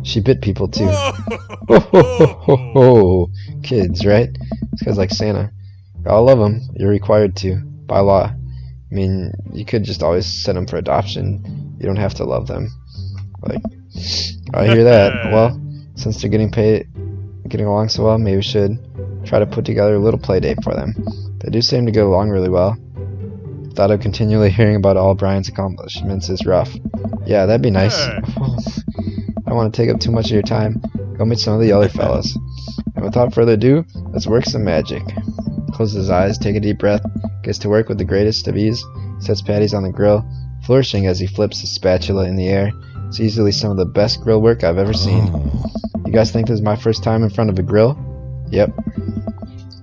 She bit people too. Ho. Kids, right? It's guys like Santa. Gotta love them. You're required to, by law. I mean, you could just always send them for adoption. You don't have to love them. Like, I hear that. Well, since they're getting along so well, maybe we should try to put together a little play date for them. They do seem to get along really well. Thought of continually hearing about all Brian's accomplishments is rough. Yeah, that'd be nice. I don't want to take up too much of your time. Go meet some of the other fellas. And without further ado, let's work some magic. Closes his eyes, take a deep breath, gets to work with the greatest of ease, sets patties on the grill, flourishing as he flips his spatula in the air. It's easily some of the best grill work I've ever seen. You guys think this is my first time in front of a grill? Yep.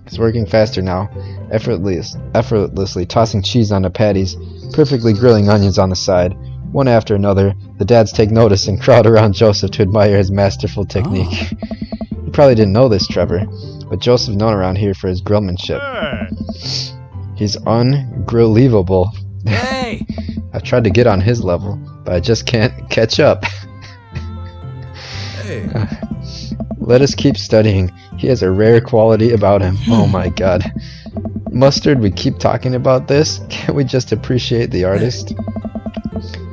It's working faster now, effortlessly tossing cheese onto patties, perfectly grilling onions on the side. One after another, the dads take notice and crowd around Joseph to admire his masterful technique. You probably didn't know this, Trevor, but Joseph's known around here for his grillmanship. He's ungrillievable. Hey! I tried to get on his level, but I just can't catch up. Hey. Let us keep studying. He has a rare quality about him. Oh my god. Mustard, we keep talking about this. Can't we just appreciate the artist?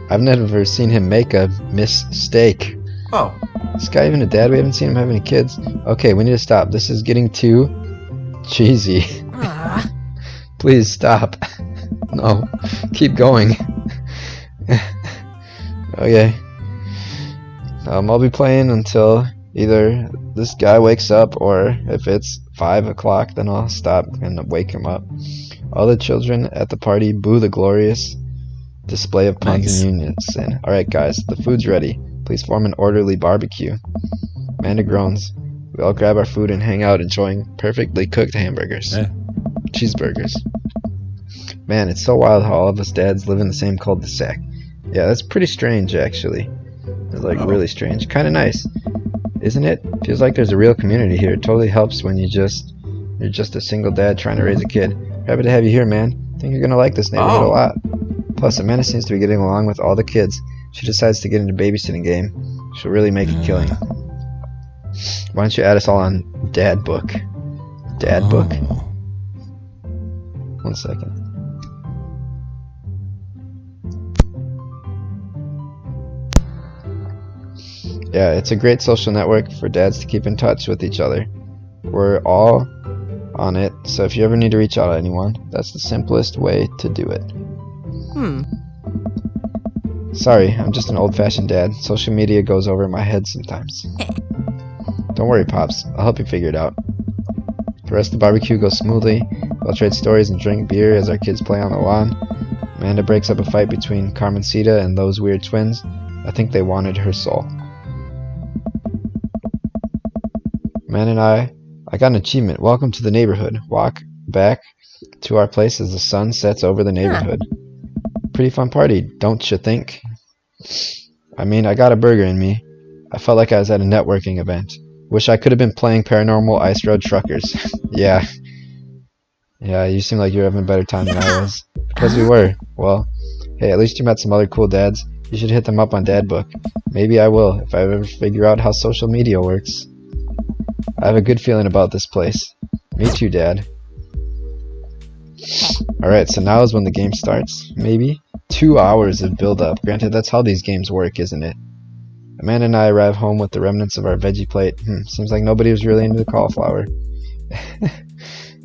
I've never seen him make a mistake. Oh. Is this guy even a dad? We haven't seen him have any kids. Okay, we need to stop. This is getting too cheesy. Please stop. No. Keep going. Okay. I'll be playing until either this guy wakes up, or if it's 5 o'clock, then I'll stop and wake him up. All the children at the party boo the glorious display of puns and unison. Alright guys, the food's ready. Please form an orderly barbecue. Amanda groans. We all grab our food and hang out enjoying perfectly cooked hamburgers. Cheeseburgers. Man, it's so wild how all of us dads live in the same cul-de-sac. Yeah, that's pretty strange actually. It's like really strange. Kinda nice. Isn't it? Feels like there's a real community here. It totally helps when you're just a single dad trying to raise a kid. Happy to have you here, man. I think you're gonna like this neighborhood a lot. Plus, Amanda seems to be getting along with all the kids. She decides to get into babysitting game. She'll really make a killing. Why don't you add us all on Dad Book? Dad Book? 1 second. Yeah, it's a great social network for dads to keep in touch with each other. We're all on it, so if you ever need to reach out to anyone, that's the simplest way to do it. Sorry, I'm just an old-fashioned dad. Social media goes over my head sometimes. Don't worry, Pops. I'll help you figure it out. The rest of the barbecue goes smoothly. We'll trade stories and drink beer as our kids play on the lawn. Amanda breaks up a fight between Carmencita and those weird twins. I think they wanted her soul. Man and I got an achievement. Welcome to the neighborhood. Walk back to our place as the sun sets over the neighborhood. Pretty fun party, don't you think? I mean, I got a burger in me. I felt like I was at a networking event. Wish I could have been playing Paranormal Ice Road Truckers. Yeah. Yeah, you seem like you were having a better time than I was. Because we were. Well, hey, at least you met some other cool dads. You should hit them up on Dad Book. Maybe I will, if I ever figure out how social media works. I have a good feeling about this place. Me too, Dad. Alright, so now is when the game starts, maybe? 2 hours of build-up. Granted, that's how these games work, isn't it? Amanda and I arrive home with the remnants of our veggie plate. Seems like nobody was really into the cauliflower.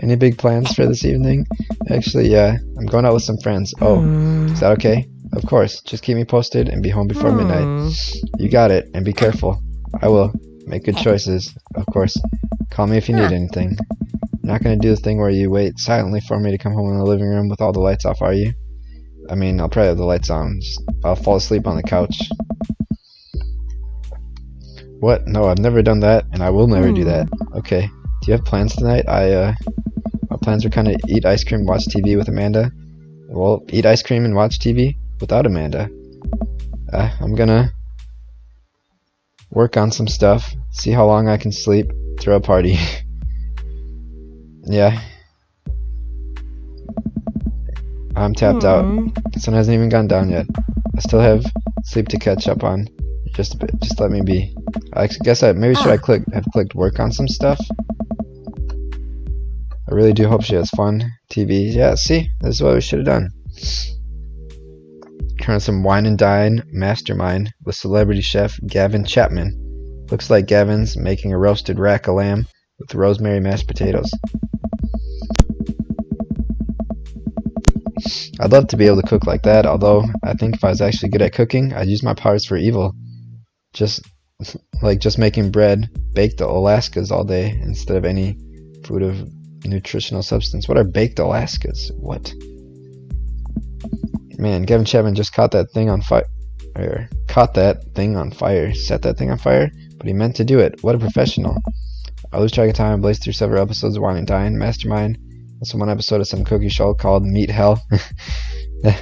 Any big plans for this evening? Actually, yeah. I'm going out with some friends. Oh, is that okay? Of course. Just keep me posted and be home before midnight. You got it, and be careful. I will. Make good choices, of course. Call me if you need anything. You're not going to do the thing where you wait silently for me to come home in the living room with all the lights off, are you? I mean, I'll probably have the lights on. I'll fall asleep on the couch. What? No, I've never done that, and I will never do that. Okay. Do you have plans tonight? My plans are kind of eat ice cream, watch TV with Amanda. Well, eat ice cream and watch TV without Amanda. I'm gonna work on some stuff, see how long I can sleep, throw a party. Yeah. I'm tapped out. The sun hasn't even gone down yet. I still have sleep to catch up on. Just a bit. Just let me be. I guess maybe should I have clicked work on some stuff? I really do hope she has fun. TV. Yeah, see? This is what we should have done. Turn on some wine and dine mastermind with celebrity chef Gavin Chapman. Looks like Gavin's making a roasted rack of lamb with rosemary mashed potatoes. I'd love to be able to cook like that, although I think if I was actually good at cooking, I'd use my powers for evil. Just making bread, baked Alaskas all day instead of any food of nutritional substance. What are baked Alaskas? What? Man, Gavin Chapman just caught that thing on fire. Set that thing on fire, but he meant to do it. What a professional. I lose track of time and blaze through several episodes of Wine and Dine Mastermind. Also one episode of some cookie show called Meat Hell.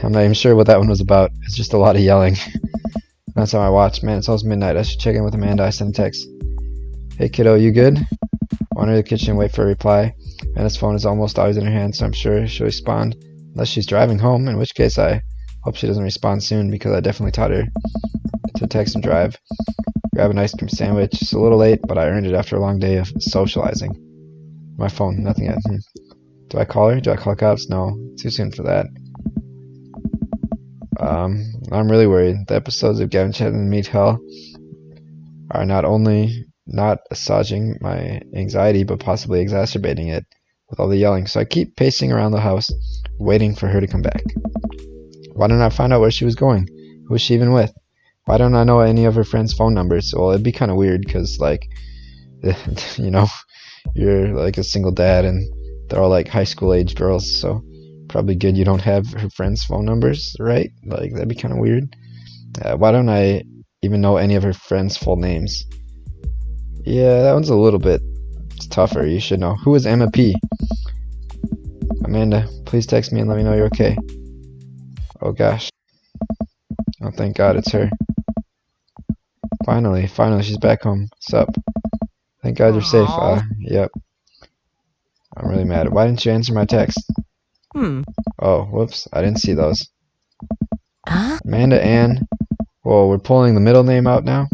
I'm not even sure what that one was about. It's just a lot of yelling. That's how I watch. Man, it's almost midnight. I should check in with Amanda. I sent a text. Hey kiddo, you good? Wander to the kitchen and wait for a reply. Amanda's phone is almost always in her hand, so I'm sure she'll respond. Unless she's driving home, in which case I hope she doesn't respond soon because I definitely taught her to text and drive. Grab an ice cream sandwich. It's a little late, but I earned it after a long day of socializing. My phone, nothing yet. Do I call her? Do I call cops? No, too soon for that. I'm really worried. The episodes of Gavin Chapman Meet Hell are not only not assuaging my anxiety, but possibly exacerbating it with all the yelling. So I keep pacing around the house, waiting for her to come back. Why don't I find out where she was going? Who was she even with? Why don't I know any of her friends' phone numbers? Well, it'd be kind of weird because, like, you know, you're like a single dad and they're all like high school age girls, so probably good you don't have her friends' phone numbers, right? Like, that'd be kind of weird. Why don't I even know any of her friends' full names? Yeah, that one's a little bit tougher. You should know. Who is Emma P? Amanda, please text me and let me know you're okay. Oh gosh. Oh, thank God it's her. Finally, she's back home. Sup? Thank God you're safe. Yep. I'm really mad. Why didn't you answer my text? Oh, whoops. I didn't see those. Amanda Ann. Whoa, we're pulling the middle name out now?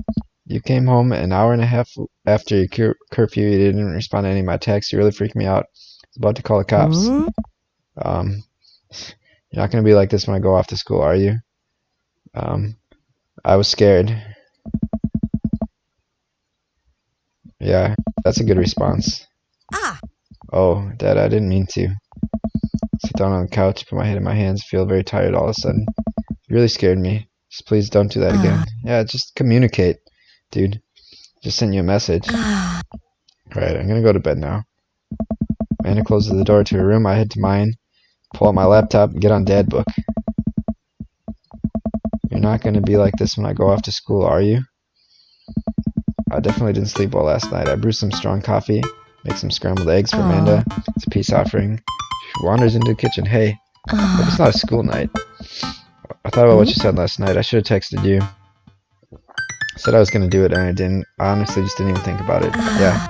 You came home an hour and a half after your curfew. You didn't respond to any of my texts. You really freaked me out. I was about to call the cops. You're not going to be like this when I go off to school, are you? I was scared. Yeah, that's a good response. Oh, Dad, I didn't mean to. Sit down on the couch, put my head in my hands, feel very tired all of a sudden. You really scared me. Just please don't do that again. Yeah, just communicate, dude. Just sent you a message. Alright, I'm gonna go to bed now. Amanda closes the door to her room. I head to mine, pull out my laptop, and get on Dad Book. You're not gonna be like this when I go off to school, are you? I definitely didn't sleep well last night. I brewed some strong coffee, make some scrambled eggs for Amanda. It's a peace offering. She wanders into the kitchen. Hey, hope it's not a school night. I thought about what you said last night. I should have texted you. I said I was going to do it and I didn't. I honestly just didn't even think about it. Yeah,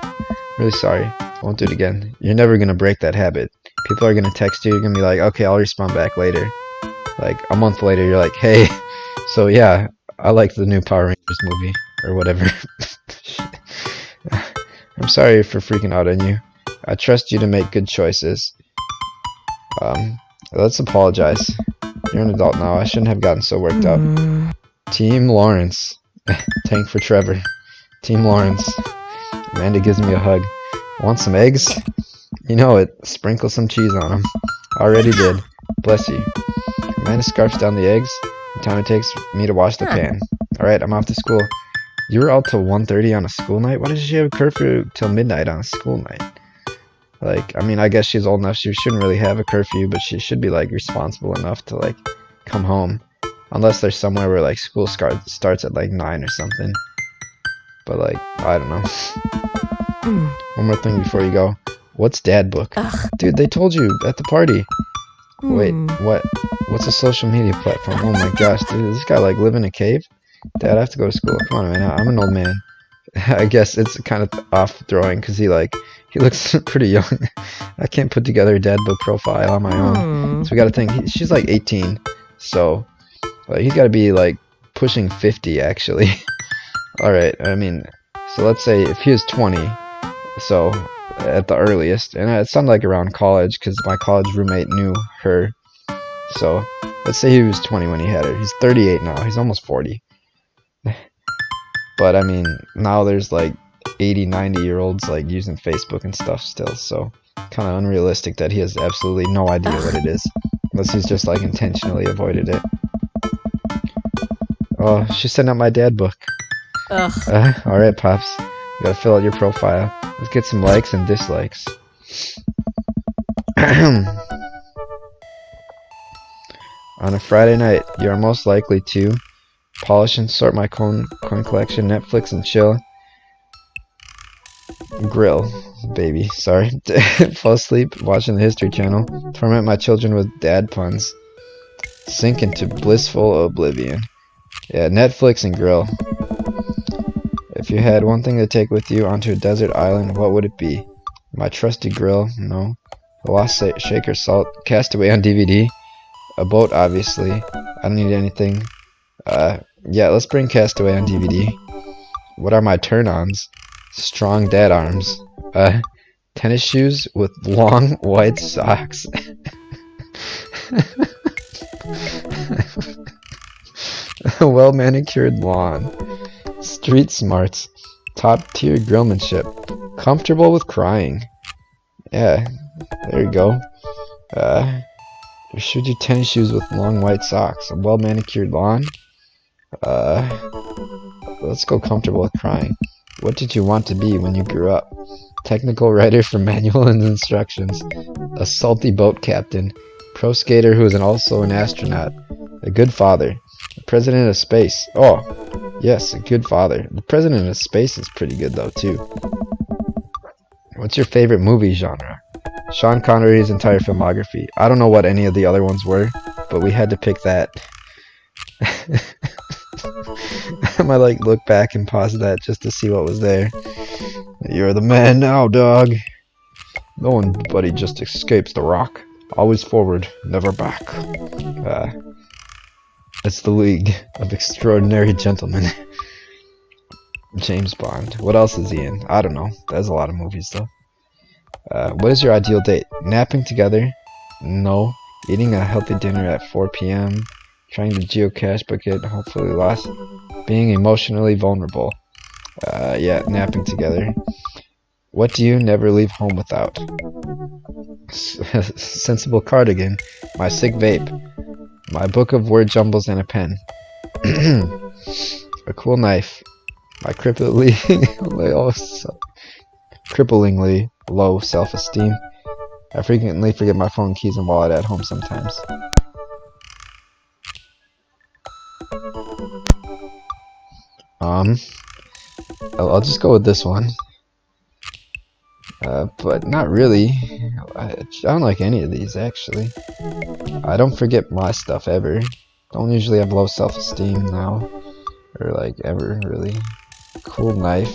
really sorry. I won't do it again. You're never going to break that habit. People are going to text you. You're going to be like, okay, I'll respond back later. Like, a month later, you're like, hey, so yeah, I like the new Power Rangers movie. Or whatever. I'm sorry for freaking out on you. I trust you to make good choices. Let's apologize. You're an adult now. I shouldn't have gotten so worked up. Team Lawrence. Tank for Trevor. Team Lawrence. Amanda gives me a hug. Want some eggs? You know it. Sprinkle some cheese on them. Already did. Bless you. Amanda scarfs down the eggs. The time it takes me to wash the pan. Alright, I'm off to school. You were out till 1:30 on a school night? Why does she have a curfew till midnight on a school night? Like, I mean, I guess she's old enough. She shouldn't really have a curfew, but she should be, like, responsible enough to, like, come home. Unless there's somewhere where, like, school starts at, like, 9 or something. But, like, I don't know. One more thing before you go. What's Dad Book? Dude, they told you at the party. Wait, what? What's a social media platform? Oh my gosh, dude, does this guy, like, live in a cave? Dad, I have to go to school. Come on, man. I'm an old man. I guess it's kind of off-throwing because he looks pretty young. I can't put together a dad book profile on my own. So we got to think. She's like 18. So he's got to be like pushing 50 actually. Alright, I mean, so let's say if he was 20, so at the earliest, and it sounded like around college because my college roommate knew her. So let's say he was 20 when he had her. He's 38 now. He's almost 40. But I mean, now there's like 80, 90-year-olds like using Facebook and stuff still, so kind of unrealistic that he has absolutely no idea what it is, unless he's just like intentionally avoided it. Oh, she's sending out my dad book. Alright, Pops. You gotta fill out your profile. Let's get some likes and dislikes. On a Friday night, you are most likely to polish and sort my coin collection, Netflix and chill. Grill, baby, sorry. Fall asleep watching the History Channel. Torment my children with dad puns. Sink into blissful oblivion. Yeah, Netflix and grill. If you had one thing to take with you onto a desert island, what would it be? My trusty grill? No. A lost shaker salt. Castaway on DVD. A boat, obviously. I don't need anything. Yeah, let's bring Castaway on DVD. What are my turn-ons? Strong dad arms. Tennis shoes with long white socks. A well-manicured lawn. Street smarts. Top-tier grillmanship. Comfortable with crying. Yeah, there you go. Should you tennis shoes with long white socks? A well-manicured lawn. Let's go comfortable with crying. What did you want to be when you grew up? Technical writer for manual and instructions. A salty boat captain. Pro skater who is also an astronaut. A good father. The president of space. Oh, yes, a good father. The president of space is pretty good though too. What's your favorite movie genre? Sean Connery's entire filmography. I don't know what any of the other ones were, but we had to pick that. I might like look back and pause that just to see what was there. You're the man now, dog. No one buddy just escapes the rock. Always forward, never back. It's the League of Extraordinary Gentlemen. James Bond. What else is he in? I don't know. There's a lot of movies though. What is your ideal date? Napping together? No. Eating a healthy dinner at 4 p.m. Trying to geocache but get hopefully lost. Being emotionally vulnerable. Yeah, napping together. What do you never leave home without? Sensible cardigan. My sick vape. My book of word jumbles and a pen. A cool knife. My cripplingly low self-esteem. I frequently forget my phone, keys, and wallet at home sometimes. I'll just go with this one. But not really. I don't like any of these, actually. I don't forget my stuff ever. Don't usually have low self-esteem now. Or like ever, really. Cool knife.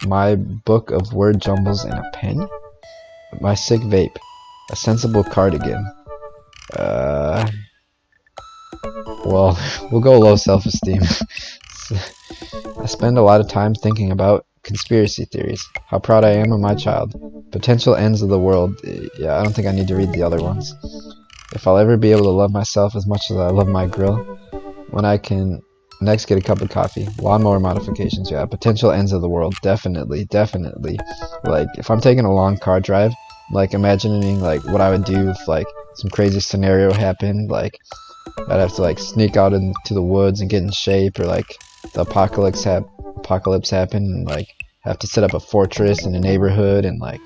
My book of word jumbles and a pen. My sick vape. A sensible cardigan. Well, we'll go low self-esteem. I spend a lot of time thinking about conspiracy theories. How proud I am of my child. Potential ends of the world. Yeah, I don't think I need to read the other ones. If I'll ever be able to love myself as much as I love my grill. When I can next get a cup of coffee. Lawnmower modifications. Yeah, potential ends of the world. Definitely, definitely. Like, if I'm taking a long car drive, like, imagining, like, what I would do if, like, some crazy scenario happened. Like, I'd have to, like, sneak out into the woods and get in shape, or, like, the apocalypse happen, and, like, have to set up a fortress in a neighborhood and, like,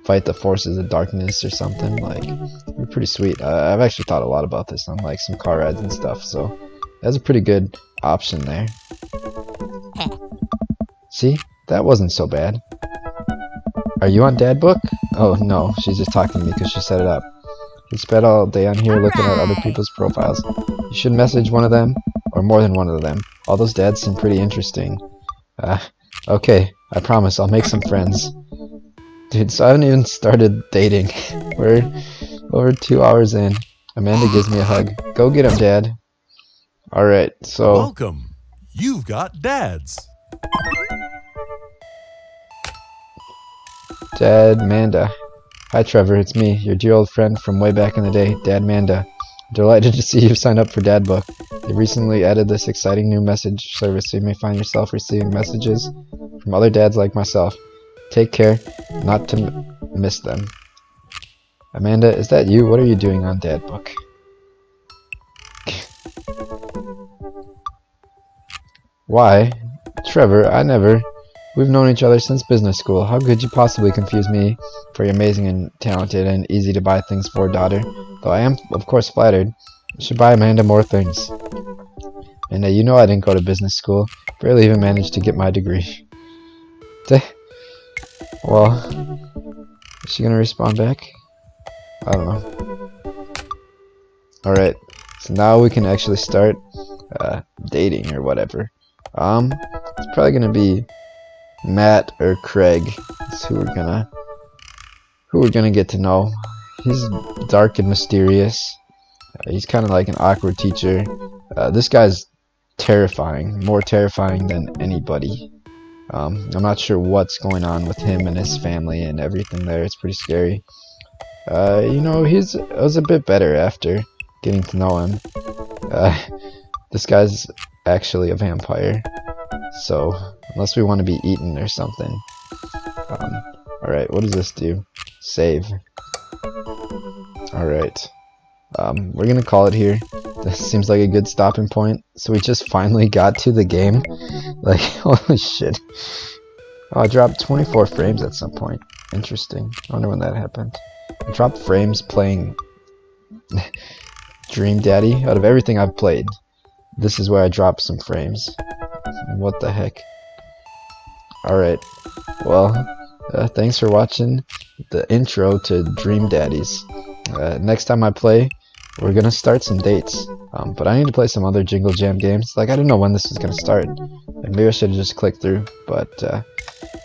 fight the forces of darkness or something. Like, it'd be pretty sweet. I've actually thought a lot about this on, like, some car rides and stuff, so that's a pretty good option there. See? That wasn't so bad. Are you on Dad Book? Oh, no, she's just talking to me because she set it up. We spent all day on here looking at other people's profiles. You should message one of them, or more than one of them. All those dads seem pretty interesting. Okay, I promise I'll make some friends. Dude, so I haven't even started dating. We're over 2 hours in. Amanda gives me a hug. Go get him, Dad. Alright, so... Welcome. You've got dads. Dad Manda. Hi Trevor, it's me, your dear old friend from way back in the day, Dad Manda. Delighted to see you signed up for Dad Book. They recently added this exciting new message service, so you may find yourself receiving messages from other dads like myself. Take care, not to miss them. Amanda, is that you? What are you doing on Dad Book? Why? Trevor, I never... We've known each other since business school. How could you possibly confuse me for your amazing and talented and easy to buy things for daughter? Though I am, of course, flattered. I should buy Amanda more things. And you know I didn't go to business school. Barely even managed to get my degree. Well, is she gonna respond back? I don't know. Alright, so now we can actually start dating or whatever. It's probably gonna be Matt or Craig is who we're gonna get to know. He's dark and mysterious. He's kind of like an awkward teacher. This guy's terrifying, more terrifying than anybody. I'm not sure what's going on with him and his family and everything there. It's pretty scary. You know, I was a bit better after getting to know him. This guy's actually a vampire. So, unless we want to be eaten or something. Alright, what does this do? Save. Alright. We're gonna call it here. This seems like a good stopping point. So we just finally got to the game. Like, holy shit. Oh, I dropped 24 frames at some point. Interesting. I wonder when that happened. I dropped frames playing Dream Daddy. Out of everything I've played, this is where I dropped some frames. What the heck? Alright, well, thanks for watching the intro to Dream Daddies. Next time I play, we're gonna start some dates. But I need to play some other Jingle Jam games. Like, I didn't know when this was gonna start. And maybe I should have just clicked through. But,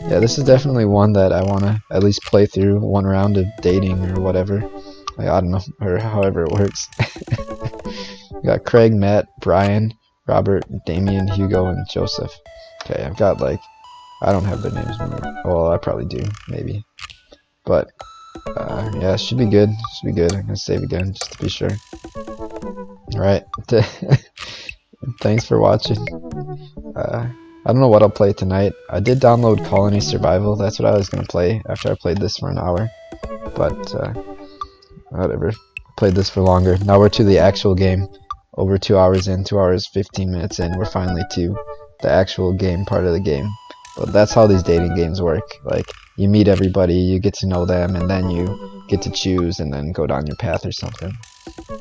yeah, this is definitely one that I wanna at least play through one round of dating or whatever. Like, I don't know, or however it works. We got Craig, Matt, Brian, Robert, Damien, Hugo, and Joseph. Okay, I've got, like, I don't have their names. Well, I probably do, maybe. But, yeah, it should be good. Should be good. I'm gonna save again, just to be sure. Alright. Thanks for watching. I don't know what I'll play tonight. I did download Colony Survival. That's what I was gonna play after I played this for an hour. But, whatever. Played this for longer. Now we're to the actual game. Over 2 hours in, 2 hours 15 minutes in, we're finally to the actual game part of the game. But that's how these dating games work. Like, you meet everybody, you get to know them, and then you get to choose and then go down your path or something.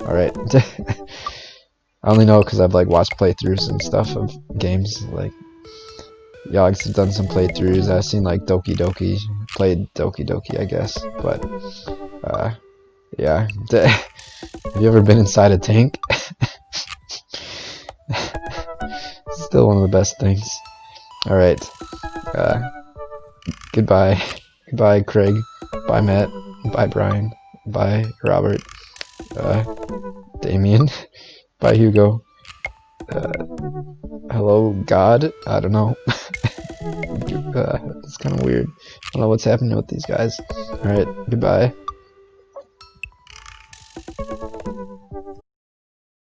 Alright. I only know because I've, like, watched playthroughs and stuff of games. Like, Yogs have done some playthroughs. I've seen like Doki Doki played Doki Doki, I guess. But yeah. Have you ever been inside a tank? Still one of the best things. All right. Goodbye. Goodbye, Craig. Bye, Matt. Bye, Brian. Bye, Robert. Damien. Bye, Hugo. Hello, God. I don't know. It's kind of weird. I don't know what's happening with these guys. Alright, goodbye.